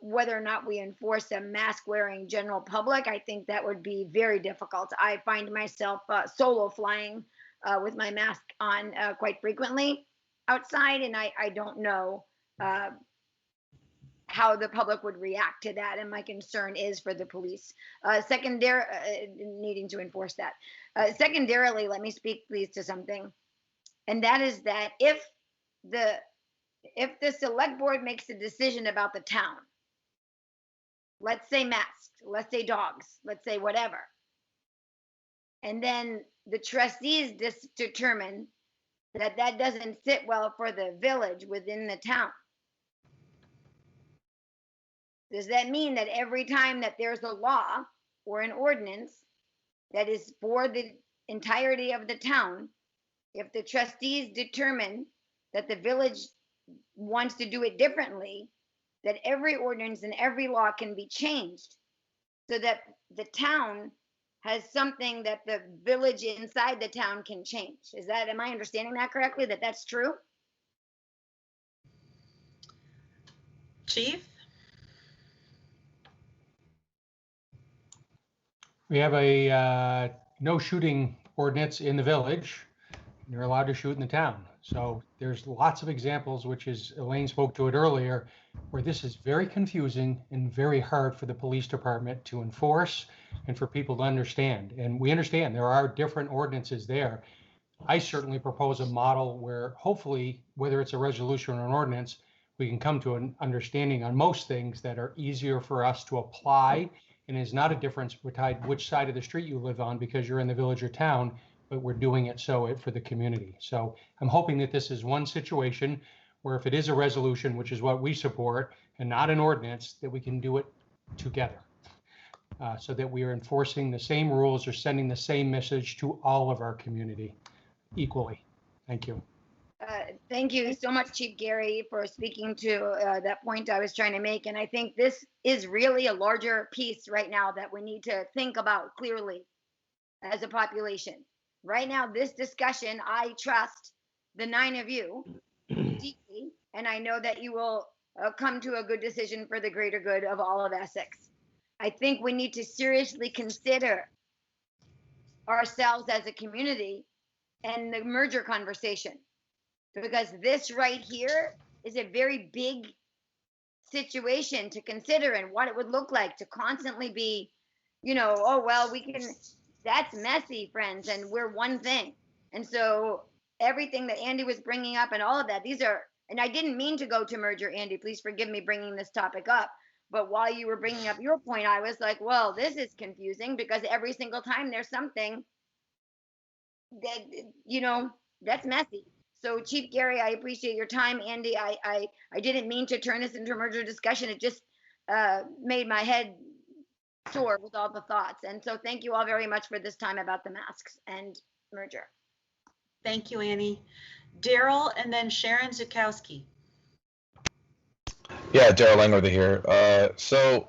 Whether or not we enforce a mask wearing general public, I think that would be very difficult. I find myself solo flying with my mask on quite frequently outside, and I don't know how the public would react to that, and my concern is for the police needing to enforce that. Secondarily, let me speak please to something, and that is that if the select board makes a decision about the town, let's say masks, let's say dogs, let's say whatever. And then the trustees determine that that doesn't sit well for the village within the town. Does that mean that every time that there's a law or an ordinance that is for the entirety of the town, if the trustees determine that the village wants to do it differently, that every ordinance and every law can be changed so that the town has something that the village inside the town can change? Am I understanding that correctly, that that's true? Chief? We have a no shooting ordinance in the village. You're allowed to shoot in the town. So there's lots of examples, which is, Elaine spoke to it earlier, where this is very confusing and very hard for the police department to enforce and for people to understand. And we understand there are different ordinances there. I certainly propose a model where hopefully, whether it's a resolution or an ordinance, we can come to an understanding on most things that are easier for us to apply, and is not a difference between which side of the street you live on because you're in the village or town, but we're doing it for the community. So I'm hoping that this is one situation where if it is a resolution, which is what we support, and not an ordinance, that we can do it together so that we are enforcing the same rules or sending the same message to all of our community equally. Thank you. Thank you so much, Chief Gary, for speaking to that point I was trying to make. And I think this is really a larger piece right now that we need to think about clearly as a population. Right now, this discussion, I trust the 9 of you deeply, and I know that you will come to a good decision for the greater good of all of Essex. I think we need to seriously consider ourselves as a community and the merger conversation, because this right here is a very big situation to consider, and what it would look like to constantly be, oh, well, that's messy, friends, and we're one thing. And so everything that Andy was bringing up and all of that, and I didn't mean to go to merger, Andy, please forgive me bringing this topic up. But while you were bringing up your point, I was like, well, this is confusing because every single time there's something that, that's messy. So Chief Gary, I appreciate your time. Andy, I didn't mean to turn this into a merger discussion. It just made my head sore with all the thoughts. And so thank you all very much for this time about the masks and merger. Thank you, Annie. Daryl, and then Sharon Zukowski. Yeah, Daryl Langworthy here. So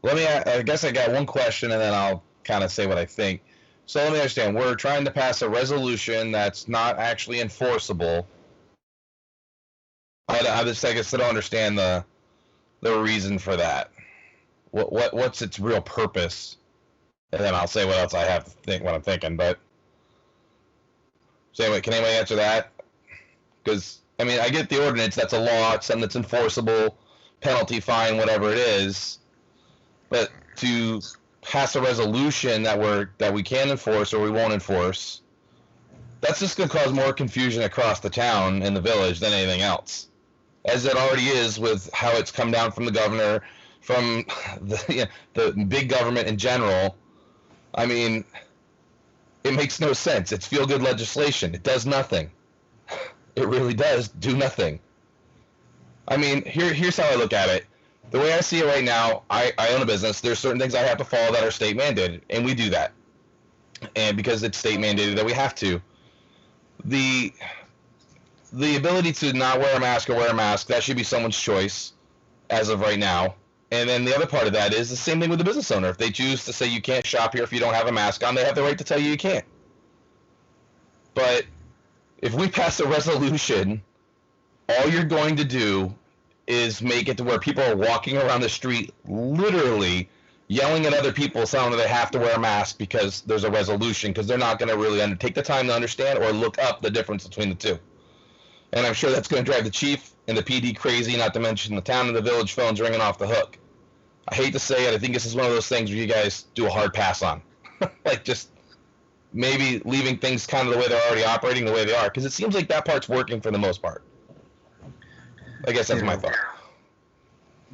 I guess I got one question and then I'll kind of say what I think. So let me understand, we're trying to pass a resolution that's not actually enforceable. I guess I don't understand the reason for that. What's its real purpose? And then I'll say what else I have to think, what I'm thinking. But so anyway, can anybody answer that? Because I mean, I get the ordinance, that's a law, it's something that's enforceable, penalty, fine, whatever it is. But to pass a resolution that we can enforce or we won't enforce, that's just going to cause more confusion across the town and the village than anything else, as it already is with how it's come down from the governor, from the big government in general. I mean, it makes no sense. It's feel-good legislation. It does nothing. It really does do nothing. I mean, here's how I look at it. The way I see it right now, I own a business. There's certain things I have to follow that are state mandated, and we do that. And because it's state mandated that we have to. The ability to not wear a mask or wear a mask, that should be someone's choice as of right now. And then the other part of that is the same thing with the business owner. If they choose to say you can't shop here if you don't have a mask on, they have the right to tell you can't. But if we pass a resolution, all you're going to do is make it to where people are walking around the street literally yelling at other people telling them they have to wear a mask because there's a resolution, because they're not going to really take the time to understand or look up the difference between the two. And I'm sure that's going to drive the chief and the PD crazy, not to mention the town and the village phones ringing off the hook. I hate to say it, I think this is one of those things where you guys do a hard pass on. Like, just maybe leaving things kind of the way they're already operating the way they are, because it seems like that part's working for the most part. I guess that's my thought.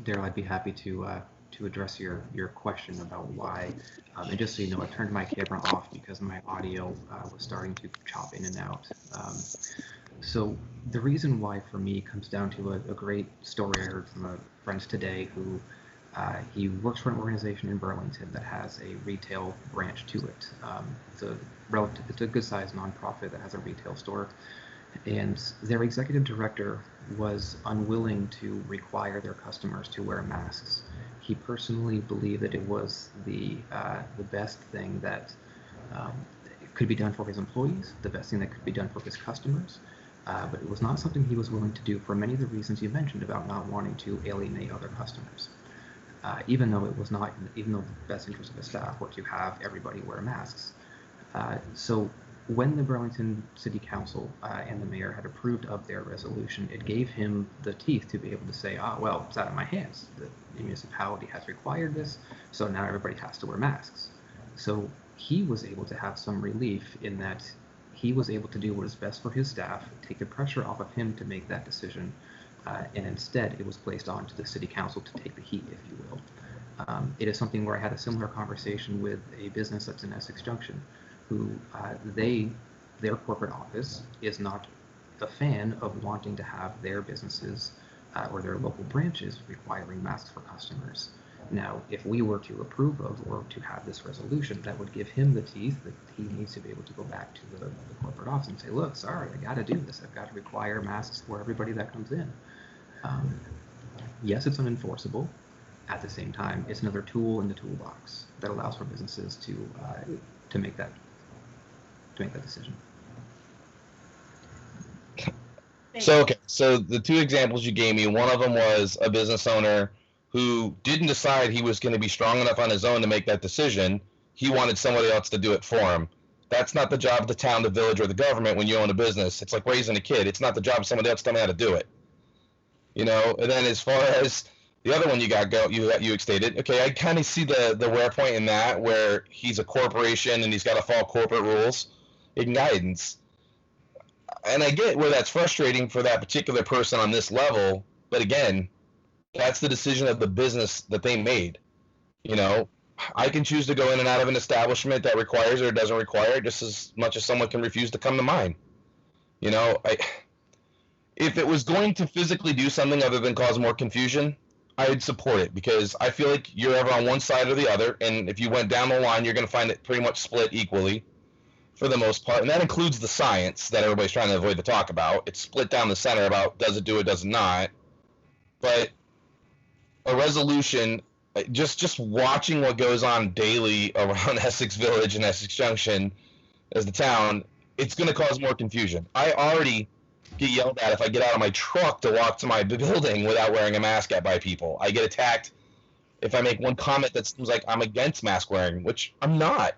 Daryl, I'd be happy to to address your question about why, and just so you know, I turned my camera off because my audio was starting to chop in and out. So the reason why for me comes down to a great story I heard from a friend today who he works for an organization in Burlington that has a retail branch to it. It's a good-sized nonprofit that has a retail store, and their executive director was unwilling to require their customers to wear masks. He personally believed that it was the best thing that could be done for his employees, the best thing that could be done for his customers, but it was not something he was willing to do for many of the reasons you mentioned about not wanting to alienate other customers. Even though the best interest of the staff were to have everybody wear masks. So when the Burlington City Council and the mayor had approved of their resolution, it gave him the teeth to be able to say, well, it's out of my hands. The municipality has required this, so now everybody has to wear masks. So he was able to have some relief in that he was able to do what is best for his staff, take the pressure off of him to make that decision, and instead it was placed on to the city council to take the heat, if you will. It is something where I had a similar conversation with a business that's in Essex Junction, who their corporate office is not a fan of wanting to have their businesses or their local branches requiring masks for customers. Now, if we were to approve of or to have this resolution, that would give him the teeth that he needs to be able to go back to the corporate office and say, look, sorry, I got to do this. I've got to require masks for everybody that comes in. Yes, it's unenforceable. At the same time, it's another tool in the toolbox that allows for businesses to make that decision. So the two examples you gave me, one of them was a business owner who didn't decide he was going to be strong enough on his own to make that decision. He wanted somebody else to do it for him. That's not the job of the town, the village, or the government when you own a business. It's like raising a kid. It's not the job of somebody else to tell me how to do it. You know, and then as far as the other one you stated, okay, I kind of see the wear point in that, where he's a corporation and he's got to follow corporate rules and guidance. And I get where that's frustrating for that particular person on this level, but again, that's the decision of the business that they made. You know, I can choose to go in and out of an establishment that requires or doesn't require it just as much as someone can refuse to come to mine. You know, if it was going to physically do something other than cause more confusion, I would support it, because I feel like you're ever on one side or the other, and if you went down the line, you're going to find it pretty much split equally for the most part, and that includes the science that everybody's trying to avoid to talk about. It's split down the center about does it do it, does it not. But a resolution, just watching what goes on daily around Essex Village and Essex Junction as the town, it's going to cause more confusion. I already get yelled at if I get out of my truck to walk to my building without wearing a mask by people. I get attacked if I make one comment that seems like I'm against mask wearing, which I'm not.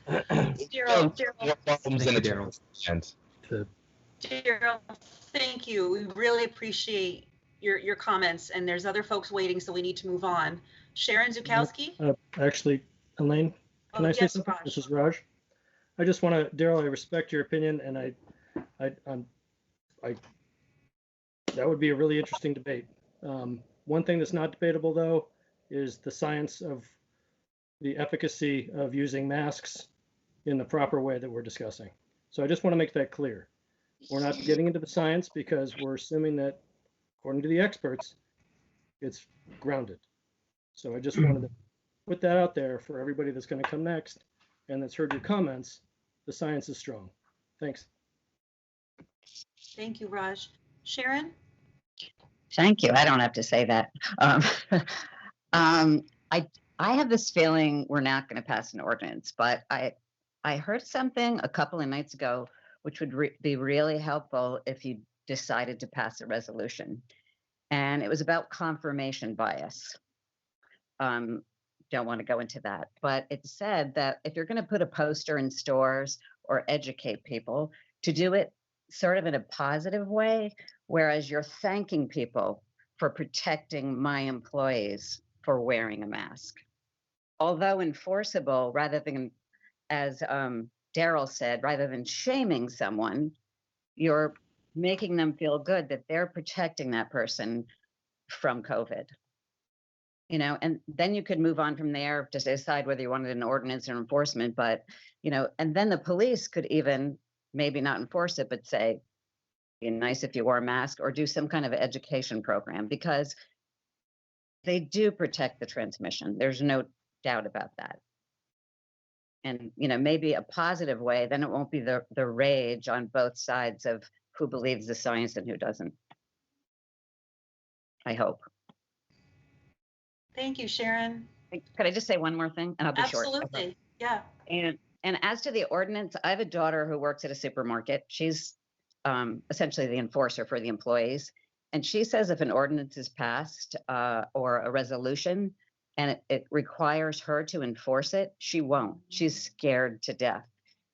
Daryl, thank you. We really appreciate your comments, and there's other folks waiting, so we need to move on. Sharon Zukowski? Actually, Elaine, can I say yes, something? Raj. This is Raj. I just want to, Daryl, I respect your opinion, and I that would be a really interesting debate. One thing that's not debatable, though, is the science of the efficacy of using masks in the proper way that we're discussing. So I just want to make that clear. We're not getting into the science because we're assuming that, according to the experts, it's grounded. So I just wanted to put that out there for everybody that's going to come next and that's heard your comments. The science is strong. Thanks. Thank you, Raj. Sharon? Thank you. I don't have to say that. I have this feeling we're not going to pass an ordinance, but I heard something a couple of nights ago, which would be really helpful if you decided to pass a resolution. And it was about confirmation bias. Don't want to go into that, but it said that if you're going to put a poster in stores or educate people, to do it sort of in a positive way, whereas you're thanking people for protecting my employees for wearing a mask. Although enforceable, rather than, as Daryl said, rather than shaming someone, you're making them feel good that they're protecting that person from COVID. you know, and then you could move on from there to decide whether you wanted an ordinance or enforcement, but, you know, and then the police could even maybe not enforce it, but say, be nice if you wore a mask, or do some kind of education program, because they do protect the transmission. There's no doubt about that. And, you know, maybe a positive way, then it won't be the rage on both sides of who believes the science and who doesn't. I hope. Thank you, Sharon. Could I just say one more thing? And I'll be short. Absolutely. Yeah. And as to the ordinance, I have a daughter who works at a supermarket. She's essentially the enforcer for the employees. And she says if an ordinance is passed or a resolution and it requires her to enforce it, she won't. She's scared to death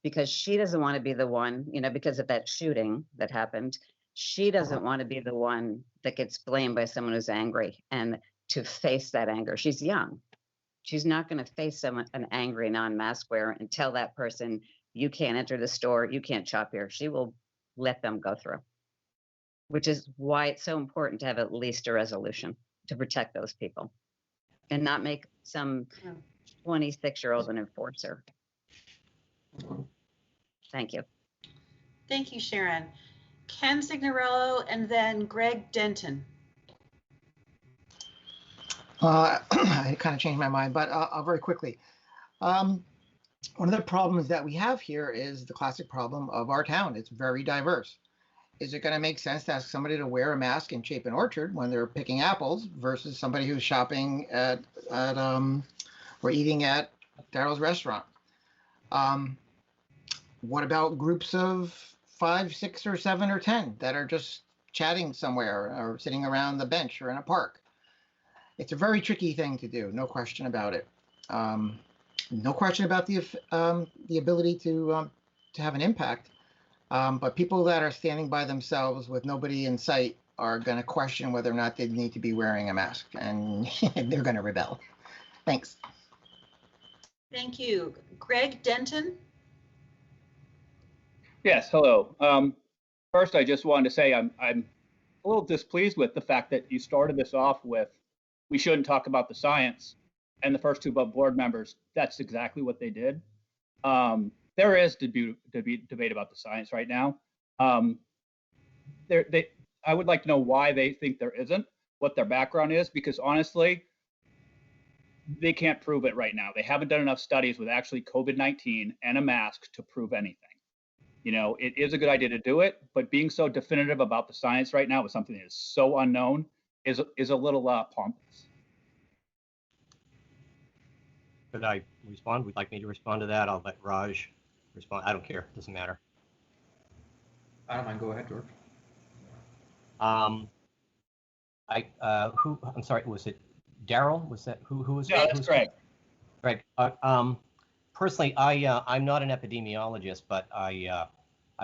because she doesn't want to be the one, you know, because of that shooting that happened. She doesn't want to be the one that gets blamed by someone who's angry and to face that anger. She's young. She's not going to face an angry non-mask wearer and tell that person, you can't enter the store, you can't shop here. She will let them go through, which is why it's so important to have at least a resolution to protect those people and not make some 26-year-old an enforcer. Thank you. Thank you, Sharon. Ken Signorello and then Greg Denton. I kind of changed my mind, but I'll very quickly. One of the problems that we have here is the classic problem of our town. It's very diverse. Is it going to make sense to ask somebody to wear a mask in Chapin Orchard when they're picking apples versus somebody who's shopping at or eating at Daryl's restaurant? What about groups of 5, 6, or 7, or 10 that are just chatting somewhere or sitting around the bench or in a park? It's a very tricky thing to do, no question about it. No question about the ability to have an impact. But people that are standing by themselves with nobody in sight are going to question whether or not they need to be wearing a mask, and they're going to rebel. Thanks. Thank you. Greg Denton? Yes, hello. First, I just wanted to say I'm a little displeased with the fact that you started this off with, we shouldn't talk about the science, and the first two board members, that's exactly what they did. There is debate about the science right now. I would like to know why they think there isn't, what their background is, because honestly, they can't prove it right now. They haven't done enough studies with actually COVID-19 and a mask to prove anything. You know, it is a good idea to do it, but being so definitive about the science right now with something that is so unknown is a little pompous. Could I respond? Would you like me to respond to that? I'll let Raj respond. I don't care. Doesn't matter. I don't mind. Go ahead, George. I'm sorry. Was it Daryl? Was that who was? Yeah, that's Greg. Greg. Personally, I'm not an epidemiologist, but I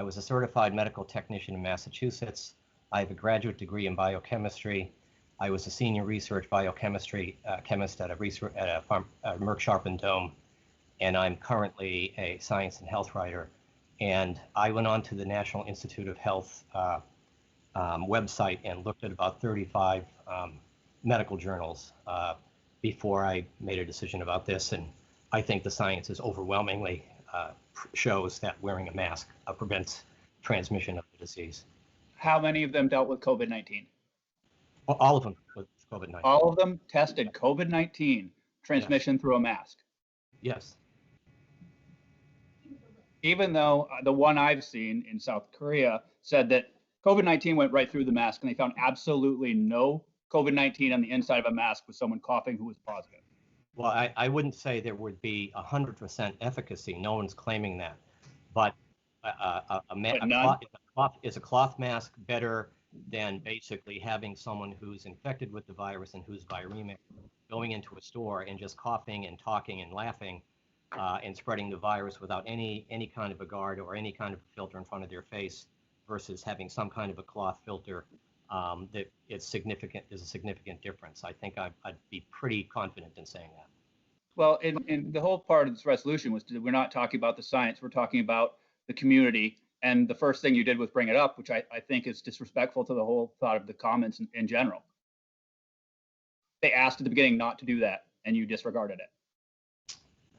was a certified medical technician in Massachusetts. I have a graduate degree in biochemistry. I was a senior research biochemistry chemist at Merck Sharp and Dome, and I'm currently a science and health writer. And I went on to the National Institute of Health website and looked at about 35 medical journals before I made a decision about this. And I think the science is overwhelmingly shows that wearing a mask prevents transmission of the disease. How many of them dealt with COVID-19? All of them with COVID-19. All of them tested COVID-19 transmission through a mask? Yes. Even though the one I've seen in South Korea said that COVID-19 went right through the mask and they found absolutely no COVID-19 on the inside of a mask with someone coughing who was positive. Well, I wouldn't say there would be 100% efficacy. No one's claiming that. But is a cloth mask better than basically having someone who's infected with the virus and who's viremic going into a store and just coughing and talking and laughing and spreading the virus without any kind of a guard or any kind of a filter in front of their face versus having some kind of a cloth filter? That it's significant. There's a significant difference. I think I'd be pretty confident in saying that. Well, in the whole part of this resolution was we're not talking about the science. We're talking about the community. And the first thing you did was bring it up, which I think is disrespectful to the whole thought of the comments in general. they asked at the beginning not to do that and you disregarded it?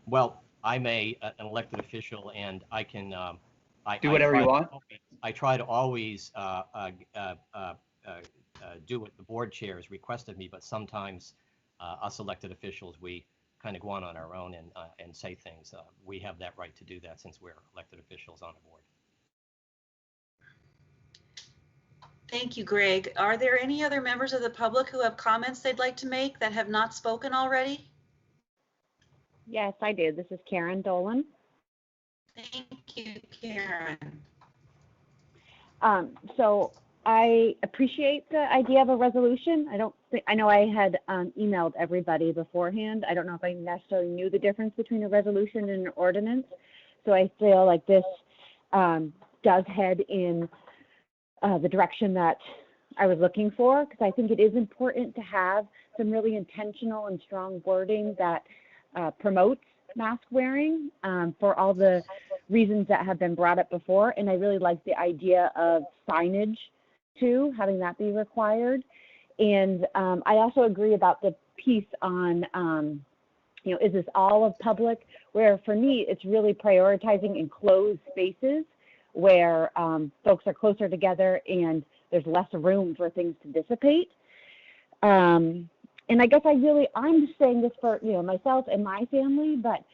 Well, I'm an elected official, and I can do whatever you want. I try to always do what the board chair has requested me, but sometimes us elected officials, we kind of go on our own and say things. We have that right to do that since we're elected officials on the board. Thank you, Greg. Are there any other members of the public who have comments they'd like to make that have not spoken already? Yes, I do. This is Karen Dolan. Thank you, Karen. So I appreciate the idea of a resolution. I know I had emailed everybody beforehand. I don't know if I necessarily knew the difference between a resolution and an ordinance. So I feel like this does head in the direction that I was looking for, because I think it is important to have some really intentional and strong wording that promotes mask wearing for all the reasons that have been brought up before. And I really like the idea of signage too, having that be required. And I also agree about the piece on, is this all of public? Where for me, it's really prioritizing enclosed spaces where folks are closer together and there's less room for things to dissipate. And I guess I'm just saying this for, myself and my family, but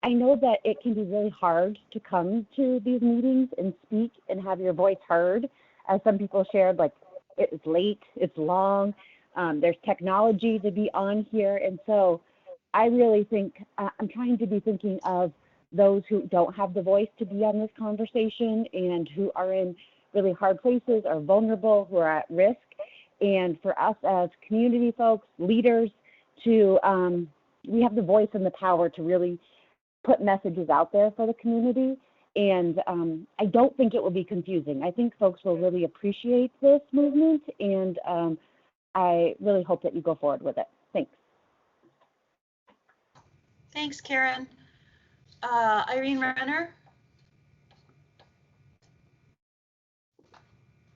I know that it can be really hard to come to these meetings and speak and have your voice heard. As some people shared, like it's late, it's long, there's technology to be on here. And so I really think I'm trying to be thinking of those who don't have the voice to be on this conversation and who are in really hard places, are vulnerable, who are at risk. And for us as community folks, leaders, to we have the voice and the power to really put messages out there for the community. And I don't think it will be confusing. I think folks will really appreciate this movement, and I really hope that you go forward with it. Thanks. Thanks, Karen. Irene Renner.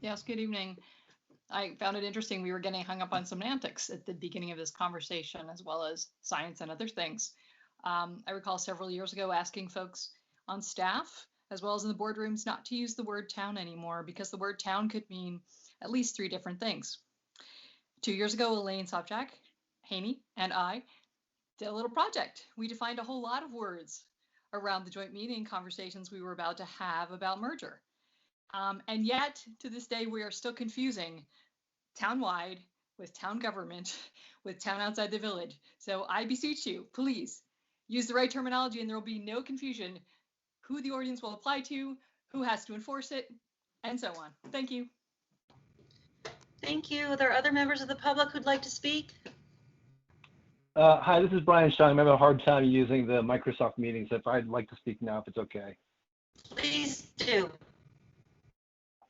Yes, good evening. I found it interesting. We were getting hung up on semantics at the beginning of this conversation, as well as science and other things. I recall several years ago asking folks on staff, as well as in the boardrooms, not to use the word town anymore, because the word town could mean at least 3 different things. 2 years ago, Elaine Sobchak, Haney, and I did a little project. We defined a whole lot of words around the joint meeting conversations we were about to have about merger. And yet, to this day, we are still confusing town-wide with town government with town outside the village. So I beseech you, please use the right terminology and there will be no confusion who the ordinance will apply to, who has to enforce it, and so on. Thank you. Thank you. Are there other members of the public who'd like to speak? Hi, this is Brian Shung. I'm having a hard time using the Microsoft meetings. If I'd like to speak now, if it's okay. Please do.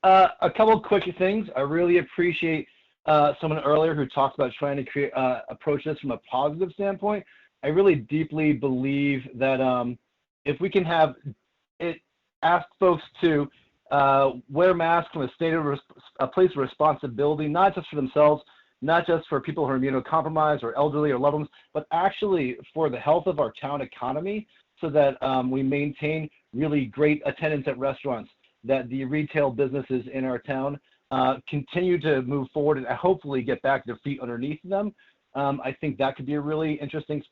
A couple of quick things. I really appreciate someone earlier who talked about trying to approach this from a positive standpoint. I really deeply believe that if we can have it, ask folks to wear masks from a place of responsibility, not just for themselves, not just for people who are immunocompromised or elderly or loved ones, but actually for the health of our town economy, so that we maintain really great attendance at restaurants, that the retail businesses in our town continue to move forward and hopefully get back their feet underneath them. I think that could be a really interesting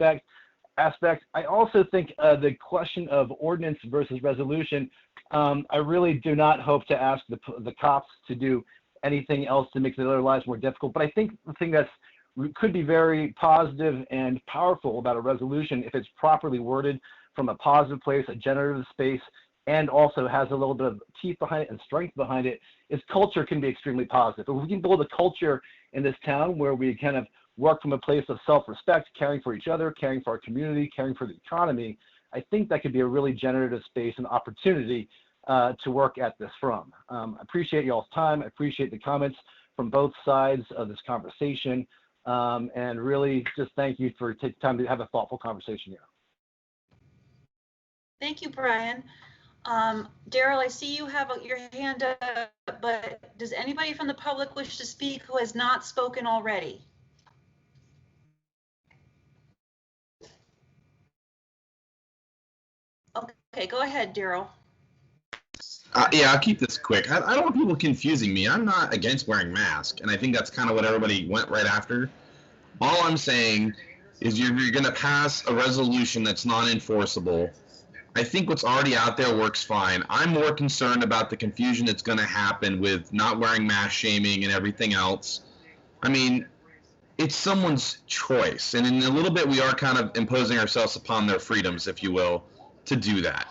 aspect. I also think the question of ordinance versus resolution, I really do not hope to ask the cops to do anything else to make their lives more difficult. But I think the thing that could be very positive and powerful about a resolution, if it's properly worded from a positive place, a generative space, and also has a little bit of teeth behind it and strength behind it, is culture can be extremely positive. If we can build a culture in this town where we kind of work from a place of self-respect, caring for each other, caring for our community, caring for the economy, I think that could be a really generative space and opportunity to work at this from. I appreciate y'all's time. I appreciate the comments from both sides of this conversation, and really just thank you for taking time to have a thoughtful conversation here. Thank you, Brian. Daryl, I see you have your hand up, but does anybody from the public wish to speak who has not spoken already? Okay, go ahead, Daryl. Yeah, I'll keep this quick. I don't want people confusing me. I'm not against wearing masks, and I think that's kind of what everybody went right after. All I'm saying is you're going to pass a resolution that's non-enforceable. I think what's already out there works fine. I'm more concerned about the confusion that's going to happen with not wearing mask shaming and everything else. I mean, it's someone's choice, and in a little bit we are kind of imposing ourselves upon their freedoms, if you will, to do that.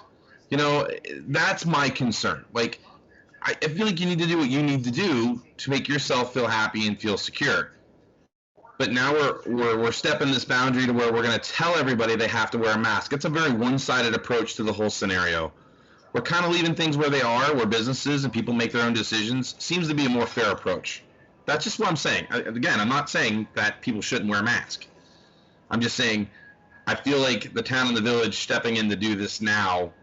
You know, that's my concern. Like, I feel like you need to do what you need to do to make yourself feel happy and feel secure. But now we're stepping this boundary to where we're going to tell everybody they have to wear a mask. It's a very one-sided approach to the whole scenario. We're kind of leaving things where they are, where businesses and people make their own decisions. Seems to be a more fair approach. That's just what I'm saying. Again, I'm not saying that people shouldn't wear a mask. I'm just saying I feel like the town and the village stepping in to do this now,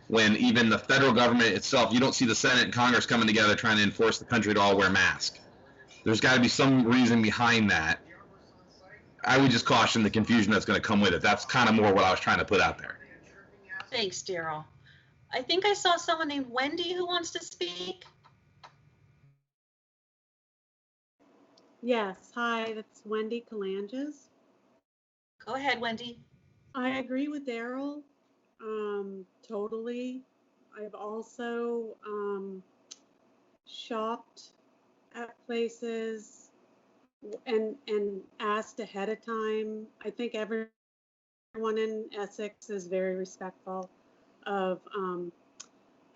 when even the federal government itself, you don't see the Senate and Congress coming together trying to enforce the country to all wear masks. There's got to be some reason behind that. I would just caution the confusion that's going to come with it. That's kind of more what I was trying to put out there. Thanks, Daryl. I think I saw someone named Wendy who wants to speak. Yes, hi, that's Wendy Calanges. Go ahead, Wendy. I agree with Daryl, totally. I've also shopped at places and asked ahead of time. I think everyone in Essex is very respectful of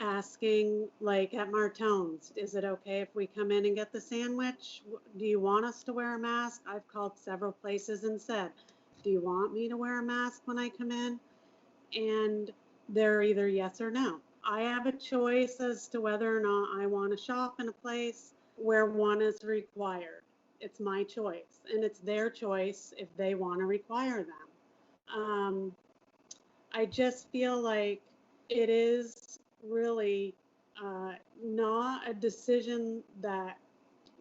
asking, like at Martone's, is it okay if we come in and get the sandwich? Do you want us to wear a mask? I've called several places and said, do you want me to wear a mask when I come in? And they're either yes or no. I have a choice as to whether or not I want to shop in a place where one is required. It's my choice, and it's their choice if they want to require them. I just feel like it is really not a decision that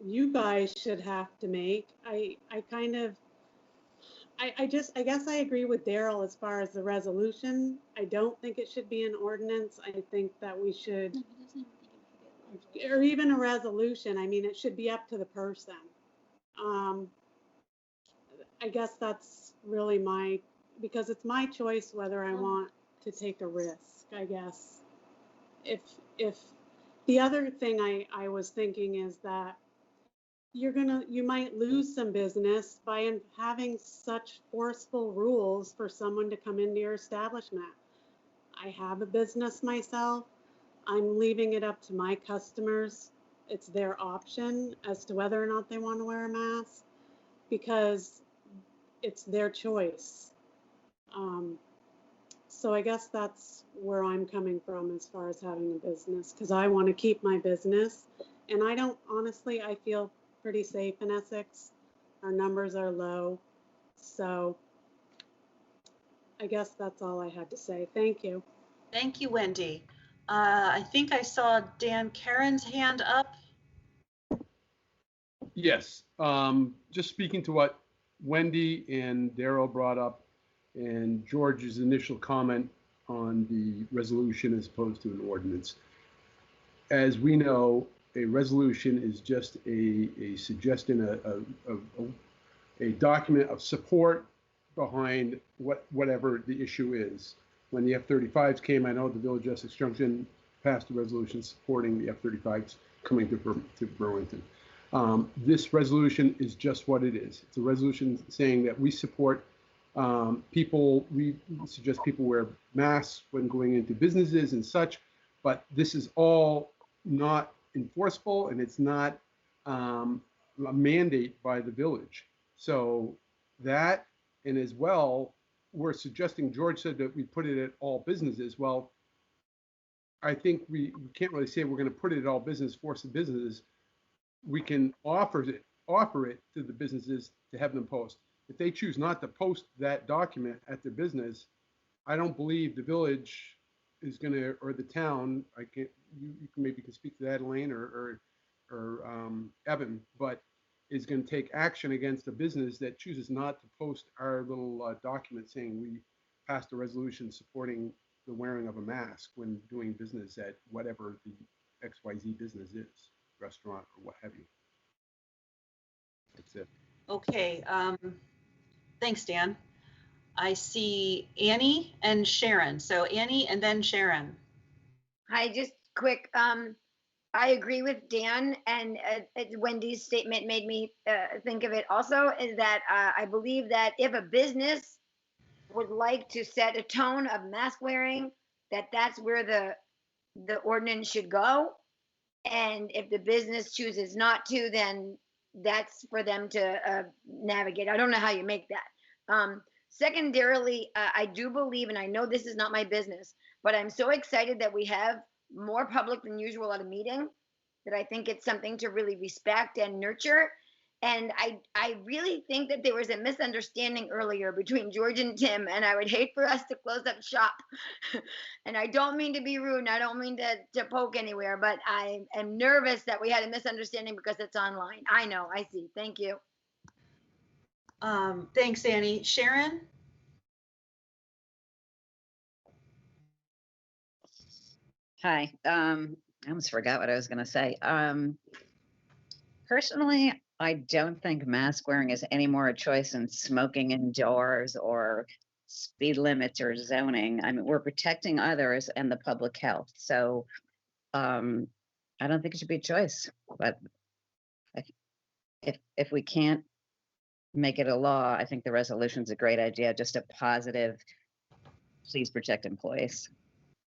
you guys should have to make. I guess I agree with Daryl as far as the resolution. I don't think it should be an ordinance. I think that we should, or even a resolution. I mean, it should be up to the person. I guess that's really because it's my choice whether I want to take a risk, I guess. If the other thing I was thinking is that you might lose some business by having such forceful rules for someone to come into your establishment. I have a business myself. I'm leaving it up to my customers. It's their option as to whether or not they want to wear a mask, because it's their choice. So I guess that's where I'm coming from as far as having a business, because I want to keep my business. And honestly, I feel pretty safe in Essex. Our numbers are low. So I guess that's all I had to say. Thank you. Thank you, Wendy. I think I saw Dan Karen's hand up. Yes, just speaking to what Wendy and Daryl brought up and George's initial comment on the resolution as opposed to an ordinance. As we know, a resolution is just a suggestion, a document of support behind whatever the issue is. When the F-35s came, I know the Village of Essex Junction passed a resolution supporting the F-35s coming to Burlington. This resolution is just what it is. It's a resolution saying that we support people, we suggest people wear masks when going into businesses and such, but this is all not enforceable, and it's not a mandate by the village. So that, and as well, we're suggesting, George said that we put it at all businesses. Well, I think we can't really say we're going to put it at all business, force the businesses. We can offer it to the businesses to have them post. If they choose not to post that document at their business, I don't believe the village is going to, or the town, you maybe can speak to that, Elaine, or Evan, but is going to take action against a business that chooses not to post our little document saying we passed a resolution supporting the wearing of a mask when doing business at whatever the XYZ business is, restaurant or what have you. That's it. Okay, thanks, Dan. I see Annie and Sharon. So Annie and then Sharon. Hi, just quick. I agree with Dan, and Wendy's statement made me think of it also, is that I believe that if a business would like to set a tone of mask wearing, that's where the ordinance should go. And if the business chooses not to, then that's for them to navigate. I don't know how you make that. Secondarily, I do believe, and I know this is not my business, but I'm so excited that we have more public than usual at a meeting, that I think it's something to really respect and nurture. And I really think that there was a misunderstanding earlier between George and Tim, and I would hate for us to close up shop. And I don't mean to be rude, and I don't mean to poke anywhere, but I am nervous that we had a misunderstanding because it's online. I know, I see. Thank you. Thanks, Annie. Sharon? Hi. I almost forgot what I was going to say. Personally, I don't think mask wearing is any more a choice than smoking indoors or speed limits or zoning. I mean, we're protecting others and the public health. So I don't think it should be a choice. But if we can't make it a law, I think the resolution's a great idea. Just a positive, please protect employees.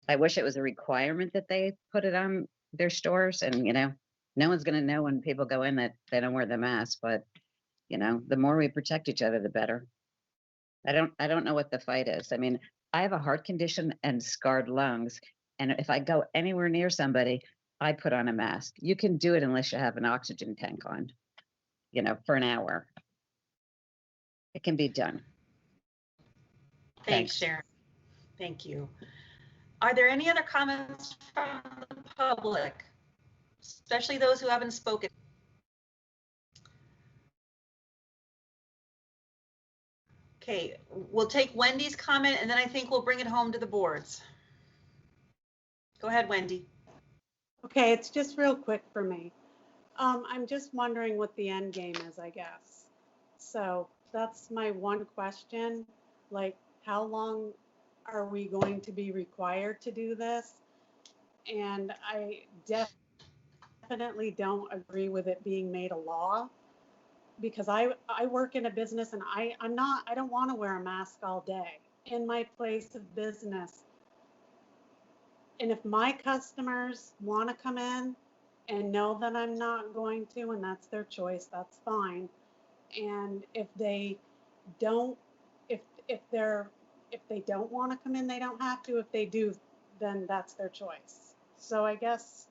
I wish it was a requirement that they put it on their stores, and no one's going to know when people go in that they don't wear the mask. But the more we protect each other, the better. I don't know what the fight is. I mean, I have a heart condition and scarred lungs, and if I go anywhere near somebody, I put on a mask. You can do it unless you have an oxygen tank on, for an hour. It can be done. Thanks, Sharon. Thank you. Are there any other comments from the public, especially those who haven't spoken? Okay, we'll take Wendy's comment, and then I think we'll bring it home to the boards. Go ahead, Wendy. Okay, it's just real quick for me. I'm just wondering what the end game is, I guess. So that's my one question. Like, how long are we going to be required to do this? And I definitely don't agree with it being made a law, because I work in a business, and I don't want to wear a mask all day in my place of business. And if my customers want to come in and know that I'm not going to, and that's their choice, that's fine. And if they don't, if they don't want to come in, they don't have to. If they do, then that's their choice. So I guess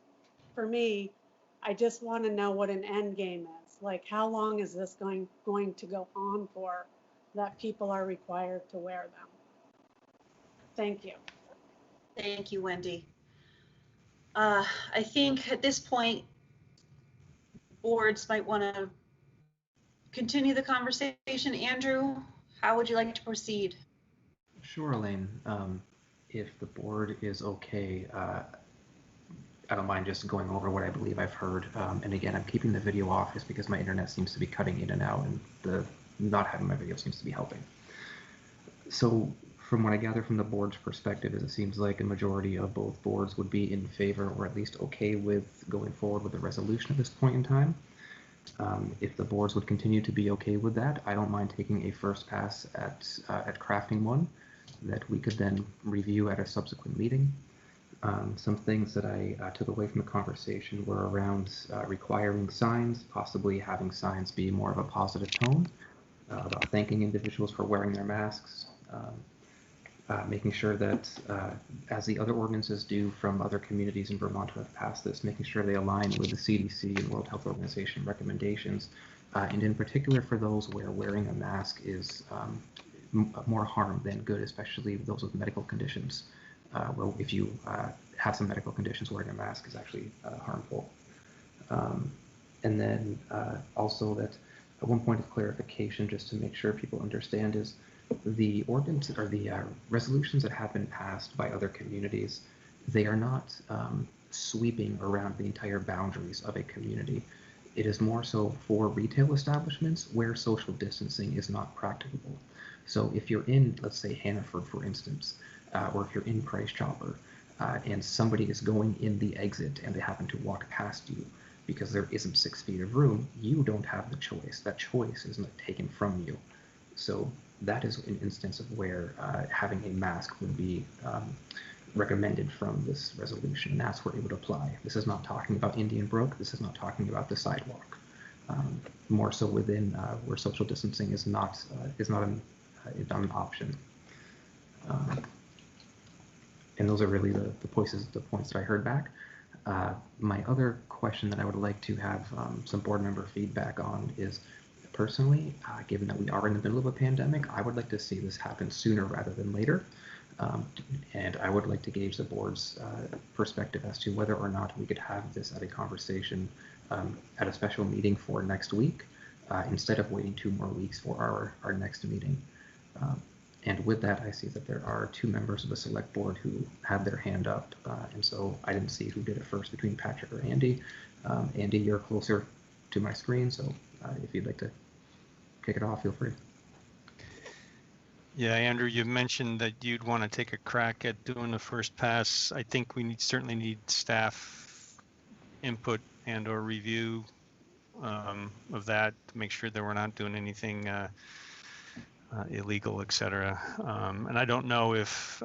for me, I just want to know what an end game is. Like, how long is this going to go on for, that people are required to wear them? Thank you. Thank you, Wendy. I think at this point, boards might want to continue the conversation. Andrew, how would you like to proceed? Sure, Elaine. If the board is okay, I don't mind just going over what I believe I've heard. And again, I'm keeping the video off just because my internet seems to be cutting in and out, and the not having my video seems to be helping. So from what I gather from the board's perspective, is it seems like a majority of both boards would be in favor, or at least okay with going forward with the resolution at this point in time. If the boards would continue to be okay with that, I don't mind taking a first pass at crafting one that we could then review at a subsequent meeting. Some things that I took away from the conversation were around requiring signs, possibly having signs be more of a positive tone, about thanking individuals for wearing their masks, making sure that, as the other ordinances do from other communities in Vermont who have passed this, making sure they align with the CDC and World Health Organization recommendations, and in particular for those where wearing a mask is more harm than good, especially those with medical conditions. Well, if you have some medical conditions, wearing a mask is actually harmful. And then also that one point of clarification, just to make sure people understand, is the ordinance or the resolutions that have been passed by other communities, they are not sweeping around the entire boundaries of a community. It is more so for retail establishments where social distancing is not practicable. So if you're in, let's say, Hannaford, for instance, or if you're in Price Chopper, and somebody is going in the exit and they happen to walk past you because there isn't 6 feet of room, you don't have the choice. That choice is not taken from you. So that is an instance of where having a mask would be recommended from this resolution, and that's where it would apply. This is not talking about Indian Brook. This is not talking about the sidewalk. More so within where social distancing is not an option. And those are really the points that I heard back. My other question that I would like to have some board member feedback on is, personally, given that we are in the middle of a pandemic, I would like to see this happen sooner rather than later. And I would like to gauge the board's perspective as to whether or not we could have this at a conversation at a special meeting for next week, instead of waiting 2 more weeks for our next meeting. And with that, I see that there are 2 members of the select board who had their hand up, and so I didn't see who did it first between Patrick or Andy. Andy, you're closer to my screen, so if you'd like to kick it off, feel free. Yeah, Andrew, you mentioned that you'd want to take a crack at doing the first pass. I think we certainly need staff input and or review of that to make sure that we're not doing anything illegal, etc. And I don't know if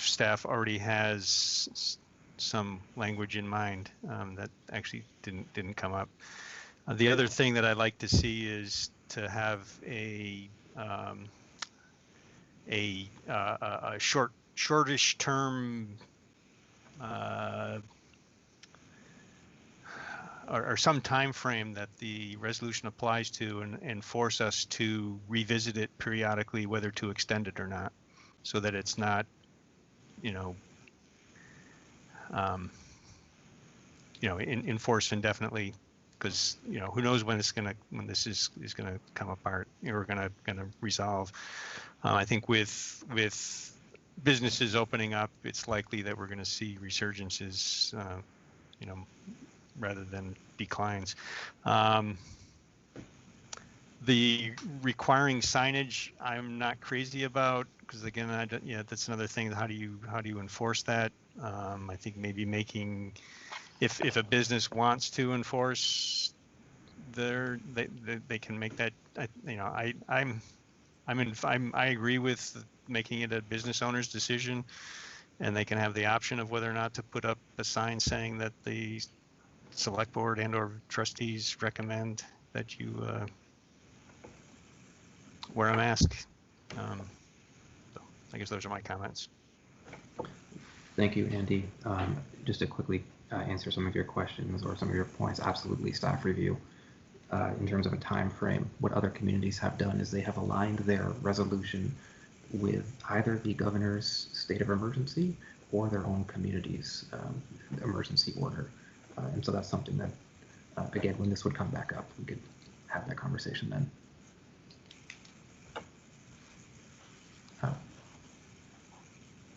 staff already has some language in mind that actually didn't come up. The other thing that I'd like to see is to have a shortish term or some time frame that the resolution applies to, and force us to revisit it periodically, whether to extend it or not, so that it's not, enforced indefinitely, because who knows when this is gonna come apart or gonna resolve. I think with businesses opening up, it's likely that we're going to see resurgences, rather than declines. The requiring signage, I'm not crazy about, because again, that's another thing. How do you enforce that? I think maybe making, if a business wants to enforce they can make that. I agree with making it a business owner's decision, and they can have the option of whether or not to put up a sign saying that the select board and or trustees recommend that you wear a mask. So I guess those are my comments. Thank you, Andy. Just to quickly answer some of your questions or some of your points, absolutely staff review. In terms of a time frame, what other communities have done is they have aligned their resolution with either the governor's state of emergency or their own community's emergency order. And so that's something that, again, when this would come back up, we could have that conversation then.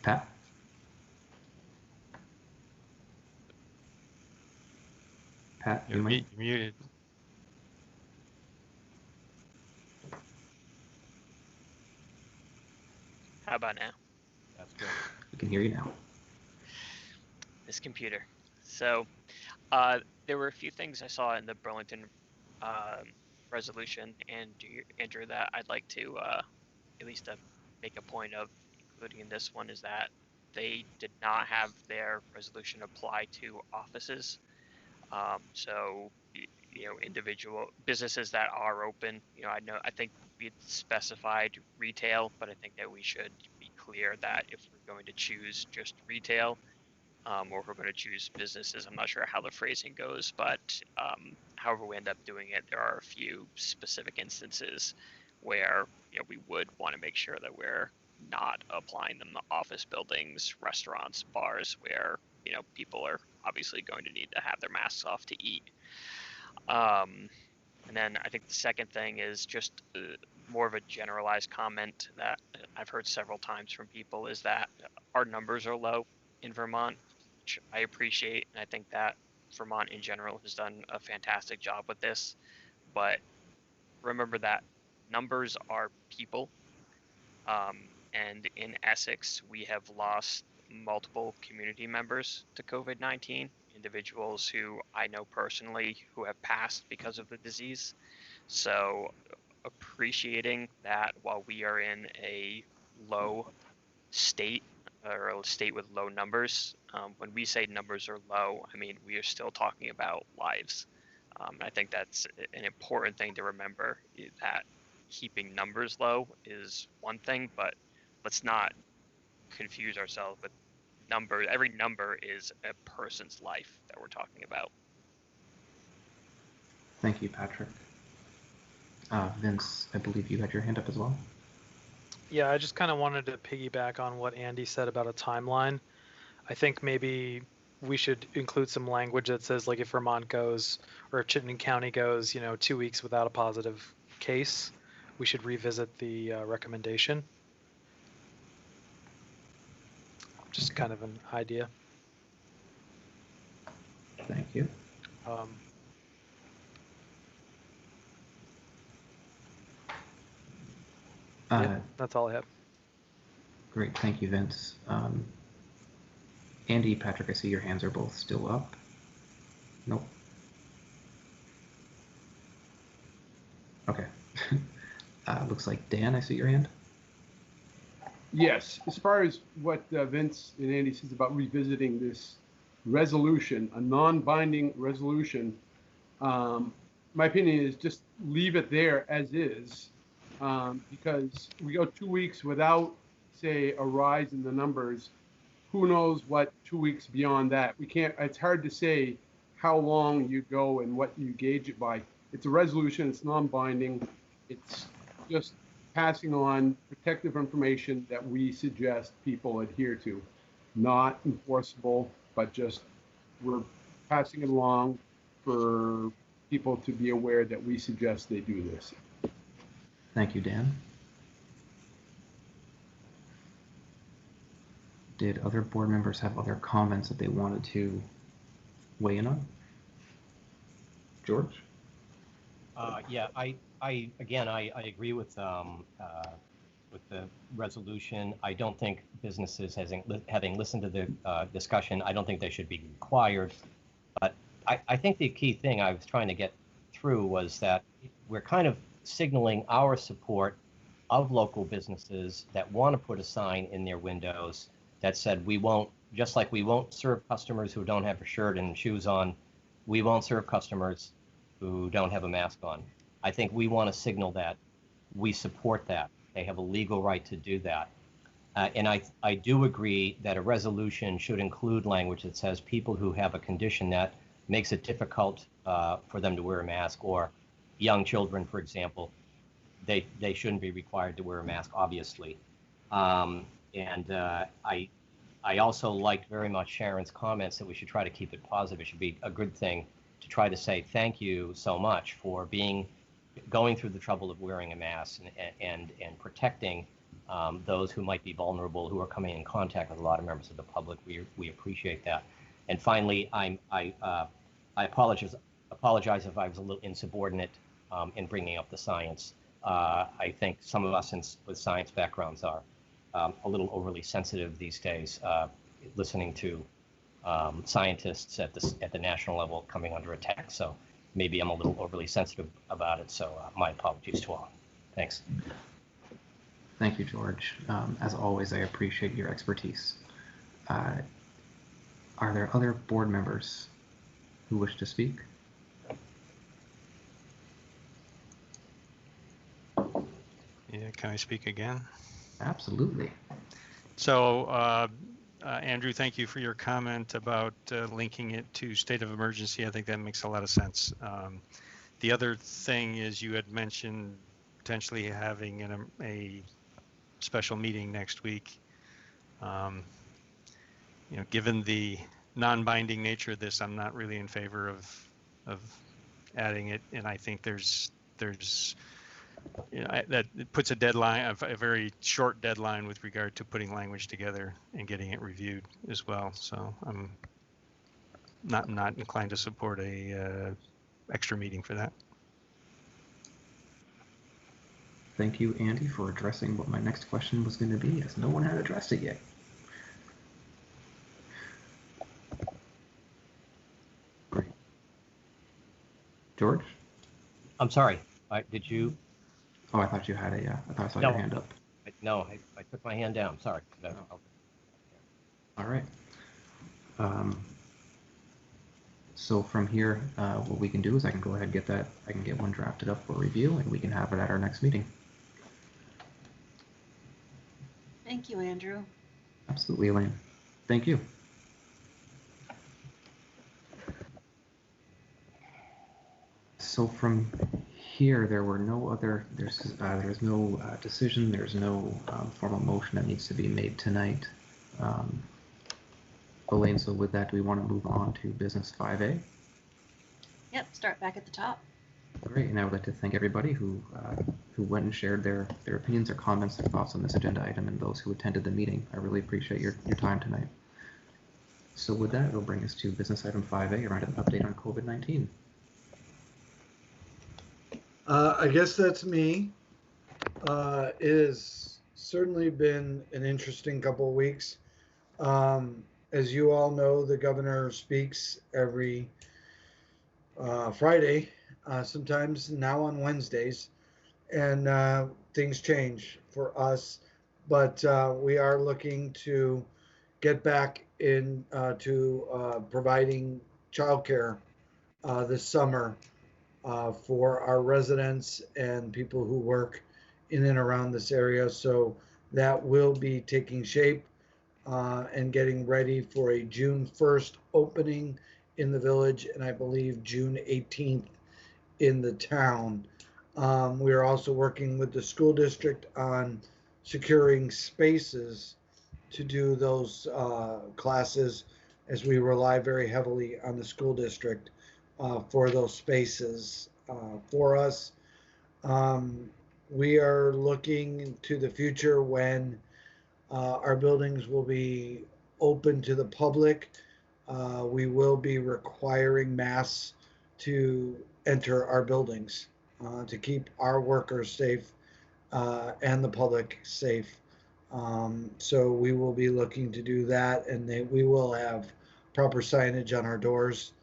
Pat? Pat, you're muted. How about now? That's good. We can hear you now. This computer. So there were a few things I saw in the Burlington resolution, and Andrew, that I'd like to at least make a point of including in this one, is that they did not have their resolution apply to offices. So individual businesses that are open, I think we specified retail, but I think that we should be clear that if we're going to choose just retail, or if we're going to choose businesses, I'm not sure how the phrasing goes, but however we end up doing it, there are a few specific instances where we would want to make sure that we're not applying them to office buildings, restaurants, bars, where people are obviously going to need to have their masks off to eat. And then I think the second thing is just more of a generalized comment that I've heard several times from people is that our numbers are low in Vermont, which I appreciate, and I think that Vermont in general has done a fantastic job with this. But remember that numbers are people, and in Essex, we have lost multiple community members to COVID-19, individuals who I know personally who have passed because of the disease. So appreciating that while we are in a low state or a state with low numbers, when we say numbers are low, I mean, we are still talking about lives. I think that's an important thing to remember, that keeping numbers low is one thing, but let's not confuse ourselves with numbers. Every number is a person's life that we're talking about. Thank you, Patrick. Vince, I believe you had your hand up as well. Yeah, I just kind of wanted to piggyback on what Andy said about a timeline. I think maybe we should include some language that says, like, if Vermont goes, or if Chittenden County goes, 2 weeks without a positive case, we should revisit the recommendation. Just kind of an idea. Thank you. Yeah, that's all I have. Great, thank you, Vince. Andy, Patrick, I see your hands are both still up. Nope. Okay. Looks like Dan, I see your hand. Yes, as far as what Vince and Andy says about revisiting this resolution, a non-binding resolution, my opinion is just leave it there as is, because we go 2 weeks without, say, a rise in the numbers. Who knows what 2 weeks beyond that? We can't, it's hard to say how long you go and what you gauge it by. It's a resolution, it's non-binding, it's just passing on protective information that we suggest people adhere to. Not enforceable, but just we're passing it along for people to be aware that we suggest they do this. Thank you, Dan. Did other board members have other comments that they wanted to weigh in on? George? Yeah, I agree with the resolution. I don't think businesses, having listened to the discussion, I don't think they should be required. But I think the key thing I was trying to get through was that we're kind of signaling our support of local businesses that want to put a sign in their windows that said, we won't, just like we won't serve customers who don't have a shirt and shoes on, we won't serve customers who don't have a mask on. I think we want to signal that we support that. They have a legal right to do that. And I do agree that a resolution should include language that says people who have a condition that makes it difficult for them to wear a mask, or young children, for example, they shouldn't be required to wear a mask, obviously. I also liked very much Sharon's comments that we should try to keep it positive. It should be a good thing to try to say thank you so much for going through the trouble of wearing a mask and protecting those who might be vulnerable, who are coming in contact with a lot of members of the public. We appreciate that. And finally, I apologize if I was a little insubordinate in bringing up the science. I think some of us with science backgrounds are a little overly sensitive these days, listening to scientists at the national level coming under attack. So maybe I'm a little overly sensitive about it. So my apologies to all. Thanks. Thank you, George. As always, I appreciate your expertise. Are there other board members who wish to speak? Yeah, can I speak again? Absolutely. So, Andrew, thank you for your comment about linking it to state of emergency. I think that makes a lot of sense. The other thing is you had mentioned potentially having a special meeting next week. Given the non-binding nature of this, I'm not really in favor of adding it, and I think there's that it puts a deadline, a very short deadline with regard to putting language together and getting it reviewed as well. So I'm not inclined to support a extra meeting for that. Thank you, Andy, for addressing what my next question was going to be, as no one had addressed it yet. Great. George? I'm sorry. Did you? Oh, I thought you had a. I thought I saw your hand up. No, I put my hand down. Sorry. All right. So from here, what we can do is I can go ahead and get that. I can get one drafted up for review, and we can have it at our next meeting. Thank you, Andrew. Absolutely, Elaine. Thank you. So from here, there were no other. There's no decision. There's no formal motion that needs to be made tonight. Elaine, so with that, do we want to move on to business 5A? Yep, start back at the top. Great, and I would like to thank everybody who went and shared their opinions, their comments, their thoughts on this agenda item, and those who attended the meeting. I really appreciate your time tonight. So with that, it'll bring us to business item 5A, around an update on COVID-19. I guess that's me. It has certainly been an interesting couple of weeks. As you all know, the governor speaks every Friday, sometimes now on Wednesdays, and things change for us. But we are looking to get back in to providing childcare this summer for our residents and people who work in and around this area. So that will be taking shape and getting ready for a June 1st opening in the village, and I believe June 18th in the town. We are also working with the school district on securing spaces to do those classes, as we rely very heavily on the school district for those spaces for us. We are looking to the future when our buildings will be open to the public. We will be requiring masks to enter our buildings to keep our workers safe and the public safe. So we will be looking to do that, and we will have proper signage on our doors.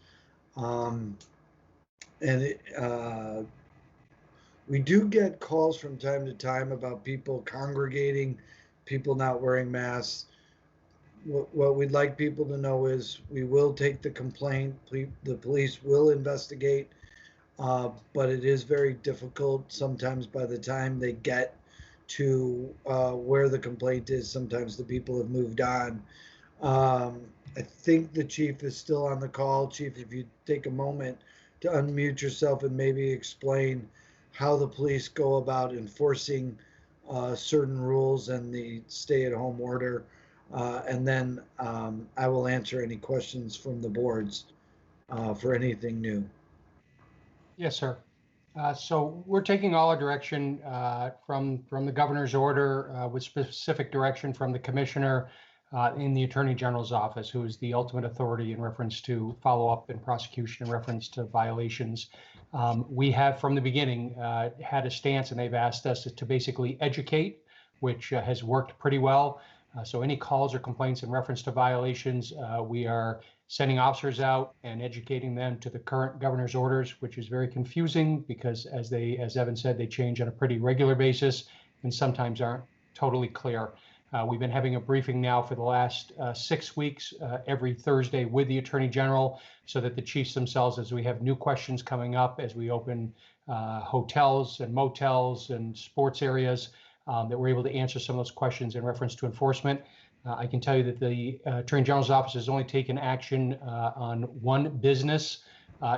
We do get calls from time to time about people congregating, people not wearing masks. What we'd like people to know is we will take the complaint. The police will investigate, but it is very difficult sometimes. By the time they get to where the complaint is, sometimes the people have moved on. I think the chief is still on the call. Chief, if you take a moment to unmute yourself and maybe explain how the police go about enforcing certain rules and the stay-at-home order. And then I will answer any questions from the boards for anything new. Yes, sir. So we're taking all our direction from the governor's order with specific direction from the commissioner in the Attorney General's office, who is the ultimate authority in reference to follow-up and prosecution in reference to violations. We have from the beginning had a stance, and they've asked us to basically educate, which has worked pretty well. So any calls or complaints in reference to violations, we are sending officers out and educating them to the current governor's orders, which is very confusing because, as Evan said, they change on a pretty regular basis and sometimes aren't totally clear. We've been having a briefing now for the last 6 weeks, every Thursday with the Attorney General, so that the chiefs themselves, as we have new questions coming up, as we open hotels and motels and sports areas, that we're able to answer some of those questions in reference to enforcement. I can tell you that the Attorney General's office has only taken action on one business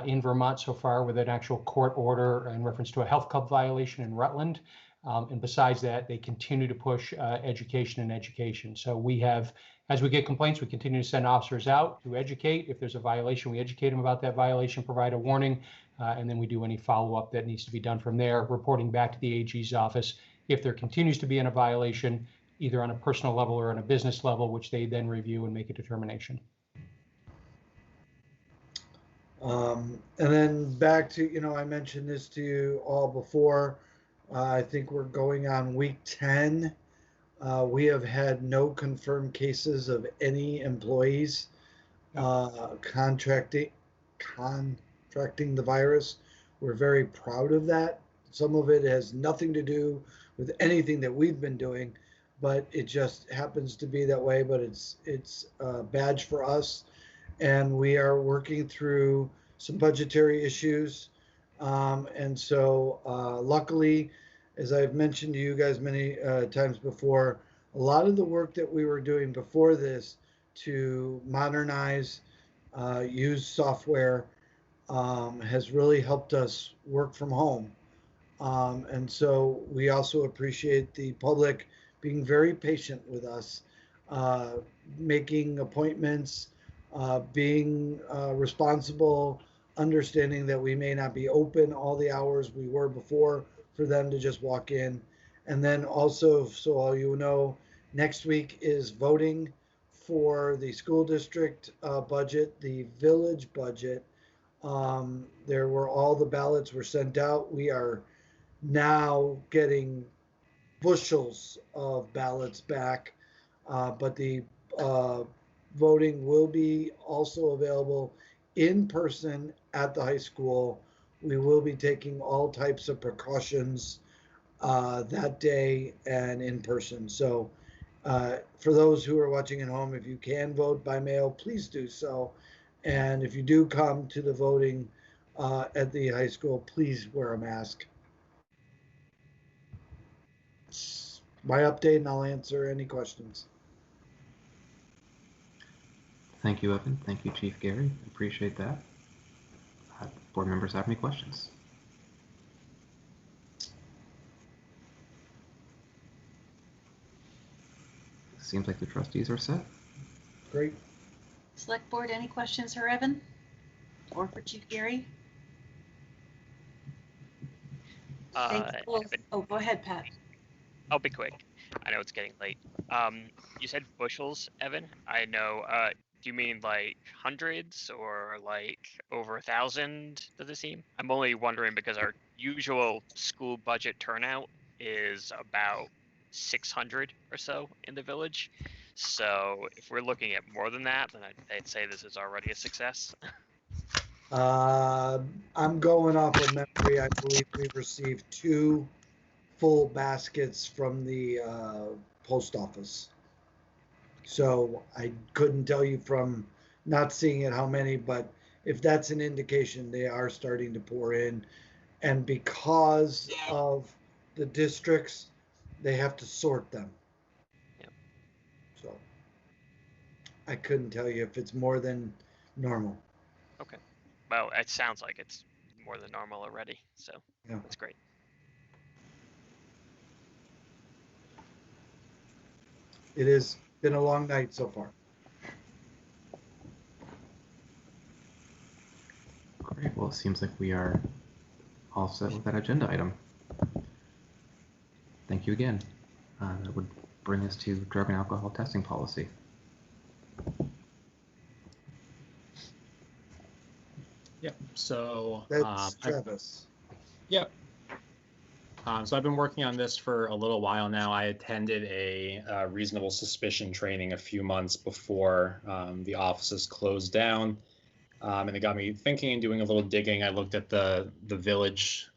in Vermont so far with an actual court order in reference to a health club violation in Rutland. And besides that, they continue to push education and education. So we have, as we get complaints, we continue to send officers out to educate. If there's a violation, we educate them about that violation, provide a warning, and then we do any follow-up that needs to be done from there, reporting back to the AG's office if there continues to be a violation, either on a personal level or on a business level, which they then review and make a determination. And then back to, I mentioned this to you all before. I think we're going on week 10. We have had no confirmed cases of any employees contracting the virus. We're very proud of that. Some of it has nothing to do with anything that we've been doing, but it just happens to be that way. But it's a badge for us, and we are working through some budgetary issues. And so luckily, as I've mentioned to you guys many times before, a lot of the work that we were doing before this to modernize, use software has really helped us work from home. And so we also appreciate the public being very patient with us, making appointments, being responsible, understanding that we may not be open all the hours we were before for them to just walk in. And then also, so all you know, next week is voting for the school district budget, the village budget. There were all the ballots were sent out. We are now getting bushels of ballots back, but the voting will be also available in person at the high school. We will be taking all types of precautions that day and in person. So for those who are watching at home, if you can vote by mail, please do so. And if you do come to the voting at the high school, please wear a mask. It's my update, and I'll answer any questions. Thank you, Evan. Thank you, Chief Gary. Appreciate that. Board members have any questions? Seems like the trustees are set. Great. Select Board, any questions for Evan or for Chief Gary? Oh, go ahead, Pat. I'll be quick. I know it's getting late. You said bushels, Evan. I know. Do you mean like hundreds or like over 1,000? Does it seem? I'm only wondering because our usual school budget turnout is about 600 or so in the village. So if we're looking at more than that, then I'd say this is already a success. I'm going off of memory. I believe we've received 2 full baskets from the post office. So I couldn't tell you from not seeing it how many, but if that's an indication, they are starting to pour in. And because of the districts, they have to sort them. Yep. So I couldn't tell you if it's more than normal. Okay. Well, it sounds like it's more than normal already, so yeah, that's great. It has been a long night so far. Great. Well, it seems like we are all set with that agenda item. Thank you again. That would bring us to drug and alcohol testing policy. Yep. So that's Travis. Yep. So I've been working on this for a little while now. I attended a reasonable suspicion training a few months before the offices closed down, and it got me thinking and doing a little digging. I looked at the village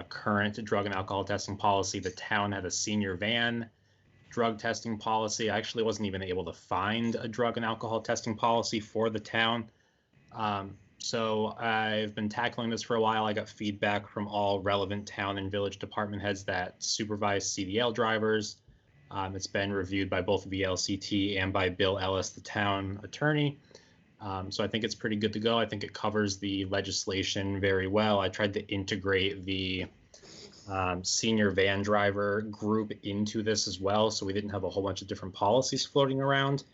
current drug and alcohol testing policy. The town had a senior van drug testing policy. I actually wasn't even able to find a drug and alcohol testing policy for the town. So I've been tackling this for a while. I got feedback from all relevant town and village department heads that supervise CDL drivers. It's been reviewed by both VLCT and by Bill Ellis, the town attorney. So I think it's pretty good to go. I think it covers the legislation very well. I tried to integrate the senior van driver group into this as well, so we didn't have a whole bunch of different policies floating around.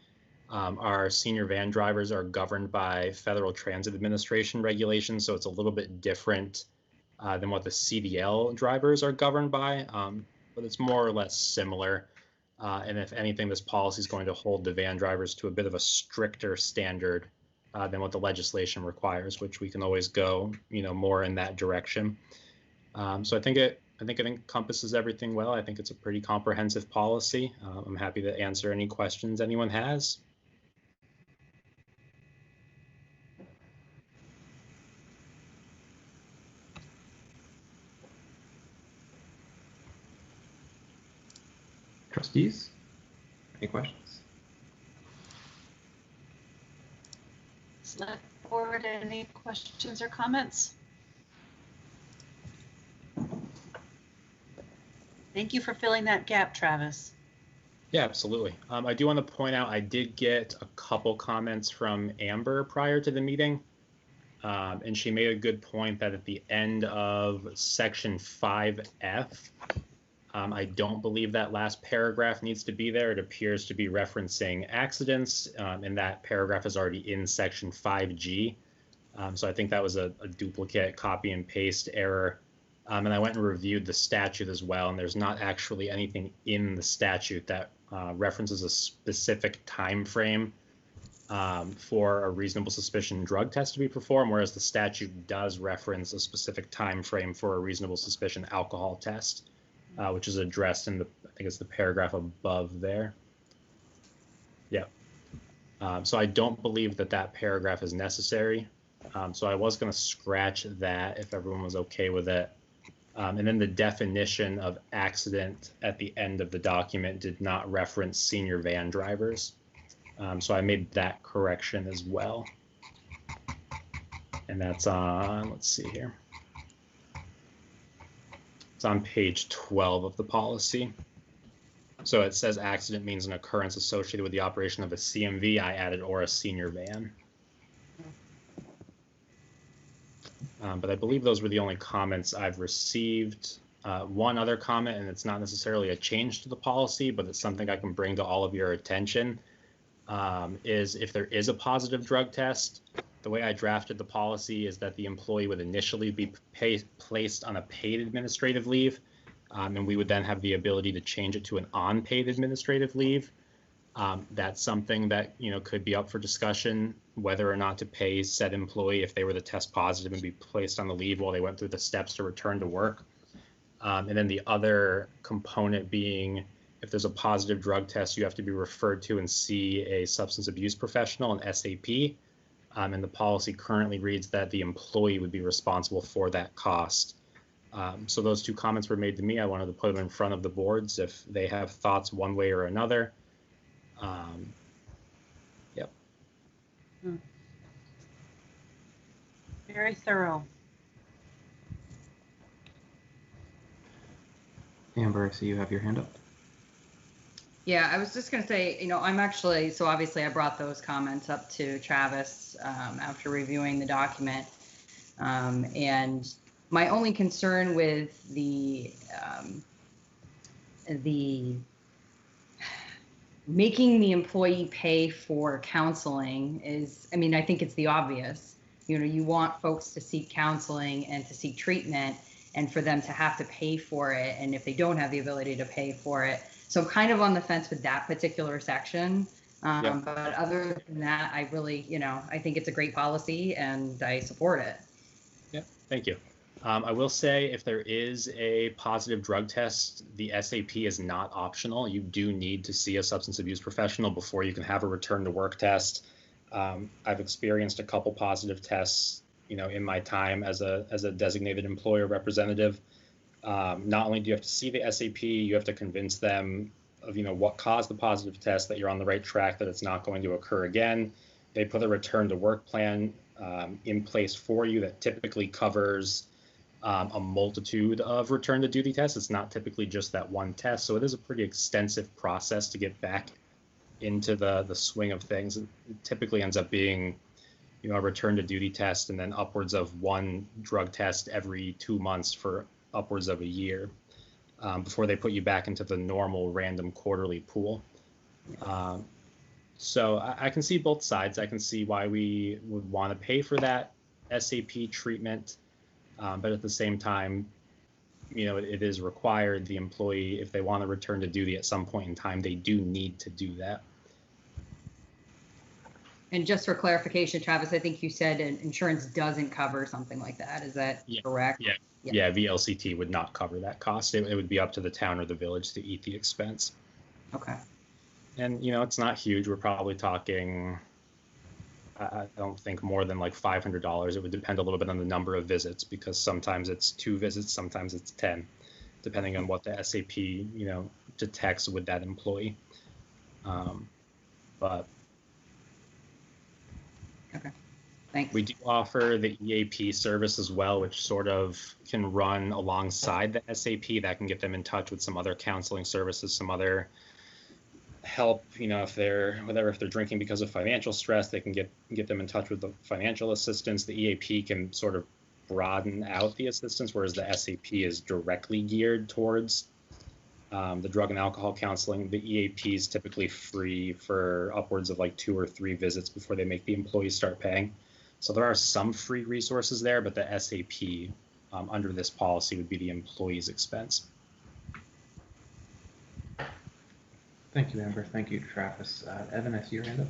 Our senior van drivers are governed by Federal Transit Administration regulations, so it's a little bit different than what the CDL drivers are governed by, but it's more or less similar. And if anything, this policy is going to hold the van drivers to a bit of a stricter standard than what the legislation requires, which we can always go, more in that direction. So I think it encompasses everything well. I think it's a pretty comprehensive policy. I'm happy to answer any questions anyone has. Trustees, any questions? Select Board, any questions or comments? Thank you for filling that gap, Travis. Yeah, absolutely. I do want to point out I did get a couple comments from Amber prior to the meeting, and she made a good point that at the end of section 5F, I don't believe that last paragraph needs to be there. It appears to be referencing accidents, and that paragraph is already in section 5G. So I think that was a duplicate copy and paste error. And I went and reviewed the statute as well, and there's not actually anything in the statute that references a specific time frame for a reasonable suspicion drug test to be performed, whereas the statute does reference a specific time frame for a reasonable suspicion alcohol test, which is addressed in I think it's the paragraph above there. Yeah. So I don't believe that paragraph is necessary. So I was going to scratch that if everyone was okay with it. And then the definition of accident at the end of the document did not reference senior van drivers. So I made that correction as well. And that's on, let's see here. It's on page 12 of the policy. So it says accident means an occurrence associated with the operation of a CMV. I added or a senior van. But I believe those were the only comments I've received. One other comment, and it's not necessarily a change to the policy, but it's something I can bring to all of your attention, is if there is a positive drug test, the way I drafted the policy is that the employee would initially be placed on a paid administrative leave, and we would then have the ability to change it to an unpaid administrative leave. That's something that could be up for discussion, whether or not to pay said employee if they were to test positive and be placed on the leave while they went through the steps to return to work. And then the other component being, if there's a positive drug test, you have to be referred to and see a substance abuse professional, an SAP. And the policy currently reads that the employee would be responsible for that cost. So those two comments were made to me. I wanted to put them in front of the boards if they have thoughts one way or another. Yep. Very thorough. Amber, I see you have your hand up. Yeah, I was just going to say, I'm actually, so obviously I brought those comments up to Travis after reviewing the document. And my only concern with the making the employee pay for counseling is, I think it's the obvious. You want folks to seek counseling and to seek treatment, and for them to have to pay for it, and if they don't have the ability to pay for it. So I'm kind of on the fence with that particular section. But other than that, I really, I think it's a great policy and I support it. Yeah, thank you. I will say if there is a positive drug test, the SAP is not optional. You do need to see a substance abuse professional before you can have a return to work test. I've experienced a couple positive tests, in my time as a designated employer representative. Not only do you have to see the SAP, you have to convince them of, what caused the positive test, that you're on the right track, that it's not going to occur again. They put a return to work plan in place for you that typically covers a multitude of return to duty tests. It's not typically just that one test. So it is a pretty extensive process to get back into the swing of things. It typically ends up being, a return to duty test and then upwards of one drug test every 2 months for upwards of a year before they put you back into the normal random quarterly pool. So I can see both sides. I can see why we would want to pay for that SAP treatment, but at the same time, you know, it is required. The employee, if they want to return to duty at some point in time, they do need to do that. And just for clarification, Travis, I think you said insurance doesn't cover something like that. Is that correct? Yeah, VLCT would not cover that cost. It would be up to the town or the village to eat the expense. Okay. And, you know, it's not huge. We're probably talking, I don't think more than like $500. It would depend a little bit on the number of visits, because sometimes it's 2 visits, sometimes it's 10, depending on what the SAP, you know, detects with that employee. But okay, thanks. We do offer the EAP service as well, which sort of can run alongside the SAP. That can get them in touch with some other counseling services, some other help. You know, if they're drinking because of financial stress, they can get them in touch with the financial assistance. The EAP can sort of broaden out the assistance, whereas the SAP is directly geared towards the drug and alcohol counseling. The EAP is typically free for upwards of like 2 or 3 visits before they make the employees start paying. So there are some free resources there, but the SAP under this policy would be the employee's expense. Thank you, Amber. Thank you, Travis. Evan, I see your hand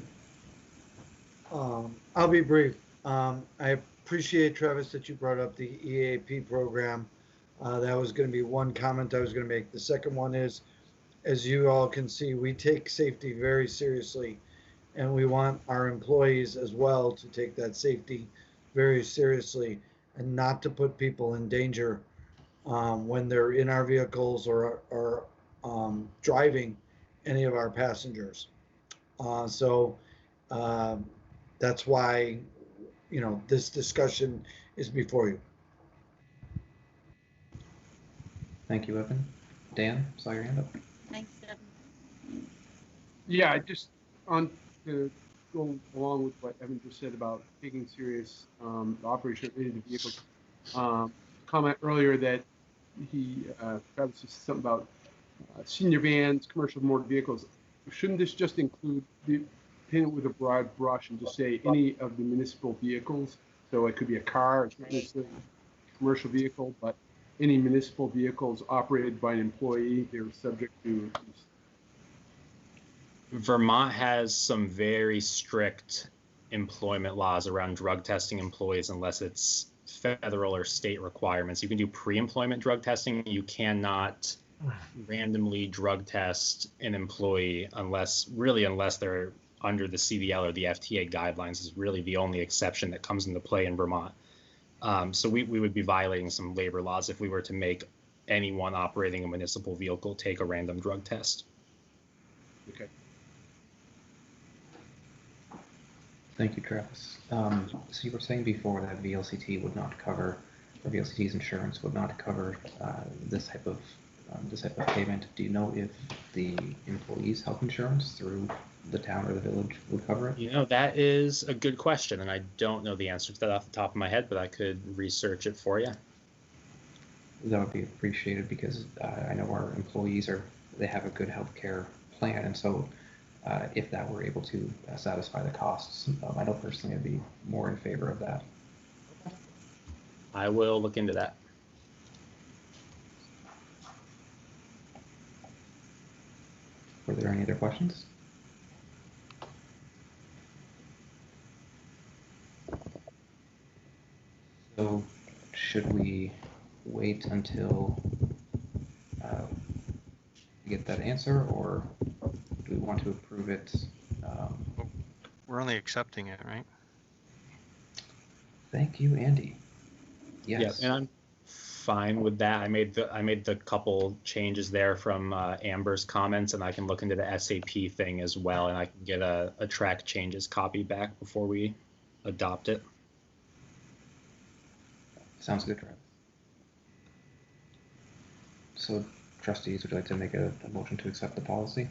up. I'll be brief. I appreciate, Travis, that you brought up the EAP program. That was going to be one comment I was going to make. The second one is, as you all can see, we take safety very seriously, and we want our employees as well to take that safety very seriously and not to put people in danger when they're in our vehicles or driving any of our passengers. So that's why, you know, this discussion is before you. Thank you, Evan. Dan, saw your hand up. Thanks, Evan. Yeah, just on to go along with what Evan just said about taking serious the operation of any of the vehicles. Comment earlier that Travis said something about senior vans, commercial motor vehicles. Shouldn't this just include paint it with a broad brush and just say any of the municipal vehicles? So it could be a car, it's not necessarily a commercial vehicle, but any municipal vehicles operated by an employee, they're subject to. Vermont has some very strict employment laws around drug testing employees unless it's federal or state requirements. You can do pre-employment drug testing. You cannot randomly drug test an employee unless they're under the CDL or the FTA guidelines. Is really the only exception that comes into play in Vermont. So we would be violating some labor laws if we were to make anyone operating a municipal vehicle take a random drug test. Okay. Thank you, Travis. So you were saying before that VLCT would not cover, or VLCT's insurance would not cover this type of payment. Do you know if the employee's health insurance through the town or the village would cover it? You know, that is a good question, and I don't know the answer to that off the top of my head, but I could research it for you. That would be appreciated, because I know our employees they have a good health care plan, and so if that were able to satisfy the costs, I know personally I'd be more in favor of that. I will look into that. Were there any other questions? So should we wait until we get that answer, or do we want to approve it? We're only accepting it, right? Thank you, Andy. Yes. Yeah, and I'm fine with that. I made the couple changes there from Amber's comments, and I can look into the SAP thing as well, and I can get a track changes copy back before we adopt it. Sounds good, Travis. So, trustees, would you like to make a motion to accept the policy?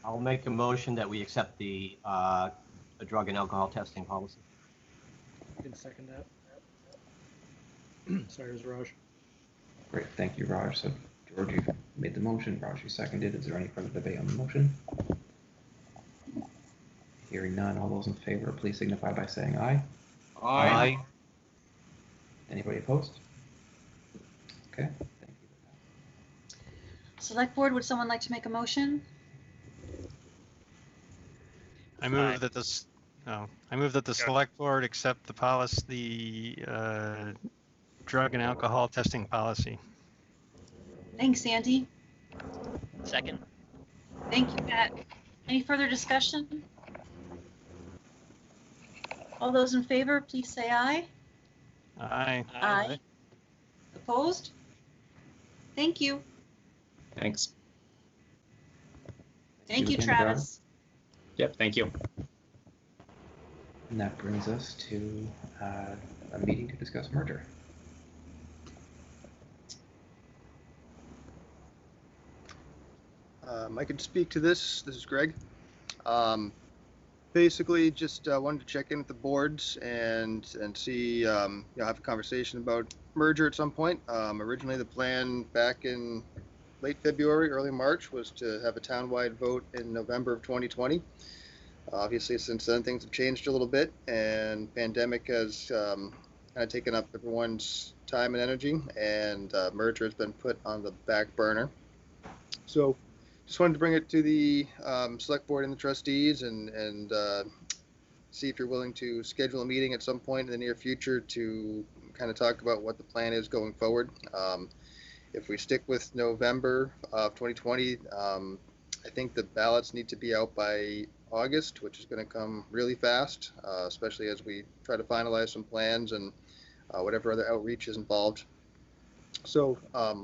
I'll make a motion that we accept the drug and alcohol testing policy. I can second that. Sorry, it was Raj. Great, thank you, Raj. So George, you made the motion, Raj, you seconded. Is there any further debate on the motion? Hearing none, all those in favor, please signify by saying aye. Aye. Anybody opposed? Okay, thank you. Select Board, would someone like to make a motion? I move that this. I move that the Select Board accept the policy, the drug and alcohol testing policy. Thanks, Andy. Second. Thank you, Pat. Any further discussion? All those in favor, please say aye. Aye. Aye. Opposed? Thank you. Thanks. Thank you, again, Travis. Yep, thank you. And that brings us to a meeting to discuss merger. I can speak to this. This is Greg. Basically, just wanted to check in with the boards and see, have a conversation about merger at some point. Originally, the plan back in late February, early March was to have a townwide vote in November of 2020. Obviously, since then, things have changed a little bit, and pandemic has kind of taken up everyone's time and energy, and merger has been put on the back burner. So just wanted to bring it to the select board and the trustees and see if you're willing to schedule a meeting at some point in the near future to kind of talk about what the plan is going forward. If we stick with November of 2020, I think the ballots need to be out by August, which is going to come really fast, especially as we try to finalize some plans and whatever other outreach is involved. So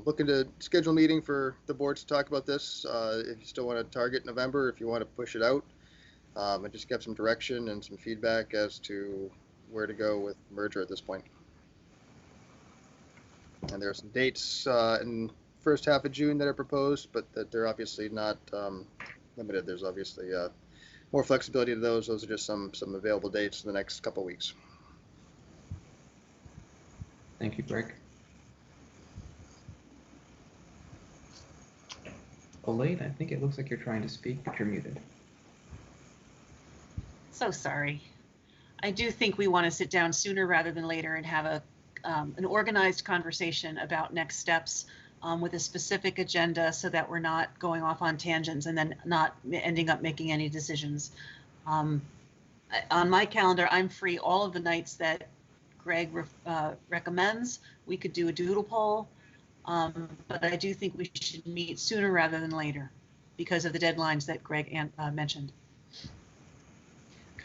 looking to schedule a meeting for the board to talk about this. If you still want to target November, if you want to push it out, and just get some direction and some feedback as to where to go with merger at this point. And there are some dates in first half of June that are proposed, but that they're obviously not limited. There's obviously more flexibility to those. Those are just some available dates in the next couple of weeks. Thank you, Greg. Elaine, I think it looks like you're trying to speak, but you're muted. So sorry. I do think we want to sit down sooner rather than later and have an organized conversation about next steps with a specific agenda so that we're not going off on tangents and then not ending up making any decisions. On my calendar, I'm free all of the nights that Greg recommends. We could do a doodle poll, but I do think we should meet sooner rather than later because of the deadlines that Greg mentioned.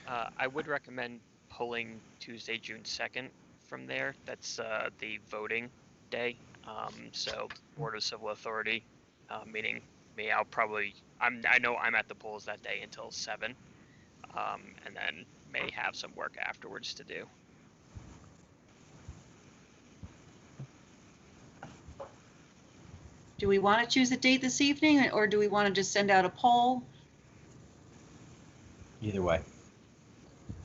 I would recommend pulling Tuesday, June 2nd from there. That's the voting day. So Board of Civil Authority meeting me. I know I'm at the polls that day until 7, and then may have some work afterwards to do. Do we want to choose a date this evening, or do we want to just send out a poll? Either way.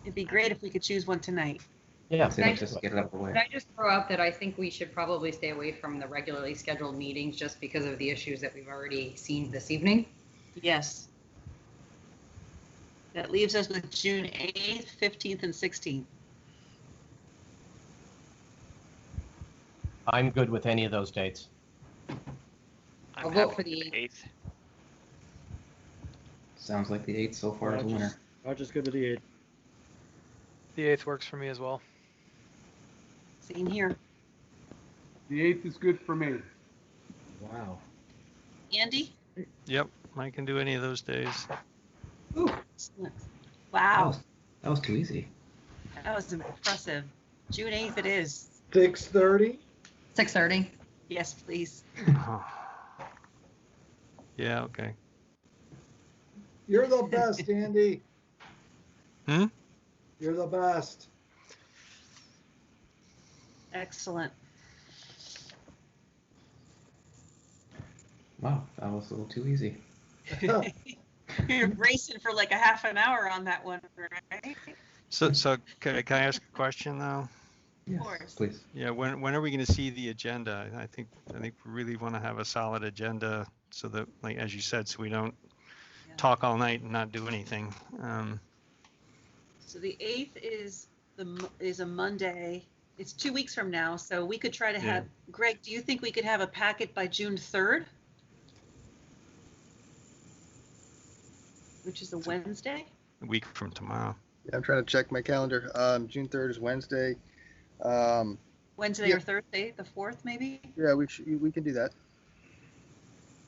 It'd be great if we could choose one tonight. Yeah, Can I just get it out of the way. Can I just throw out that I think we should probably stay away from the regularly scheduled meetings just because of the issues that we've already seen this evening? Yes. That leaves us with June 8th, 15th, and 16th. I'm good with any of those dates. I'll vote for the 8th. Sounds like the 8th so far is a winner. Roger's good with the 8th. The 8th works for me as well. Same here. The 8th is good for me. Wow. Andy? Yep, I can do any of those days. Ooh, wow. That was too easy. That was impressive. June 8th it is. 6:30? 6:30. Yes, please. Yeah, okay. You're the best, Andy. Hmm? You're the best. Excellent. Wow, that was a little too easy. You're bracing for like a half an hour on that one, right? So can I ask a question though? Yes, course. please. Yeah, when are we going to see the agenda? I think we really want to have a solid agenda so that, like as you said, so we don't talk all night and not do anything. So the 8th is a Monday. It's 2 weeks from now, so we could try to Yeah. have, Greg, do you think we could have a packet by June 3rd? Which is a Wednesday? A week from tomorrow. Yeah, I'm trying to check my calendar. June 3rd is Wednesday. Wednesday Yeah. or Thursday, the 4th maybe? Yeah, we can do that.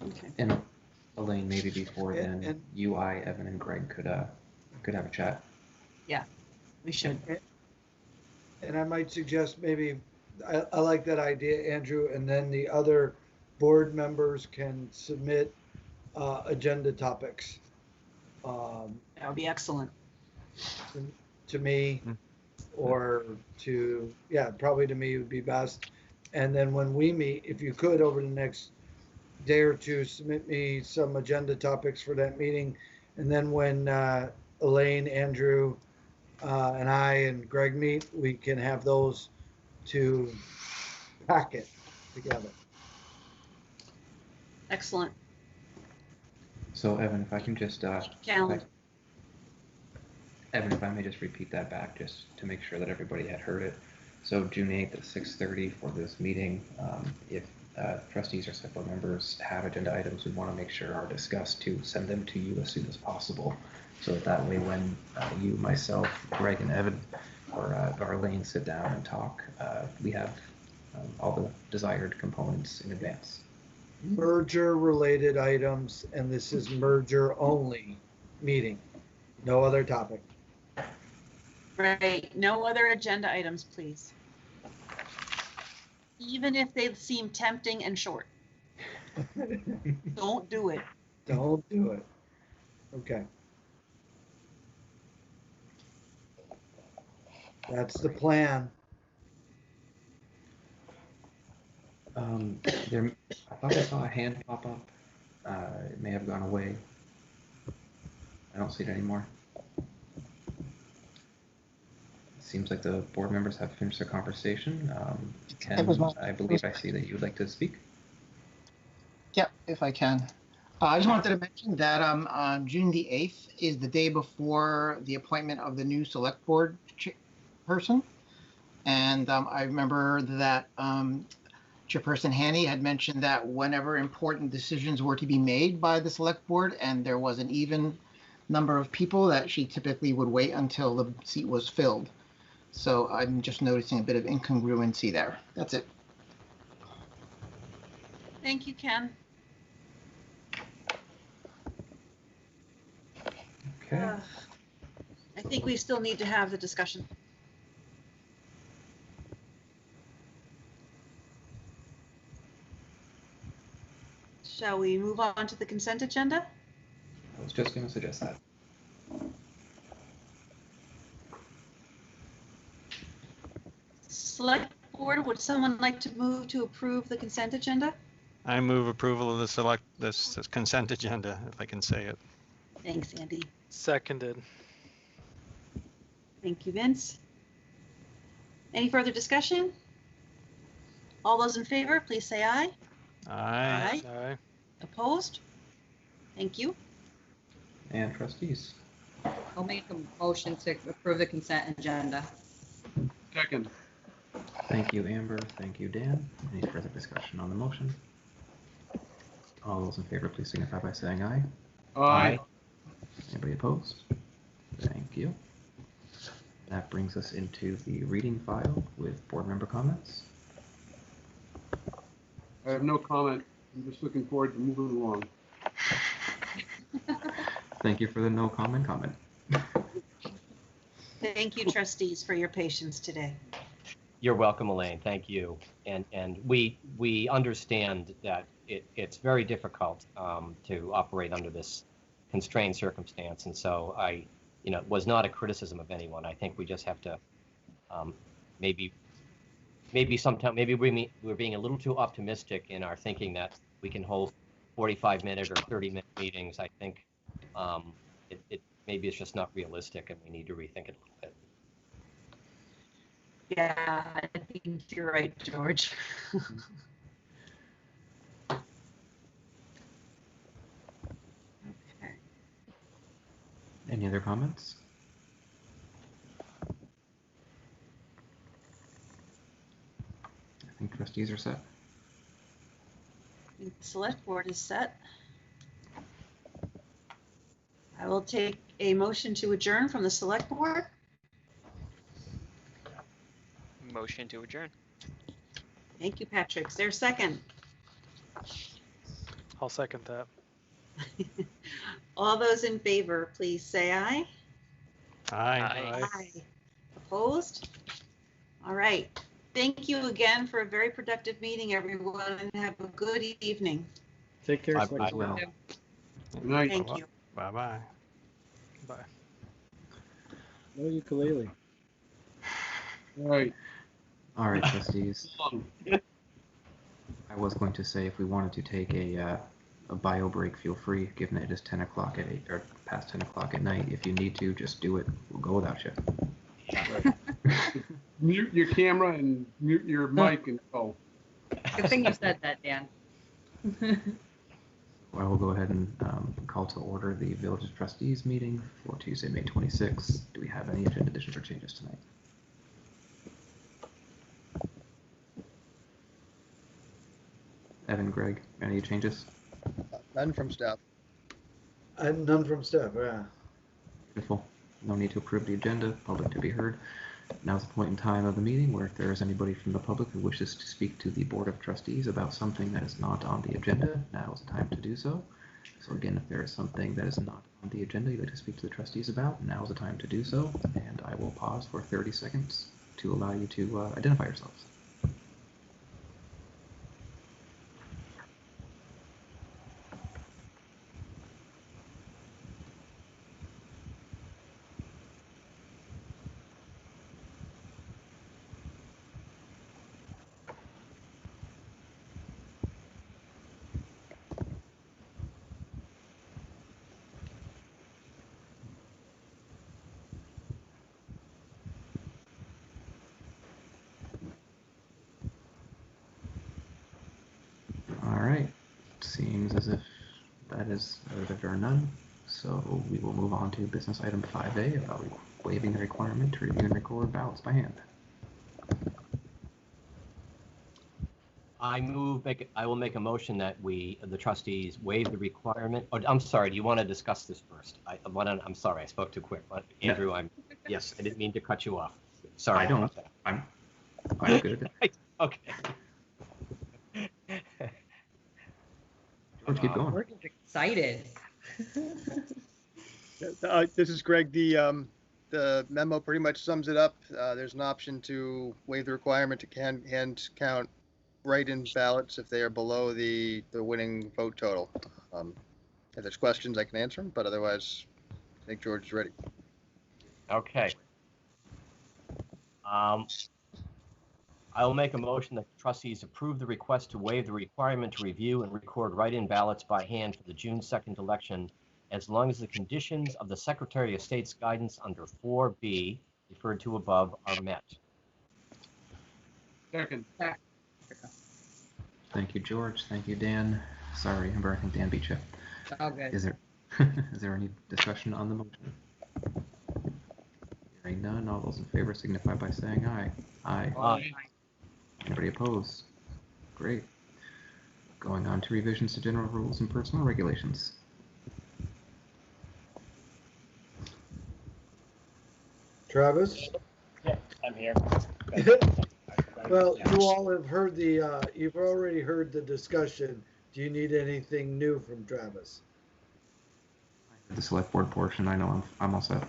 Okay. And Elaine, maybe before And- then, you, Evan, and Greg could have a chat. Yeah, we should. And I might suggest maybe, I like that idea, Andrew, and then the other board members can submit agenda topics That would be excellent. to me or to, probably to me would be best. And then when we meet, if you could, over the next day or two, submit me some agenda topics for that meeting. And then when Elaine, Andrew, and I and Greg meet, we can have those to packet together. Excellent. So Evan, if I can just Calendar. Evan, if I may just repeat that back just to make sure that everybody had heard it. So June 8th at 6:30 for this meeting. If trustees or select board members have agenda items we want to make sure are discussed, to send them to you as soon as possible. So that way when you, myself, Greg, and Evan or Elaine sit down and talk, we have all the desired components in advance. Merger related items, and this is merger only meeting. No other topic. Right, no other agenda items, please. Even if they seem tempting and short. Don't do it. Don't do it. Okay. That's the plan. I thought I saw a hand pop up. It may have gone away. I don't see it anymore. Seems like the board members have finished their conversation. Ken, I believe I see that you would like to speak. Yeah, if I can. I just wanted to mention that June the 8th is the day before the appointment of the new select board person. And I remember that Chairperson Haney had mentioned that whenever important decisions were to be made by the select board and there was an even number of people, that she typically would wait until the seat was filled. So I'm just noticing a bit of incongruency there. That's it. Thank you, Ken. Okay. I think we still need to have the discussion. Shall we move on to the consent agenda? I was just going to suggest that. Select board, would someone like to move to approve the consent agenda? I move approval of this consent agenda, if I can say it. Thanks, Andy. Seconded. Thank you, Vince. Any further discussion? All those in favor, please say aye. Aye. Aye. Opposed? Thank you. And trustees. I'll make a motion to approve the consent agenda. Second. Thank you, Amber. Thank you, Dan. Any further discussion on the motion? All those in favor, please signify by saying aye. Aye. Anybody opposed? Thank you. That brings us into the reading file with board member comments. I have no comment. I'm just looking forward to moving along. Thank you for the no comment. Thank you, trustees, for your patience today. You're welcome, Elaine. Thank you. And we understand that it's very difficult to operate under this constrained circumstance. And so it was not a criticism of anyone. I think we just have to maybe we're being a little too optimistic in our thinking that we can hold 45-minute or 30-minute meetings. I think maybe it's just not realistic, and we need to rethink it a little bit. Yeah, I think you're right, George. Okay. Any other comments? I think trustees are set. The select board is set. I will take a motion to adjourn from the select board. Motion to adjourn. Thank you, Patrick. Is there a second? I'll second that. All those in favor, please say aye. Aye. Aye. Opposed? All right. Thank you again for a very productive meeting, everyone, and have a good evening. Take care. Bye. Well. Good night. Thank you. Bye-bye. Bye. No ukulele. All right. All right, trustees. I was going to say if we wanted to take a bio break, feel free, given it is 10 o'clock at 8 or past 10 o'clock at night. If you need to, just do it. We'll go without you. Mute your camera and mute your mic and go. Good thing you said that, Dan. I will go ahead and call to order the Village of Trustees meeting for Tuesday, May 26th. Do we have any agenda additions or changes tonight? Evan, Greg, any changes? None from staff. And none from staff, yeah. Beautiful. No need to approve the agenda. Public to be heard. Now's the point in time of the meeting where if there is anybody from the public who wishes to speak to the Board of Trustees about something that is not on the agenda, now is the time to do so. So again, if there is something that is not on the agenda you'd like to speak to the trustees about, now is the time to do so. And I will pause for 30 seconds to allow you to identify yourselves. All right, seems as if there are none, so we will move on to business item 5A about waiving the requirement to review and record ballots by hand. I will make a motion that the trustees, waive the requirement. Oh, I'm sorry. Do you want to discuss this first? I'm sorry. I spoke too quick. But Andrew, yes, I didn't mean to cut you off. Sorry. I don't. I'm good. Okay. Let's keep going. We're excited. This is Greg. The memo pretty much sums it up. There's an option to waive the requirement to hand count write-in ballots if they are below the winning vote total. If there's questions, I can answer them, but otherwise, I think George is ready. Okay. I will make a motion that the trustees approve the request to waive the requirement to review and record write-in ballots by hand for the June 2nd election, as long as the conditions of the Secretary of State's guidance under 4B, referred to above, are met. Second. Thank you, George. Thank you, Dan. Sorry, Amber, I think Dan beat you. All good. Is there any discussion on the motion? Hearing none, all those in favor signify by saying aye. Aye. Aye. Anybody opposed? Great. Going on to revisions to general rules and personal regulations. Travis? Yeah, I'm here. Well, you all have heard you've already heard the discussion. Do you need anything new from Travis? The select board portion, I know I'm all set.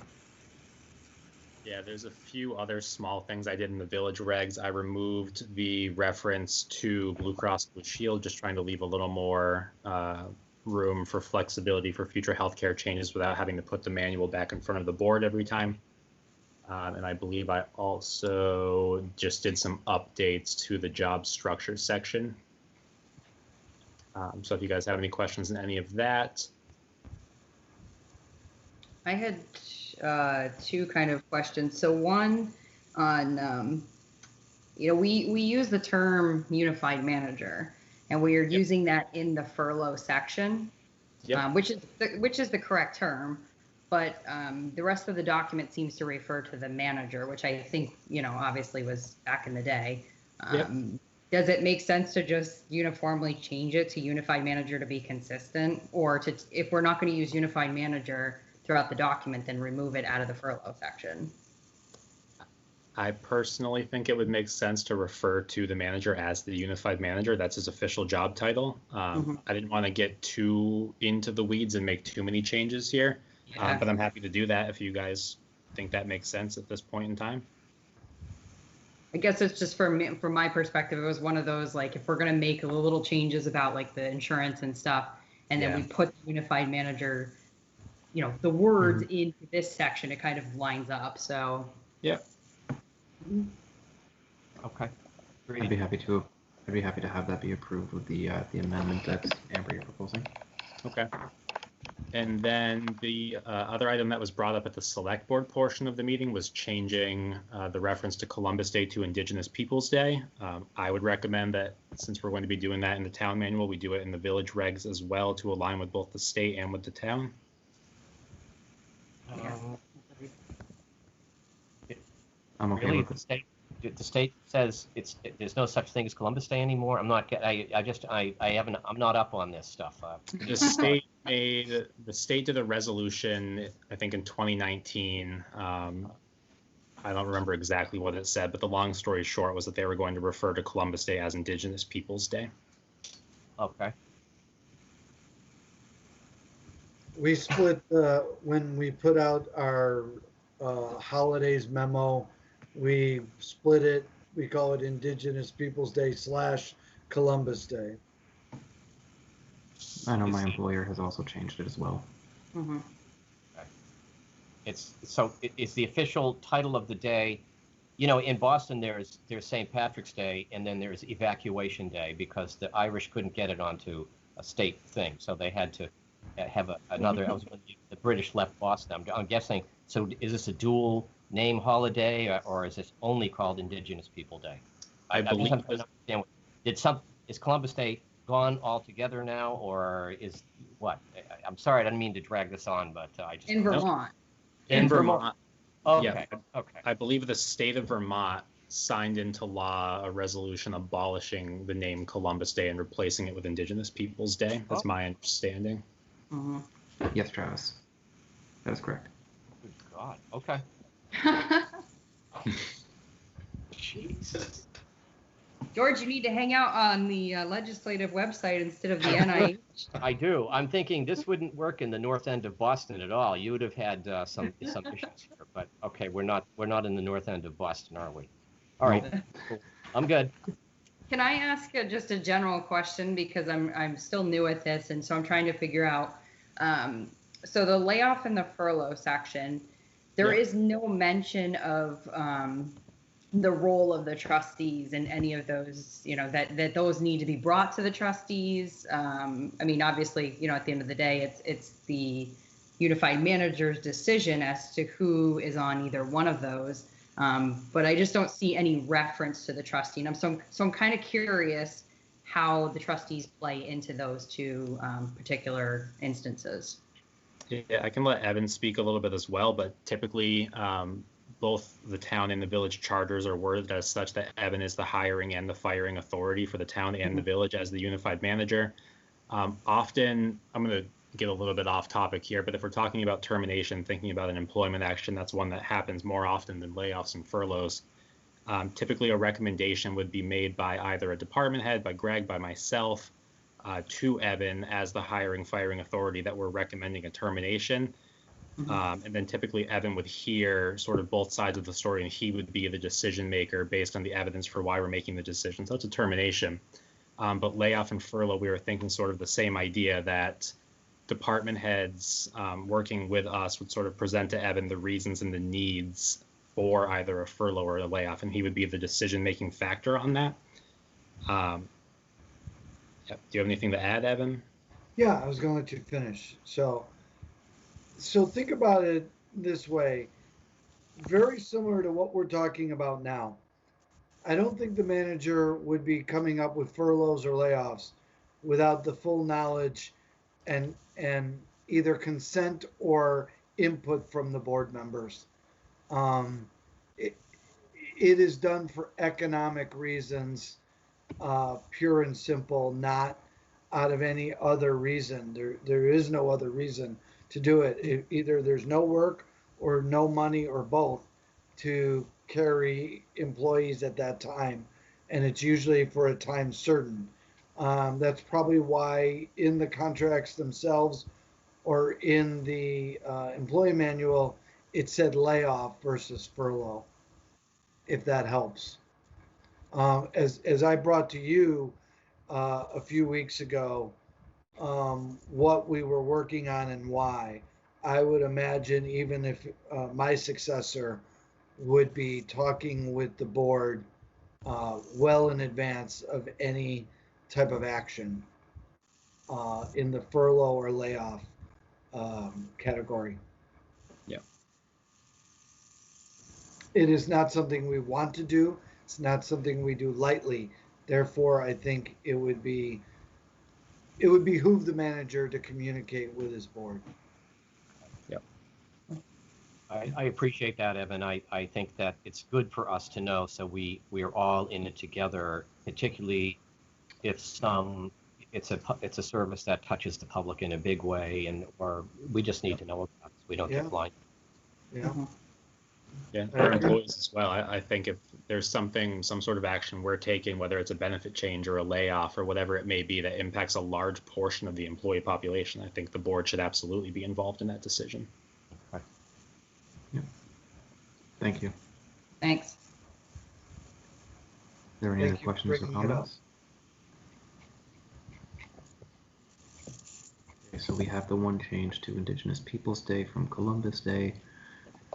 Yeah, there's a few other small things I did in the village regs. I removed the reference to Blue Cross Blue Shield, just trying to leave a little more room for flexibility for future healthcare changes without having to put the manual back in front of the board every time. And I believe I also just did some updates to the job structure section. So if you guys have any questions on any of that. I had two kind of questions. So one on we use the term unified manager, and we are using that in the furlough section, which is the correct term. But the rest of the document seems to refer to the manager, which I think, obviously was back in the day. Does it make sense to just uniformly change it to unified manager to be consistent? Or if we're not going to use unified manager throughout the document, then remove it out of the furlough section? I personally think it would make sense to refer to the manager as the unified manager. That's his official job title. I didn't want to get too into the weeds and make too many changes here, but I'm happy to do that if you guys think that makes sense at this point in time. I guess it's just from my perspective, it was one of those, like, if we're going to make little changes about like the insurance and stuff, and then we put the unified manager, the words into this section, it kind of lines up. So okay, I'd be happy to have that be approved with the amendment that Amber, you're proposing. Okay. And then the other item that was brought up at the select board portion of the meeting was changing the reference to Columbus Day to Indigenous Peoples Day. I would recommend that, since we're going to be doing that in the town manual, we do it in the village regs as well to align with both the state and with the town. I'm okay really, with it. The state says there's no such thing as Columbus Day anymore. I'm not up on this stuff. The state did a resolution, I think in 2019. I don't remember exactly what it said, but the long story short was that they were going to refer to Columbus Day as Indigenous Peoples Day. Okay. We split when we put out our holidays memo. We split it. We call it Indigenous Peoples Day / Columbus Day. I know my employer has also changed it as well. Okay. It's the official title of the day. In Boston there's St. Patrick's Day, and then there's Evacuation Day, because the Irish couldn't get it onto a state thing, so they had to have another. I was when the British left Boston. I'm guessing. So is this a dual name holiday, or is this only called Indigenous People Day? I believe. Is Columbus Day gone altogether now, or is what? I'm sorry, I didn't mean to drag this on, but I just in Vermont. In Vermont. Okay. Yeah. Okay. I believe the state of Vermont signed into law a resolution abolishing the name Columbus Day and replacing it with Indigenous Peoples Day. That's my understanding. Yes, Travis. That is correct. Good God. Okay. Jesus. George, you need to hang out on the legislative website instead of the NIH. I do. I'm thinking this wouldn't work in the north end of Boston at all. You would have had some issues here. But okay, we're not in the north end of Boston, are we? All right. Cool. I'm good. Can I ask just a general question, because I'm still new at this, and so I'm trying to figure out. So the layoff and the furlough section, there is no mention of the role of the trustees in any of those, that those need to be brought to the trustees. I mean, obviously, at the end of the day, it's the unified manager's decision as to who is on either one of those. But I just don't see any reference to the trustee. And so I'm kind of curious how the trustees play into those two particular instances. Yeah, I can let Evan speak a little bit as well, but typically both the town and the village charters are worded as such that Evan is the hiring and the firing authority for the town and the village as the unified manager. Often, I'm going to get a little bit off topic here, but if we're talking about termination, thinking about an employment action, that's one that happens more often than layoffs and furloughs. Typically, a recommendation would be made by either a department head, by Greg, by myself, to Evan as the hiring, firing authority that we're recommending a termination. And then typically Evan would hear sort of both sides of the story, and he would be the decision maker based on the evidence for why we're making the decision. So it's a termination. But layoff and furlough, we were thinking sort of the same idea, that department heads working with us would sort of present to Evan the reasons and the needs for either a furlough or a layoff, and he would be the decision-making factor on that. Do you have anything to add, Evan? Yeah, I was going to let you finish. So think about it this way, very similar to what we're talking about now. I don't think the manager would be coming up with furloughs or layoffs without the full knowledge and either consent or input from the board members. It, it is done for economic reasons, pure and simple, not out of any other reason. There is no other reason to do it. Either there's no work or no money or both to carry employees at that time, and it's usually for a time certain. That's probably why in the contracts themselves or in the employee manual, it said layoff versus furlough, if that helps. As I brought to you a few weeks ago, what we were working on and why, I would imagine even if my successor would be talking with the board well in advance of any type of action in the furlough or layoff category. Yeah. It is not something we want to do. It's not something we do lightly. Therefore, I think it would behoove the manager to communicate with his board. Yep. I appreciate that, Evan. I think that it's good for us to know, so we are all in it together, particularly if it's a service that touches the public in a big way, and or we just need to know about it so we don't get blind. Yeah. Yeah, for employees as well. I think if there's some sort of action we're taking, whether it's a benefit change or a layoff or whatever it may be, that impacts a large portion of the employee population, I think the board should absolutely be involved in that decision. Okay. Yeah. Thank you. Thanks. Are there any other questions or comments? Okay, so we have the one change to Indigenous Peoples Day from Columbus Day,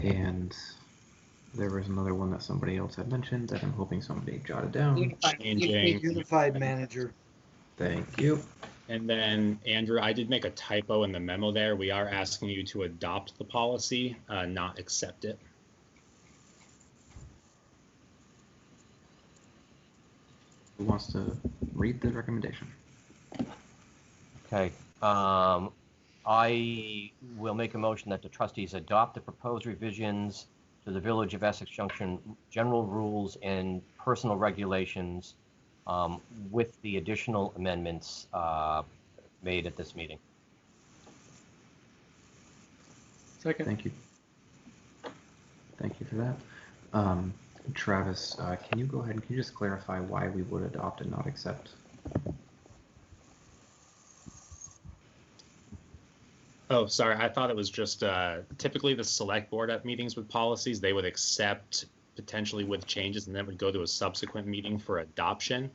and there was another one that somebody else had mentioned that I'm hoping somebody jotted down. Unified manager. Thank you. And then, Andrew, I did make a typo in the memo there. We are asking you to adopt the policy, not accept it. Who wants to read the recommendation? Okay. I will make a motion that the trustees adopt the proposed revisions to the Village of Essex Junction general rules and personal regulations with the additional amendments made at this meeting. Second. Thank you. Thank you for that. Travis, can you go ahead and can you just clarify why we would adopt and not accept? Oh, sorry. I thought it was just typically the select board at meetings with policies, they would accept potentially with changes and then would go to a subsequent meeting for adoption.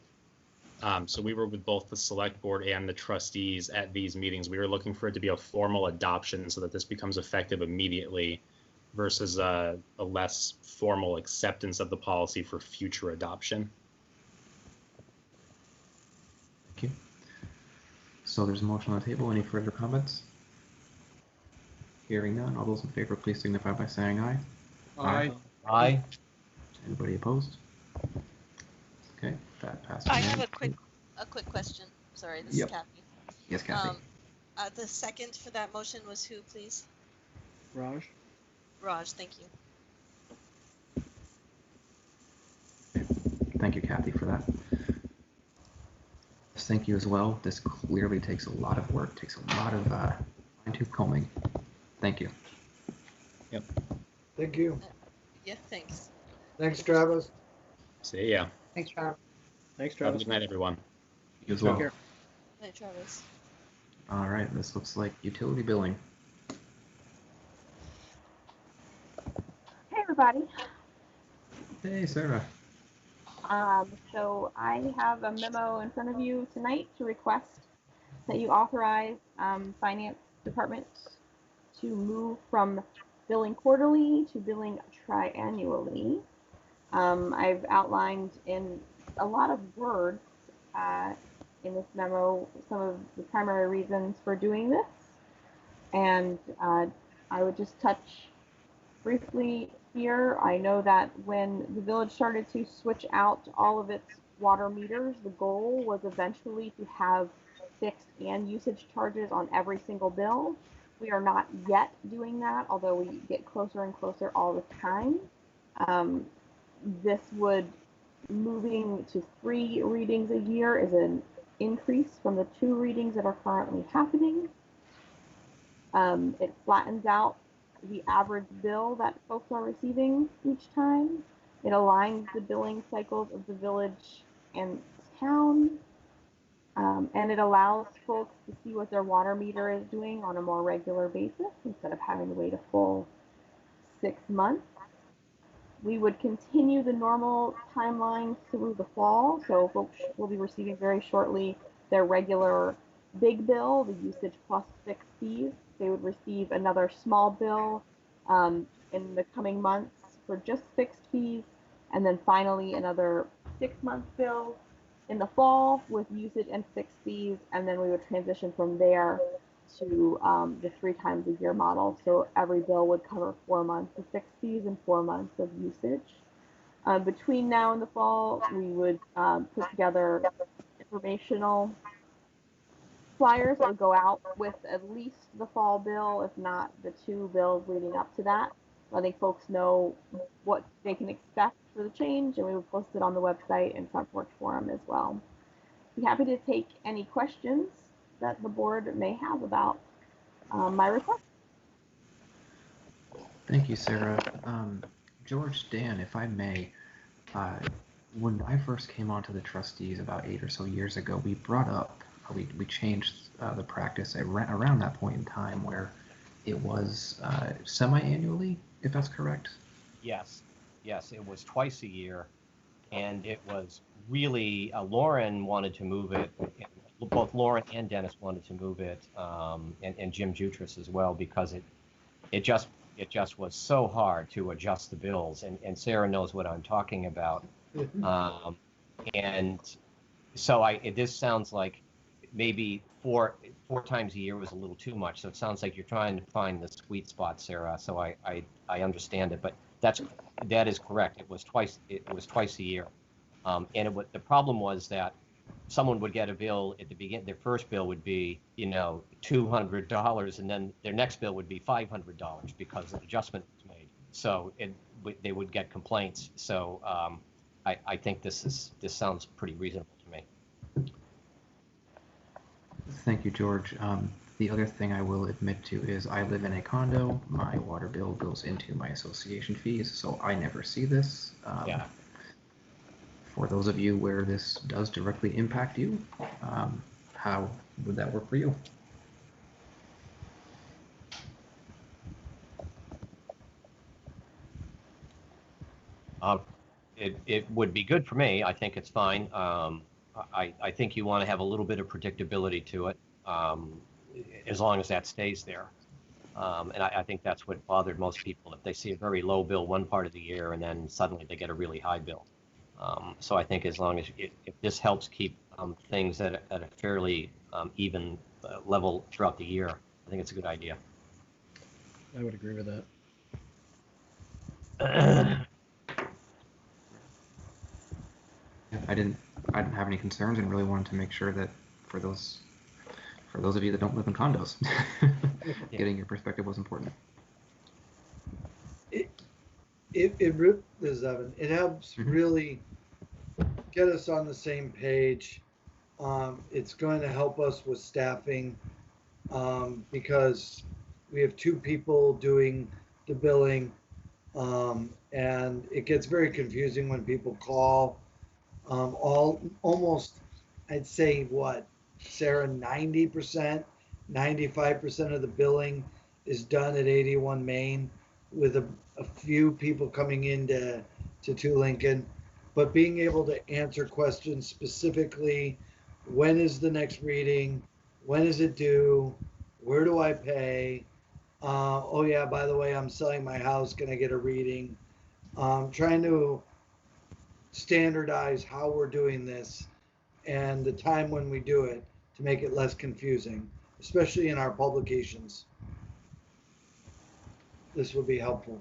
So we were with both the select board and the trustees at these meetings. We were looking for it to be a formal adoption so that this becomes effective immediately versus a less formal acceptance of the policy for future adoption. Thank you. So there's a motion on the table. Any further comments? Hearing none, all those in favor, please signify by saying aye. Aye. Aye. Anybody opposed? Okay, that passes. I have a quick question. Sorry, this is Kathy. Yes, Kathy. The second for that motion was who, please? Raj. Raj, thank you. Thank you, Kathy, for that. Thank you as well. This clearly takes a lot of work, takes a lot of fine-tooth combing. Thank you. Yep. Thank you. Yeah, thanks. Thanks, Travis. See ya. Thanks, Travis. Thanks, Have a Travis. good night, everyone. You as well. Take care. Night, Travis. All right, this looks like utility billing. Hey, everybody. Hey, Sarah. So I have a memo in front of you tonight to request that you authorize Finance Department to move from billing quarterly to billing triannually. I've outlined in a lot of words in this memo some of the primary reasons for doing this, and I would just touch briefly year. I know that when the village started to switch out all of its water meters, the goal was eventually to have fixed and usage charges on every single bill. We are not yet doing that, although we get closer and closer all the time. This would, moving to 3 readings a year is an increase from the 2 readings that are currently happening. It flattens out the average bill that folks are receiving each time. It aligns the billing cycles of the village and town. And it allows folks to see what their water meter is doing on a more regular basis instead of having to wait a full 6 months. We would continue the normal timeline through the fall, so folks will be receiving very shortly their regular big bill, the usage plus fixed fees. They would receive another small bill in the coming months for just fixed fees, and then finally another 6-month bill in the fall with usage and fixed fees, and then we would transition from there to the 3 times a year model. So every bill would cover 4 months of fixed fees and 4 months of usage. Between now and the fall, we would put together informational flyers that would go out with at least the fall bill, if not the 2 bills leading up to that, letting folks know what they can expect for the change, and we would post it on the website and Front Porch Forum as well. Be happy to take any questions that the board may have about my request. Thank you, Sarah. George, Dan, if I may, when I first came onto the trustees about 8 or so years ago, we brought up, we changed the practice around that point in time where it was semi-annually, if that's correct? Yes, it was twice a year, and it was really, Lauren wanted to move it, both Lauren and Dennis wanted to move it, and Jim Jutras as well, because it just was so hard to adjust the bills, and Sarah knows what I'm talking about. And so this sounds like maybe four times a year was a little too much. So it sounds like you're trying to find the sweet spot, Sarah. So I understand it, but that is correct. It was twice a year, and the problem was that someone would get a bill at the beginning. Their first bill would be $200, and then their next bill would be $500 because an adjustment was made. So they would get complaints. So I think this sounds pretty reasonable to me. Thank you, George. The other thing I will admit to is I live in a condo. My water bill goes into my association fees, so I never see this. Yeah. For those of you where this does directly impact you, how would that work for you? It would be good for me. I think it's fine. I think you want to have a little bit of predictability to it, as long as that stays there. And I think that's what bothered most people, if they see a very low bill one part of the year and then suddenly they get a really high bill. So I think as long as if this helps keep things at a fairly even level throughout the year, I think it's a good idea. I would agree with that. I didn't have any concerns and really wanted to make sure that for those of you that don't live in condos, getting your perspective was important. This is Evan. It helps really get us on the same page. It's going to help us with staffing because we have 2 people doing the billing, and it gets very confusing when people call. Almost, I'd say, Sarah, 90%, 95% of the billing is done at 81 Main, with a few people coming into to Lincoln. But being able to answer questions specifically, when is the next reading? When is it due? Where do I pay? Oh yeah, by the way, I'm selling my house. Can I get a reading? Trying to standardize how we're doing this and the time when we do it to make it less confusing, especially in our publications. This would be helpful.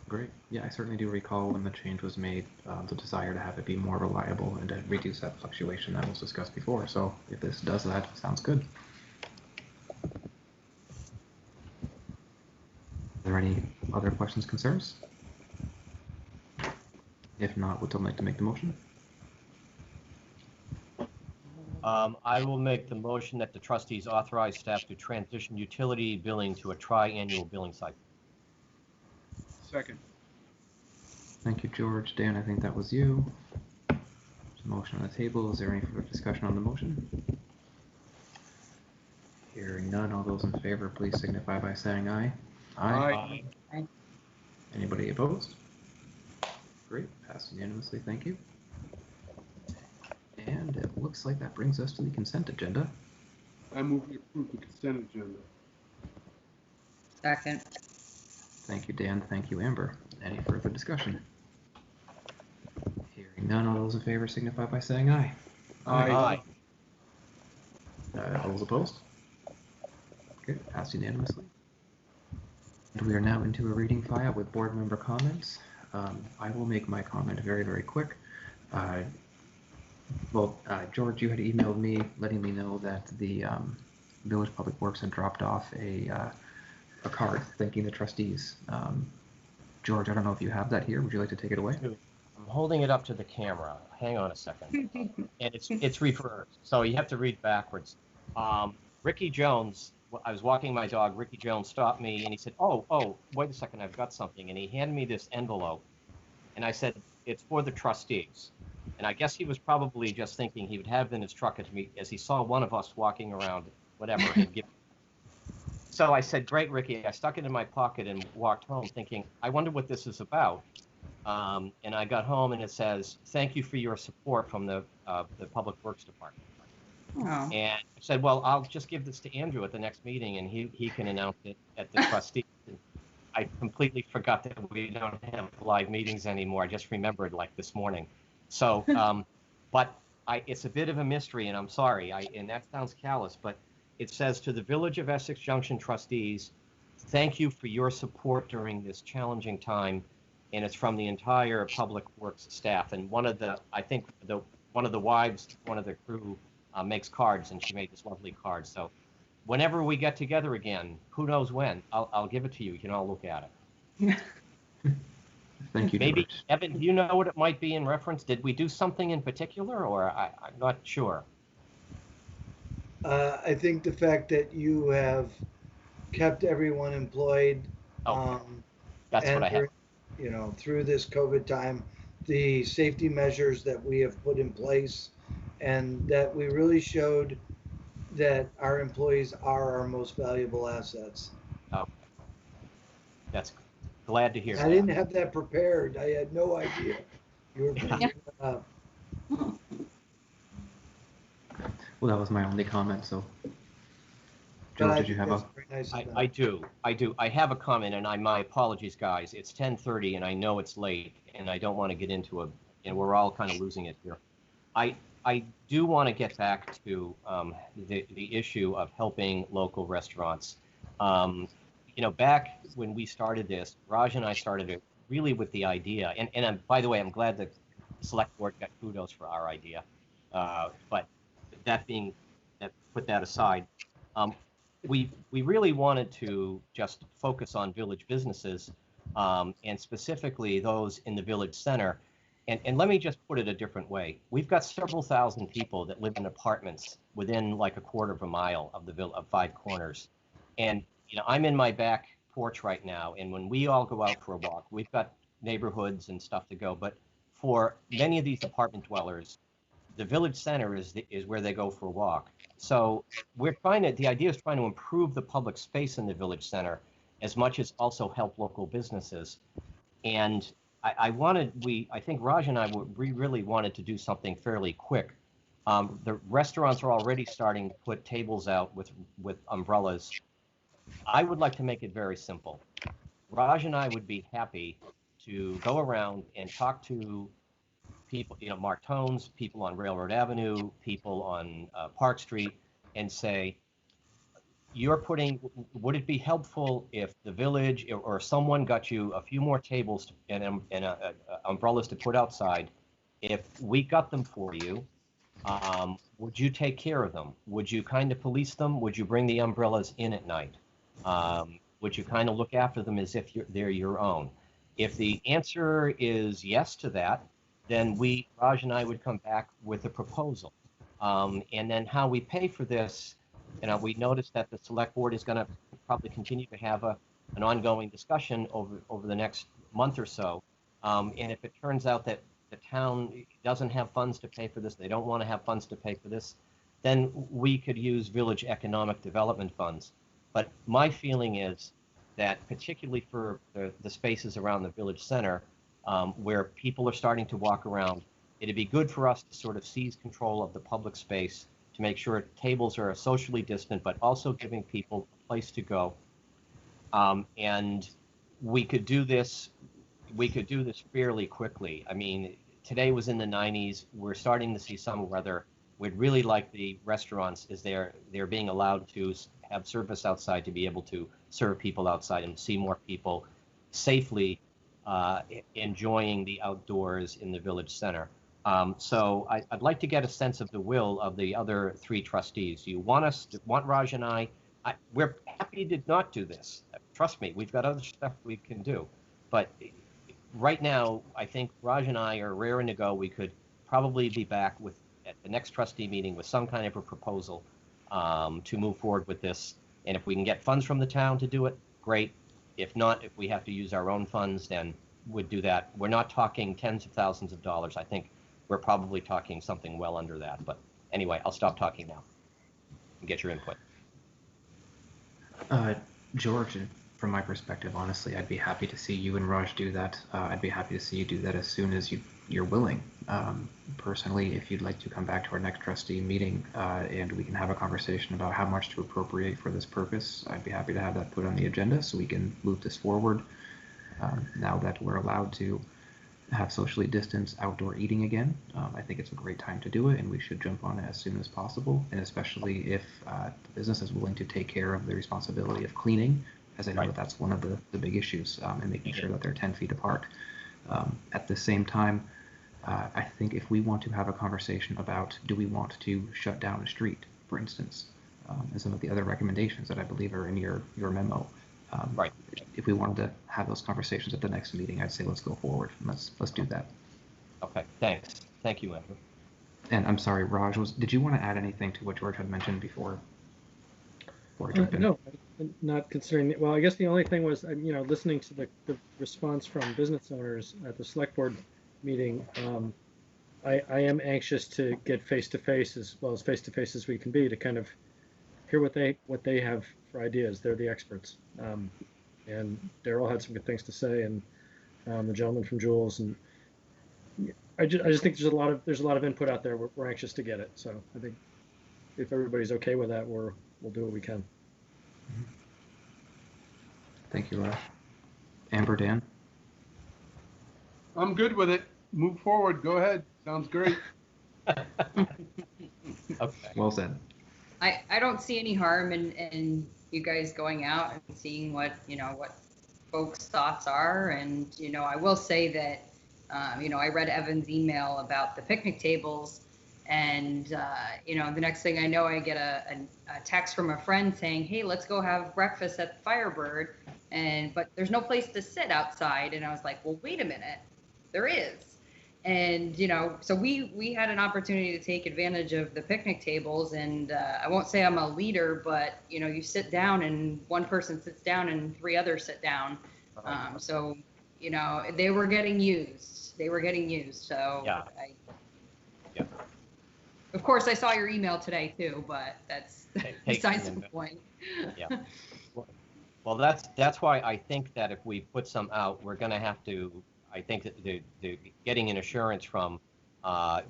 Great. Yeah, I certainly do recall when the change was made, the desire to have it be more reliable and to reduce that fluctuation that was discussed before. So if this does that, sounds good. Are there any other questions, concerns? If not, would someone like to make the motion? I will make the motion that the trustees authorize staff to transition utility billing to a tri-annual billing cycle. Second. Thank you, George. Dan, I think that was you. There's a motion on the table. Is there any further discussion on the motion? Hearing none, all those in favor, please signify by saying aye. Aye. Aye. Anybody opposed? Great, passed unanimously, thank you. And it looks like that brings us to the consent agenda. I move we approve the consent agenda. Second. Thank you, Dan. Thank you, Amber. Any further discussion? Hearing none, all those in favor signify by saying aye. Aye. All those opposed? Okay, passed unanimously. And we are now into a reading file with board member comments. I will make my comment very, very quick. George, you had emailed me letting me know that the Village Public Works had dropped off a card thanking the trustees. George, I don't know if you have that here. Would you like to take it away? I'm holding it up to the camera. Hang on a second. And it's reversed, so you have to read backwards. Ricky Jones, I was walking my dog. Ricky Jones stopped me and he said, oh, wait a second, I've got something. And he handed me this envelope. And I said, it's for the trustees. And I guess he was probably just thinking he would have it in his truck as he saw one of us walking around, whatever. So I said, great, Ricky. I stuck it in my pocket and walked home thinking, I wonder what this is about. And I got home and it says, thank you for your support from the Public Works Department. Oh. And I said, well, I'll just give this to Andrew at the next meeting and he can announce it at the trustees. I completely forgot that we don't have live meetings anymore. I just remembered like this morning. So, but it's a bit of a mystery and I'm sorry, and that sounds callous, but it says to the Village of Essex Junction trustees, thank you for your support during this challenging time. And it's from the entire Public Works staff. And one of the wives, one of the crew makes cards and she made this lovely card. So whenever we get together again, who knows when, I'll give it to you. You can all look at it. Thank you, Maybe, George. Evan, do you know what it might be in reference? Did we do something in particular or I'm not sure. I think the fact that you have kept everyone employed, That's what I have. Through this COVID time, the safety measures that we have put in place, and that we really showed that our employees are our most valuable assets. Oh, that's glad to hear. I didn't have that prepared. I had no idea you were bringing it up. Well, that was my only comment, so. George, did you have a? I do. I have a comment, and my apologies, guys. It's 10:30, and I know it's late, and I don't want to get into we're all kind of losing it here. I do want to get back to the issue of helping local restaurants. Back when we started this, Raj and I started it really with the idea, and by the way, I'm glad the select board got kudos for our idea. But put that aside, we really wanted to just focus on village businesses, and specifically those in the village center. And let me just put it a different way. We've got several thousand people that live in apartments within like a quarter of a mile of Five Corners. And I'm in my back porch right now, and when we all go out for a walk, we've got neighborhoods and stuff to go. But for many of these apartment dwellers, the village center is where they go for a walk. So the idea is trying to improve the public space in the village center as much as also help local businesses. And I think Raj and we really wanted to do something fairly quick. The restaurants are already starting to put tables out with umbrellas. I would like to make it very simple. Raj and I would be happy to go around and talk to people, Martones, people on Railroad Avenue, people on Park Street, and say, you're putting, would it be helpful if the village or someone got you a few more tables and umbrellas to put outside? If we got them for you, would you take care of them? Would you kind of police them? Would you bring the umbrellas in at night? Would you kind of look after them as if they're your own? If the answer is yes to that, then Raj and I would come back with a proposal. And then how we pay for this, we noticed that the select board is going to probably continue to have an ongoing discussion over the next month or so. And if it turns out that the town doesn't have funds to pay for this, they don't want to have funds to pay for this, then we could use village economic development funds. But my feeling is that particularly for the spaces around the village center, where people are starting to walk around, it'd be good for us to sort of seize control of the public space to make sure tables are socially distant, but also giving people a place to go. And we could do this fairly quickly. I mean, today was in the 90s. We're starting to see some weather. We'd really like the restaurants, is they're being allowed to have service outside, to be able to serve people outside and see more people safely enjoying the outdoors in the village center. So I'd like to get a sense of the will of the other three trustees. You want Raj and I, we're happy to not do this. Trust me, we've got other stuff we can do. But right now, I think Raj and I are raring to go. We could probably be back at the next trustee meeting with some kind of a proposal to move forward with this. And if we can get funds from the town to do it, great. If not, if we have to use our own funds, then we'd do that. We're not talking tens of thousands of dollars. I think we're probably talking something well under that. But anyway, I'll stop talking now and get your input. George, from my perspective, honestly, I'd be happy to see you and Raj do that. I'd be happy to see you do that as soon as you're willing. Personally, if you'd like to come back to our next trustee meeting and we can have a conversation about how much to appropriate for this purpose, I'd be happy to have that put on the agenda so we can move this forward. Now that we're allowed to have socially distanced outdoor eating again, I think it's a great time to do it, and we should jump on it as soon as possible, and especially if the business is willing to take care of the responsibility of cleaning, as I know that that's one of the big issues, and making sure that they're 10 feet apart. At the same time, I think if we want to have a conversation about, do we want to shut down a street, for instance, and some of the other recommendations that I believe are in your memo, if we wanted to have those conversations at the next meeting, I'd say let's go forward. Let's do that. Okay, thanks. Thank you, Andrew. And I'm sorry, Raj, did you want to add anything to what George had mentioned before I jump in? No, not considering. Well, I guess the only thing was, listening to the response from business owners at the select board meeting. I am anxious to get face-to-face as well as face-to-face as we can be to kind of hear what they have for ideas. They're the experts. And Daryl had some good things to say, and the gentleman from Jules, and I just think there's a lot of input out there. We're anxious to get it. So I think if everybody's okay with that, we'll do what we can. Thank you, Raj. Amber, Dan? I'm good with it. Move forward. Go ahead. Sounds great. Okay. Well said. I don't see any harm in you guys going out and seeing what folks' thoughts are. And, I will say that, I read Evan's email about the picnic tables, and, the next thing I know, I get a text from a friend saying, hey, let's go have breakfast at the Firebird. But there's no place to sit outside. And I was like, well, wait a minute, there is. And, so we had an opportunity to take advantage of the picnic tables, and I won't say I'm a leader, but, you sit down and one person sits down and three others sit down. So, they were getting used. So yeah. Of course, I saw your email today too, but that's besides the point. Yeah. Well, that's why I think that if we put some out, we're going to have to, I think that the getting an assurance from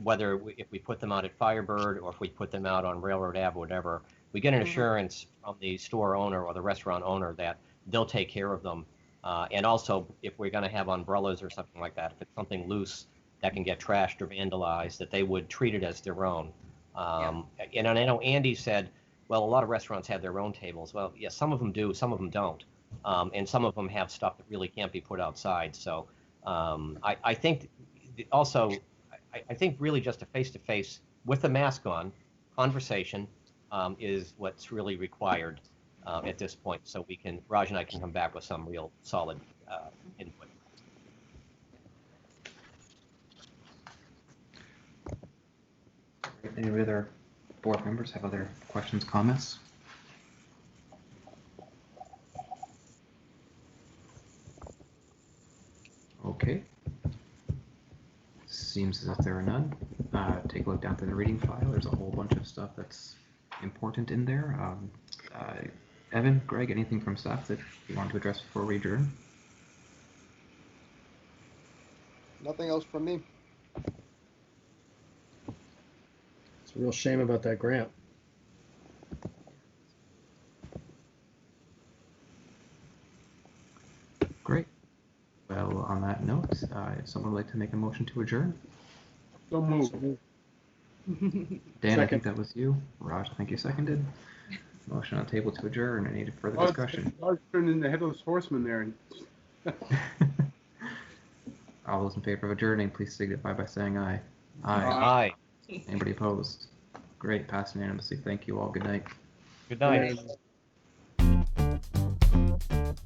whether if we put them out at Firebird or if we put them out on Railroad Ave or whatever, we get an assurance from the store owner or the restaurant owner that they'll take care of them. And also, if we're going to have umbrellas or something like that, if it's something loose that can get trashed or vandalized, that they would treat it as their own. And I know Andy said well, a lot of restaurants have their own tables. Well, yeah, some of them do, some of them don't. And some of them have stuff that really can't be put outside. So I think also, I think really just a face-to-face with a mask on conversation is what's really required at this point. So we can, Raj and I can come back with some real solid input. Any other board members have other questions, comments? Okay. Seems as if there are none. Take a look down through the reading file. There's a whole bunch of stuff that's important in there. Evan, Greg, anything from staff that you want to address before we adjourn? Nothing else from me. It's a real shame about that grant. Great. Well, on that note, if someone would like to make a motion to adjourn? So moved. Dan, I think that was you. Raj, I think you seconded. Motion on the table to adjourn. Any further discussion? I was turning into headless horseman there. All those in favor of adjourning, please signify by saying aye. Aye. Anybody opposed? Great, passed unanimously. Thank you all. Good night. Good night. Good night.